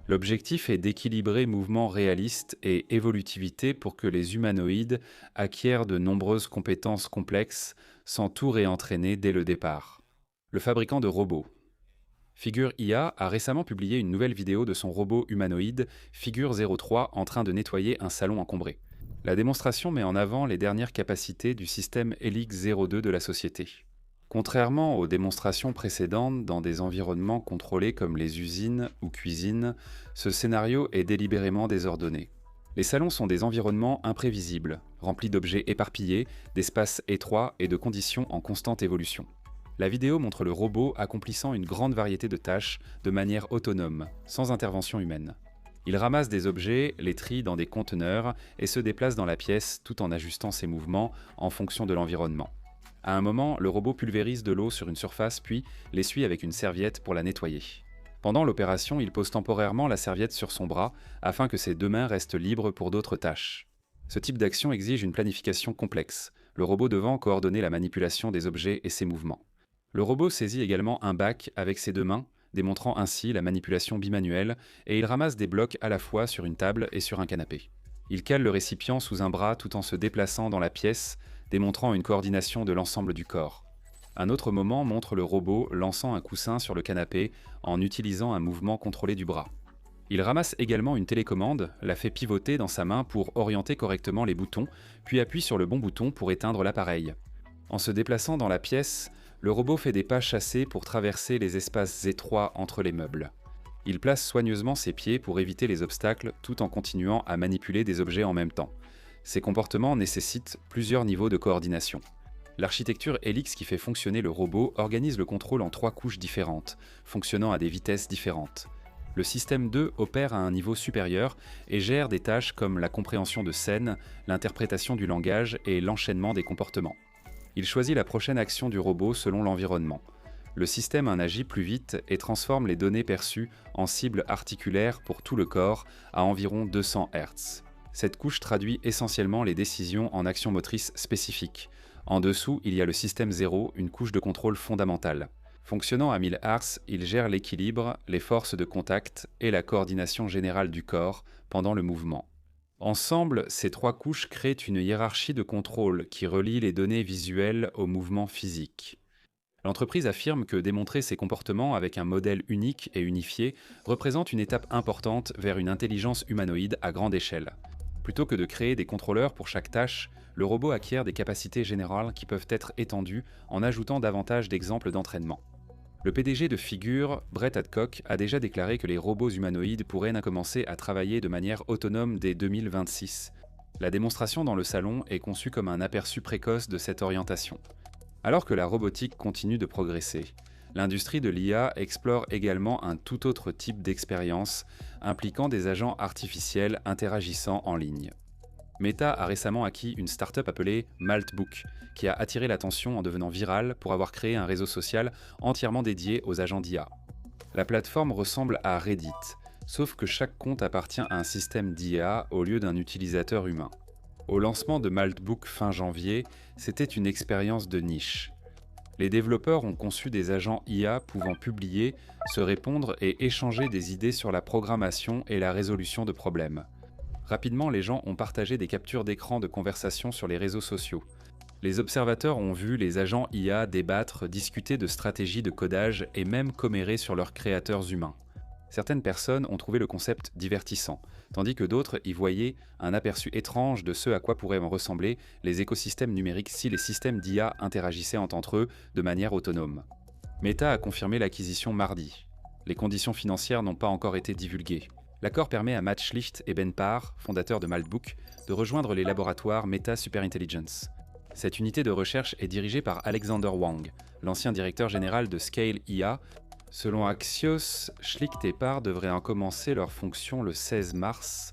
L'objectif est d'équilibrer mouvements réalistes et évolutivité pour que les humanoïdes acquièrent de nombreuses compétences complexes sans tout réentraîner dès le départ. Le fabricant de robots. Figure IA a récemment publié une nouvelle vidéo de son robot humanoïde Figure 03 en train de nettoyer un salon encombré. La démonstration met en avant les dernières capacités du système Helix 02 de la société. Contrairement aux démonstrations précédentes dans des environnements contrôlés comme les usines ou cuisines, ce scénario est délibérément désordonné. Les salons sont des environnements imprévisibles, remplis d'objets éparpillés, d'espaces étroits et de conditions en constante évolution. La vidéo montre le robot accomplissant une grande variété de tâches de manière autonome, sans intervention humaine. Il ramasse des objets, les trie dans des conteneurs et se déplace dans la pièce tout en ajustant ses mouvements en fonction de l'environnement. À un moment, le robot pulvérise de l'eau sur une surface puis l'essuie avec une serviette pour la nettoyer. Pendant l'opération, il pose temporairement la serviette sur son bras afin que ses 2 mains restent libres pour d'autres tâches. Ce type d'action exige une planification complexe, le robot devant coordonner la manipulation des objets et ses mouvements. Le robot saisit également un bac avec ses 2 mains, démontrant ainsi la manipulation bimanuelle, et il ramasse des blocs à la fois sur une table et sur un canapé. Il cale le récipient sous un bras tout en se déplaçant dans la pièce, démontrant une coordination de l'ensemble du corps. Un autre moment montre le robot lançant un coussin sur le canapé en utilisant un mouvement contrôlé du bras. Il ramasse également une télécommande, la fait pivoter dans sa main pour orienter correctement les boutons, puis appuie sur le bon bouton pour éteindre l'appareil. En se déplaçant dans la pièce, le robot fait des pas chassés pour traverser les espaces étroits entre les meubles. Il place soigneusement ses pieds pour éviter les obstacles tout en continuant à manipuler des objets en même temps. Ces comportements nécessitent plusieurs niveaux de coordination. L'architecture Helix qui fait fonctionner le robot organise le contrôle en 3 couches différentes, fonctionnant à des vitesses différentes. Le système 2 opère à un niveau supérieur et gère des tâches comme la compréhension de scènes, l'interprétation du langage et l'enchaînement des comportements. Il choisit la prochaine action du robot selon l'environnement. Le système en agit plus vite et transforme les données perçues en cibles articulaires pour tout le corps à environ 200 Hz. Cette couche traduit essentiellement les décisions en actions motrices spécifiques. En dessous, il y a le système 0, une couche de contrôle fondamentale. Fonctionnant à 1000 Hz, il gère l'équilibre, les forces de contact et la coordination générale du corps pendant le mouvement. Ensemble, ces 3 couches créent une hiérarchie de contrôle qui relie les données visuelles aux mouvements physiques. L'entreprise affirme que démontrer ces comportements avec un modèle unique et unifié représente une étape importante vers une intelligence humanoïde à grande échelle. Plutôt que de créer des contrôleurs pour chaque tâche, le robot acquiert des capacités générales qui peuvent être étendues en ajoutant davantage d'exemples d'entraînement. Le PDG de Figure, Brett Adcock, a déjà déclaré que les robots humanoïdes pourraient commencer à travailler de manière autonome dès 2026. La démonstration dans le salon est conçue comme un aperçu précoce de cette orientation. Alors que la robotique continue de progresser, l'industrie de l'IA explore également un tout autre type d'expérience impliquant des agents artificiels interagissant en ligne. Meta a récemment acquis une start-up appelée Maltbook, qui a attiré l'attention en devenant virale pour avoir créé un réseau social entièrement dédié aux agents d'IA. La plateforme ressemble à Reddit, sauf que chaque compte appartient à un système d'IA au lieu d'un utilisateur humain. Au lancement de Maltbook fin janvier, c'était une expérience de niche. Les développeurs ont conçu des agents IA pouvant publier, se répondre et échanger des idées sur la programmation et la résolution de problèmes. Rapidement, les gens ont partagé des captures d'écran de conversations sur les réseaux sociaux. Les observateurs ont vu les agents IA débattre, discuter de stratégies de codage et même commérer sur leurs créateurs humains. Certaines personnes ont trouvé le concept divertissant, tandis que d'autres y voyaient un aperçu étrange de ce à quoi pourraient ressembler les écosystèmes numériques si les systèmes d'IA interagissaient entre eux de manière autonome. Meta a confirmé l'acquisition mardi. Les conditions financières n'ont pas encore été divulguées. L'accord permet à Matt Schlicht et Ben Parr, fondateurs de Maltbook, de rejoindre les laboratoires Meta Superintelligence. Cette unité de recherche est dirigée par Alexander Wang, l'ancien directeur général de Scale IA. Selon Axios, Schlicht et Parr devraient en commencer leurs fonctions le 16 mars.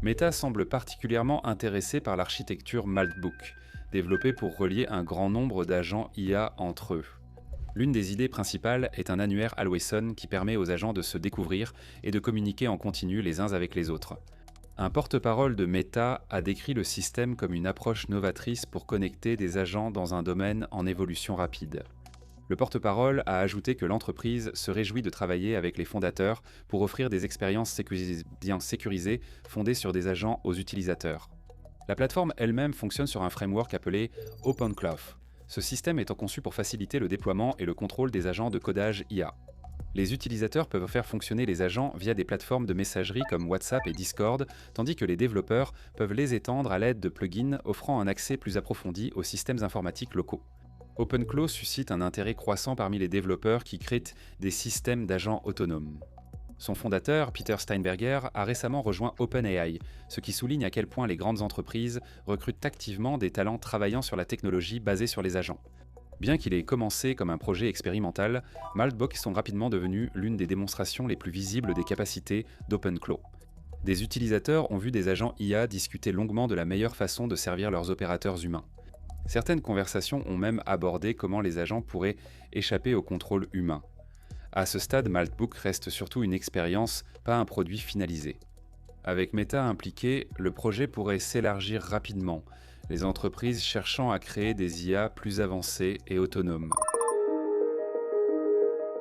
Meta semble particulièrement intéressé par l'architecture Maltbook, développée pour relier un grand nombre d'agents IA entre eux. L'une des idées principales est un annuaire Always-On qui permet aux agents de se découvrir et de communiquer en continu les uns avec les autres. Un porte-parole de Meta a décrit le système comme une approche novatrice pour connecter des agents dans un domaine en évolution rapide. Le porte-parole a ajouté que l'entreprise se réjouit de travailler avec les fondateurs pour offrir des expériences bien sécurisées fondées sur des agents aux utilisateurs. La plateforme elle-même fonctionne sur un framework appelé OpenCloth. Ce système étant conçu pour faciliter le déploiement et le contrôle des agents de codage IA. Les utilisateurs peuvent faire fonctionner les agents via des plateformes de messagerie comme WhatsApp et Discord, tandis que les développeurs peuvent les étendre à l'aide de plugins offrant un accès plus approfondi aux systèmes informatiques locaux. OpenClaw suscite un intérêt croissant parmi les développeurs qui créent des systèmes d'agents autonomes. Son fondateur, Peter Steinberger, a récemment rejoint OpenAI, ce qui souligne à quel point les grandes entreprises recrutent activement des talents travaillant sur la technologie basée sur les agents. Bien qu'il ait commencé comme un projet expérimental, Maltbook sont rapidement devenus l'une des démonstrations les plus visibles des capacités d'OpenClaw. Des utilisateurs ont vu des agents IA discuter longuement de la meilleure façon de servir leurs opérateurs humains. Certaines conversations ont même abordé comment les agents pourraient échapper au contrôle humain. À ce stade, Maltbook reste surtout une expérience, pas un produit finalisé. Avec Meta impliqué, le projet pourrait s'élargir rapidement, les entreprises cherchant à créer des IA plus avancées et autonomes.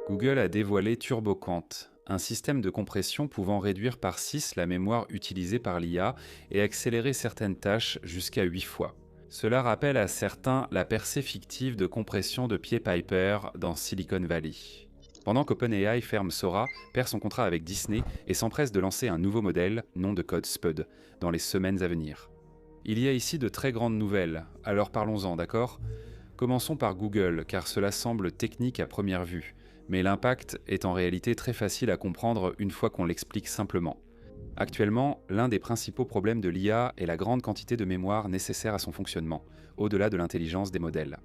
Google a dévoilé TurboQuant, un système de compression pouvant réduire par 6 la mémoire utilisée par l'IA et accélérer certaines tâches jusqu'à 8 fois. Cela rappelle à certains la percée fictive de compression de PyPy dans Silicon Valley. Pendant qu'OpenAI ferme Sora, perd son contrat avec Disney et s'empresse de lancer un nouveau modèle, nom de code Spud, dans les semaines à venir. Il y a ici de très grandes nouvelles, alors parlons-en, d'accord ? Commençons par Google, car cela semble technique à première vue, mais l'impact est en réalité très facile à comprendre une fois qu'on l'explique simplement. Actuellement, l'un des principaux problèmes de l'IA est la grande quantité de mémoire nécessaire à son fonctionnement, au-delà de l'intelligence des modèles.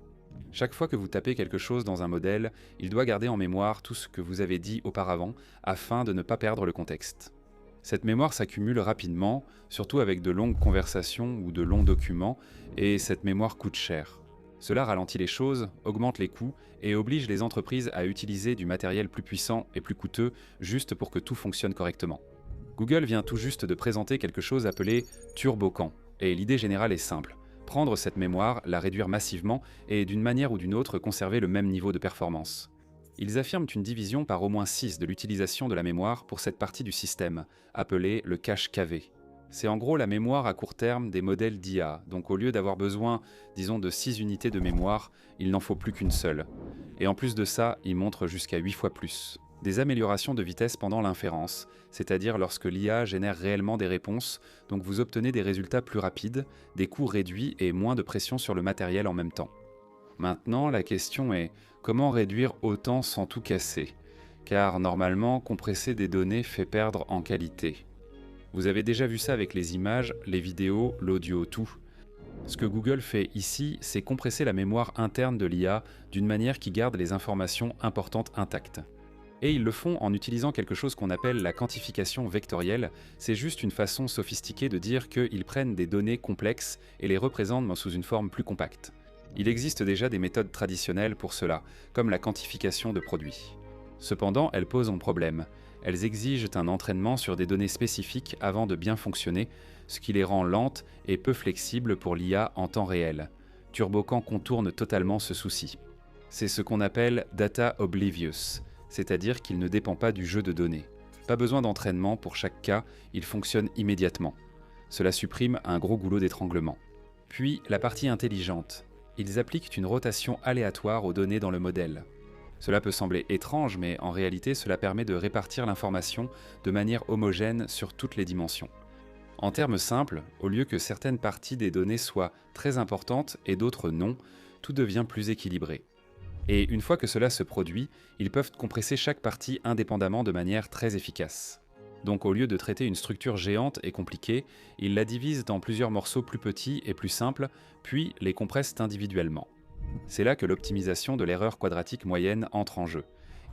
Chaque fois que vous tapez quelque chose dans un modèle, il doit garder en mémoire tout ce que vous avez dit auparavant afin de ne pas perdre le contexte. Cette mémoire s'accumule rapidement, surtout avec de longues conversations ou de longs documents, et cette mémoire coûte cher. Cela ralentit les choses, augmente les coûts et oblige les entreprises à utiliser du matériel plus puissant et plus coûteux juste pour que tout fonctionne correctement. Google vient tout juste de présenter quelque chose appelé TurboCAN, et l'idée générale est simple. Prendre cette mémoire, la réduire massivement et d'une manière ou d'une autre conserver le même niveau de performance. Ils affirment une division par au moins 6 de l'utilisation de la mémoire pour cette partie du système, appelée le cache KV. C'est en gros la mémoire à court terme des modèles d'IA, donc au lieu d'avoir besoin, disons, de 6 unités de mémoire, il n'en faut plus qu'une seule. Et en plus de ça, il montre jusqu'à 8 fois plus. Des améliorations de vitesse pendant l'inférence, c'est-à-dire lorsque l'IA génère réellement des réponses, donc vous obtenez des résultats plus rapides, des coûts réduits et moins de pression sur le matériel en même temps. Maintenant, la question est, comment réduire autant sans tout casser? Car normalement, compresser des données fait perdre en qualité. Vous avez déjà vu ça avec les images, les vidéos, l'audio, tout. Ce que Google fait ici, c'est compresser la mémoire interne de l'IA d'une manière qui garde les informations importantes intactes. Et ils le font en utilisant quelque chose qu'on appelle la quantification vectorielle. C'est juste une façon sophistiquée de dire qu'ils prennent des données complexes et les représentent sous une forme plus compacte. Il existe déjà des méthodes traditionnelles pour cela, comme la quantification de produits. Cependant, elles posent un problème. Elles exigent un entraînement sur des données spécifiques avant de bien fonctionner, ce qui les rend lentes et peu flexibles pour l'IA en temps réel. TurboCAN contourne totalement ce souci. C'est ce qu'on appelle data oblivious, c'est-à-dire qu'il ne dépend pas du jeu de données. Pas besoin d'entraînement pour chaque cas, il fonctionne immédiatement. Cela supprime un gros goulot d'étranglement. Puis, la partie intelligente. Ils appliquent une rotation aléatoire aux données dans le modèle. Cela peut sembler étrange, mais en réalité, cela permet de répartir l'information de manière homogène sur toutes les dimensions. En termes simples, au lieu que certaines parties des données soient très importantes et d'autres non, tout devient plus équilibré. Et une fois que cela se produit, ils peuvent compresser chaque partie indépendamment de manière très efficace. Donc au lieu de traiter une structure géante et compliquée, ils la divisent en plusieurs morceaux plus petits et plus simples, puis les compressent individuellement. C'est là que l'optimisation de l'erreur quadratique moyenne entre en jeu.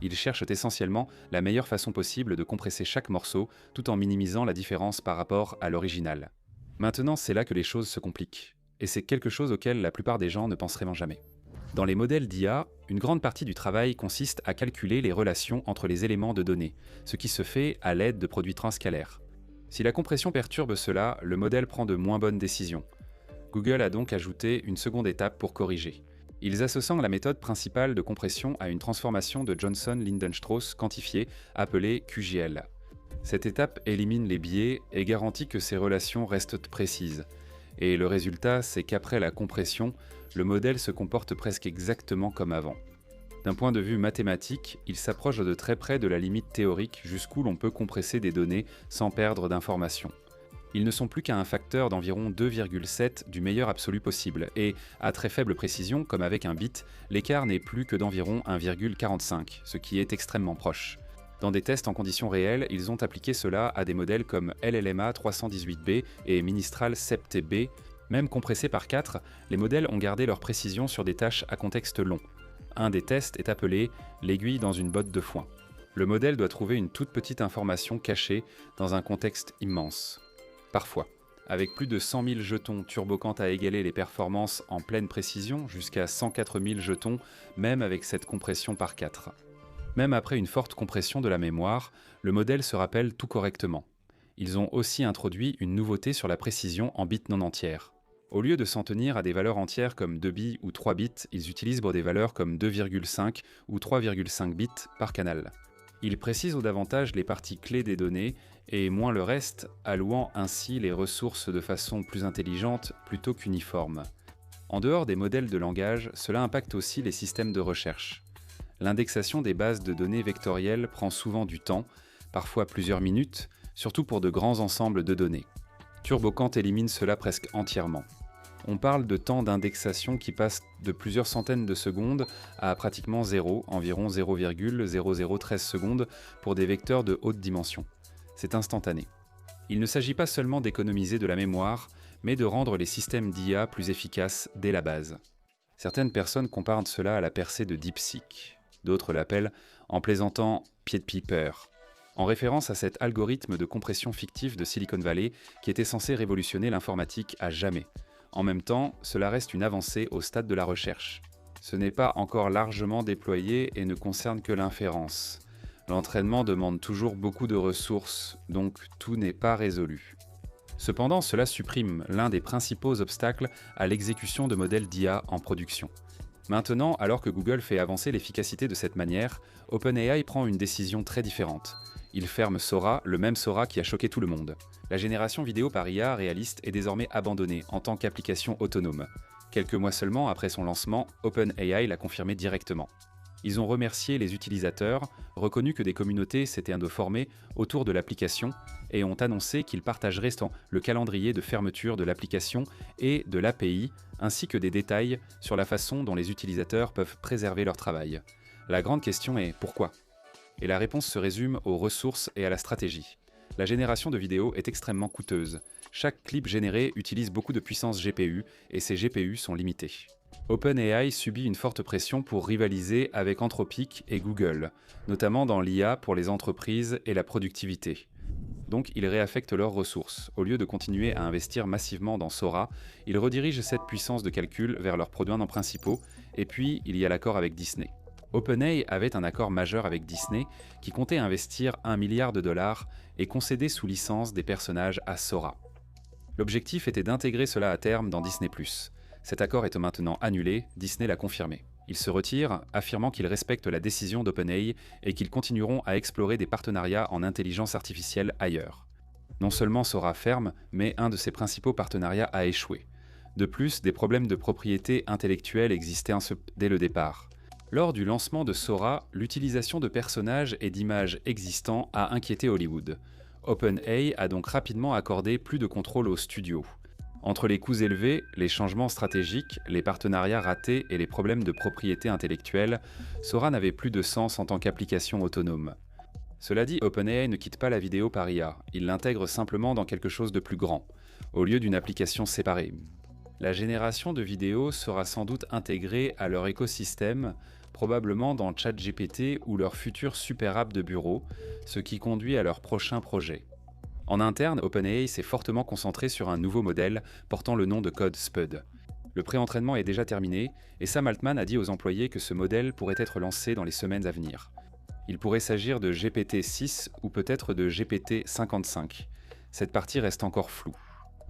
Ils cherchent essentiellement la meilleure façon possible de compresser chaque morceau tout en minimisant la différence par rapport à l'original. Maintenant, c'est là que les choses se compliquent. Et c'est quelque chose auquel la plupart des gens ne pensent vraiment jamais. Dans les modèles d'IA, une grande partie du travail consiste à calculer les relations entre les éléments de données, ce qui se fait à l'aide de produits transcalaires. Si la compression perturbe cela, le modèle prend de moins bonnes décisions. Google a donc ajouté une seconde étape pour corriger. Ils associent la méthode principale de compression à une transformation de Johnson-Lindenstrauss quantifiée appelée QGL. Cette étape élimine les biais et garantit que ces relations restent précises. Et le résultat, c'est qu'après la compression, le modèle se comporte presque exactement comme avant. D'un point de vue mathématique, il s'approche de très près de la limite théorique jusqu'où l'on peut compresser des données sans perdre d'informations. Ils ne sont plus qu'à un facteur d'environ 2,7 du meilleur absolu possible, et à très faible précision, comme avec un bit, l'écart n'est plus que d'environ 1,45, ce qui est extrêmement proche. Dans des tests en conditions réelles, ils ont appliqué cela à des modèles comme LLMA 318B et Ministral 7B. Même compressés par 4, les modèles ont gardé leur précision sur des tâches à contexte long. Un des tests est appelé « l'aiguille dans une botte de foin ». Le modèle doit trouver une toute petite information cachée dans un contexte immense. Parfois, avec plus de 100 000 jetons, TurboCAN a égalé les performances en pleine précision jusqu'à 104 000 jetons, même avec cette compression par 4. Même après une forte compression de la mémoire, le modèle se rappelle tout correctement. Ils ont aussi introduit une nouveauté sur la précision en bits non entières. Au lieu de s'en tenir à des valeurs entières comme 2 bits ou 3 bits, ils utilisent des valeurs comme 2,5 ou 3,5 bits par canal. Ils précisent davantage les parties clés des données et moins le reste, allouant ainsi les ressources de façon plus intelligente plutôt qu'uniforme. En dehors des modèles de langage, cela impacte aussi les systèmes de recherche. L'indexation des bases de données vectorielles prend souvent du temps, parfois plusieurs minutes, surtout pour de grands ensembles de données. TurboCAN élimine cela presque entièrement. On parle de temps d'indexation qui passe de plusieurs centaines de secondes à pratiquement zéro, environ 0,0013 secondes pour des vecteurs de haute dimension. C'est instantané. Il ne s'agit pas seulement d'économiser de la mémoire, mais de rendre les systèmes d'IA plus efficaces dès la base. Certaines personnes comparent cela à la percée de DeepSeek. D'autres l'appellent, en plaisantant, pied de piper, en référence à cet algorithme de compression fictif de Silicon Valley qui était censé révolutionner l'informatique à jamais. En même temps, cela reste une avancée au stade de la recherche. Ce n'est pas encore largement déployé et ne concerne que l'inférence. L'entraînement demande toujours beaucoup de ressources, donc tout n'est pas résolu. Cependant, cela supprime l'un des principaux obstacles à l'exécution de modèles d'IA en production. Maintenant, alors que Google fait avancer l'efficacité de cette manière, OpenAI prend une décision très différente. Il ferme Sora, le même Sora qui a choqué tout le monde. La génération vidéo par IA réaliste est désormais abandonnée en tant qu'application autonome. Quelques mois seulement après son lancement, OpenAI l'a confirmé directement. Ils ont remercié les utilisateurs, reconnu que des communautés s'étaient formées autour de l'application et ont annoncé qu'ils partageraient le calendrier de fermeture de l'application et de l'API, ainsi que des détails sur la façon dont les utilisateurs peuvent préserver leur travail. La grande question est pourquoi ? Et la réponse se résume aux ressources et à la stratégie. La génération de vidéos est extrêmement coûteuse. Chaque clip généré utilise beaucoup de puissance GPU et ces GPU sont limitées. OpenAI subit une forte pression pour rivaliser avec Anthropic et Google, notamment dans l'IA pour les entreprises et la productivité. Donc ils réaffectent leurs ressources. Au lieu de continuer à investir massivement dans Sora, ils redirigent cette puissance de calcul vers leurs produits non principaux, et puis il y a l'accord avec Disney. OpenAI avait un accord majeur avec Disney qui comptait investir 1 milliard de dollars et concéder sous licence des personnages à Sora. L'objectif était d'intégrer cela à terme dans Disney+. Cet accord est maintenant annulé, Disney l'a confirmé. Ils se retirent, affirmant qu'ils respectent la décision d'OpenAI et qu'ils continueront à explorer des partenariats en intelligence artificielle ailleurs. Non seulement Sora ferme, mais un de ses principaux partenariats a échoué. De plus, des problèmes de propriété intellectuelle existaient dès le départ. Lors du lancement de Sora, l'utilisation de personnages et d'images existants a inquiété Hollywood. OpenAI a donc rapidement accordé plus de contrôle aux studios. Entre les coûts élevés, les changements stratégiques, les partenariats ratés et les problèmes de propriété intellectuelle, Sora n'avait plus de sens en tant qu'application autonome. Cela dit, OpenAI ne quitte pas la vidéo par IA, il l'intègre simplement dans quelque chose de plus grand, au lieu d'une application séparée. La génération de vidéos sera sans doute intégrée à leur écosystème, probablement dans ChatGPT ou leur future super app de bureau, ce qui conduit à leur prochain projet. En interne, OpenAI s'est fortement concentré sur un nouveau modèle portant le nom de code SPUD. Le pré-entraînement est déjà terminé et Sam Altman a dit aux employés que ce modèle pourrait être lancé dans les semaines à venir. Il pourrait s'agir de GPT-6 ou peut-être de GPT-55. Cette partie reste encore floue.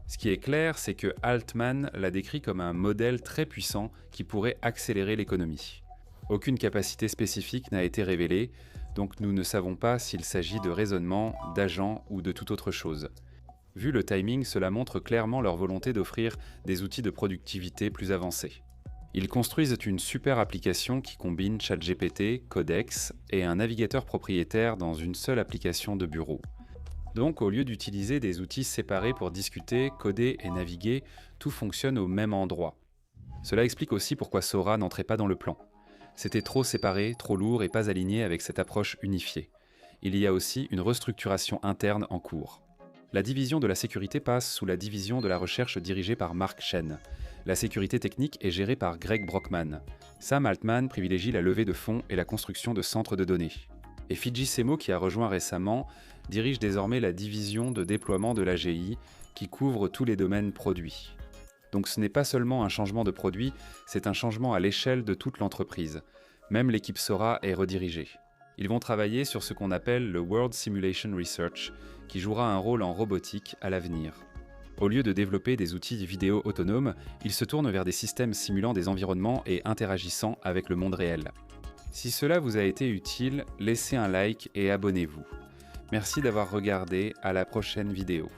Ce qui est clair, c'est que Altman l'a décrit comme un modèle très puissant qui pourrait accélérer l'économie. Aucune capacité spécifique n'a été révélée, donc nous ne savons pas s'il s'agit de raisonnement, d'agent ou de toute autre chose. Vu le timing, cela montre clairement leur volonté d'offrir des outils de productivité plus avancés. Ils construisent une super application qui combine ChatGPT, Codex et un navigateur propriétaire dans une seule application de bureau. Donc, au lieu d'utiliser des outils séparés pour discuter, coder et naviguer, tout fonctionne au même endroit. Cela explique aussi pourquoi Sora n'entrait pas dans le plan. C'était trop séparé, trop lourd et pas aligné avec cette approche unifiée. Il y a aussi une restructuration interne en cours. La division de la sécurité passe sous la division de la recherche dirigée par Mark Chen. La sécurité technique est gérée par Greg Brockman. Sam Altman privilégie la levée de fonds et la construction de centres de données. Et Fidji Semo, qui a rejoint récemment, dirige désormais la division de déploiement de l'AGI qui couvre tous les domaines produits. Donc ce n'est pas seulement un changement de produit, c'est un changement à l'échelle de toute l'entreprise. Même l'équipe Sora est redirigée. Ils vont travailler sur ce qu'on appelle le World Simulation Research, qui jouera un rôle en robotique à l'avenir. Au lieu de développer des outils vidéo autonomes, ils se tournent vers des systèmes simulant des environnements et interagissant avec le monde réel. Si cela vous a été utile, laissez un like et abonnez-vous. Merci d'avoir regardé, à la prochaine vidéo.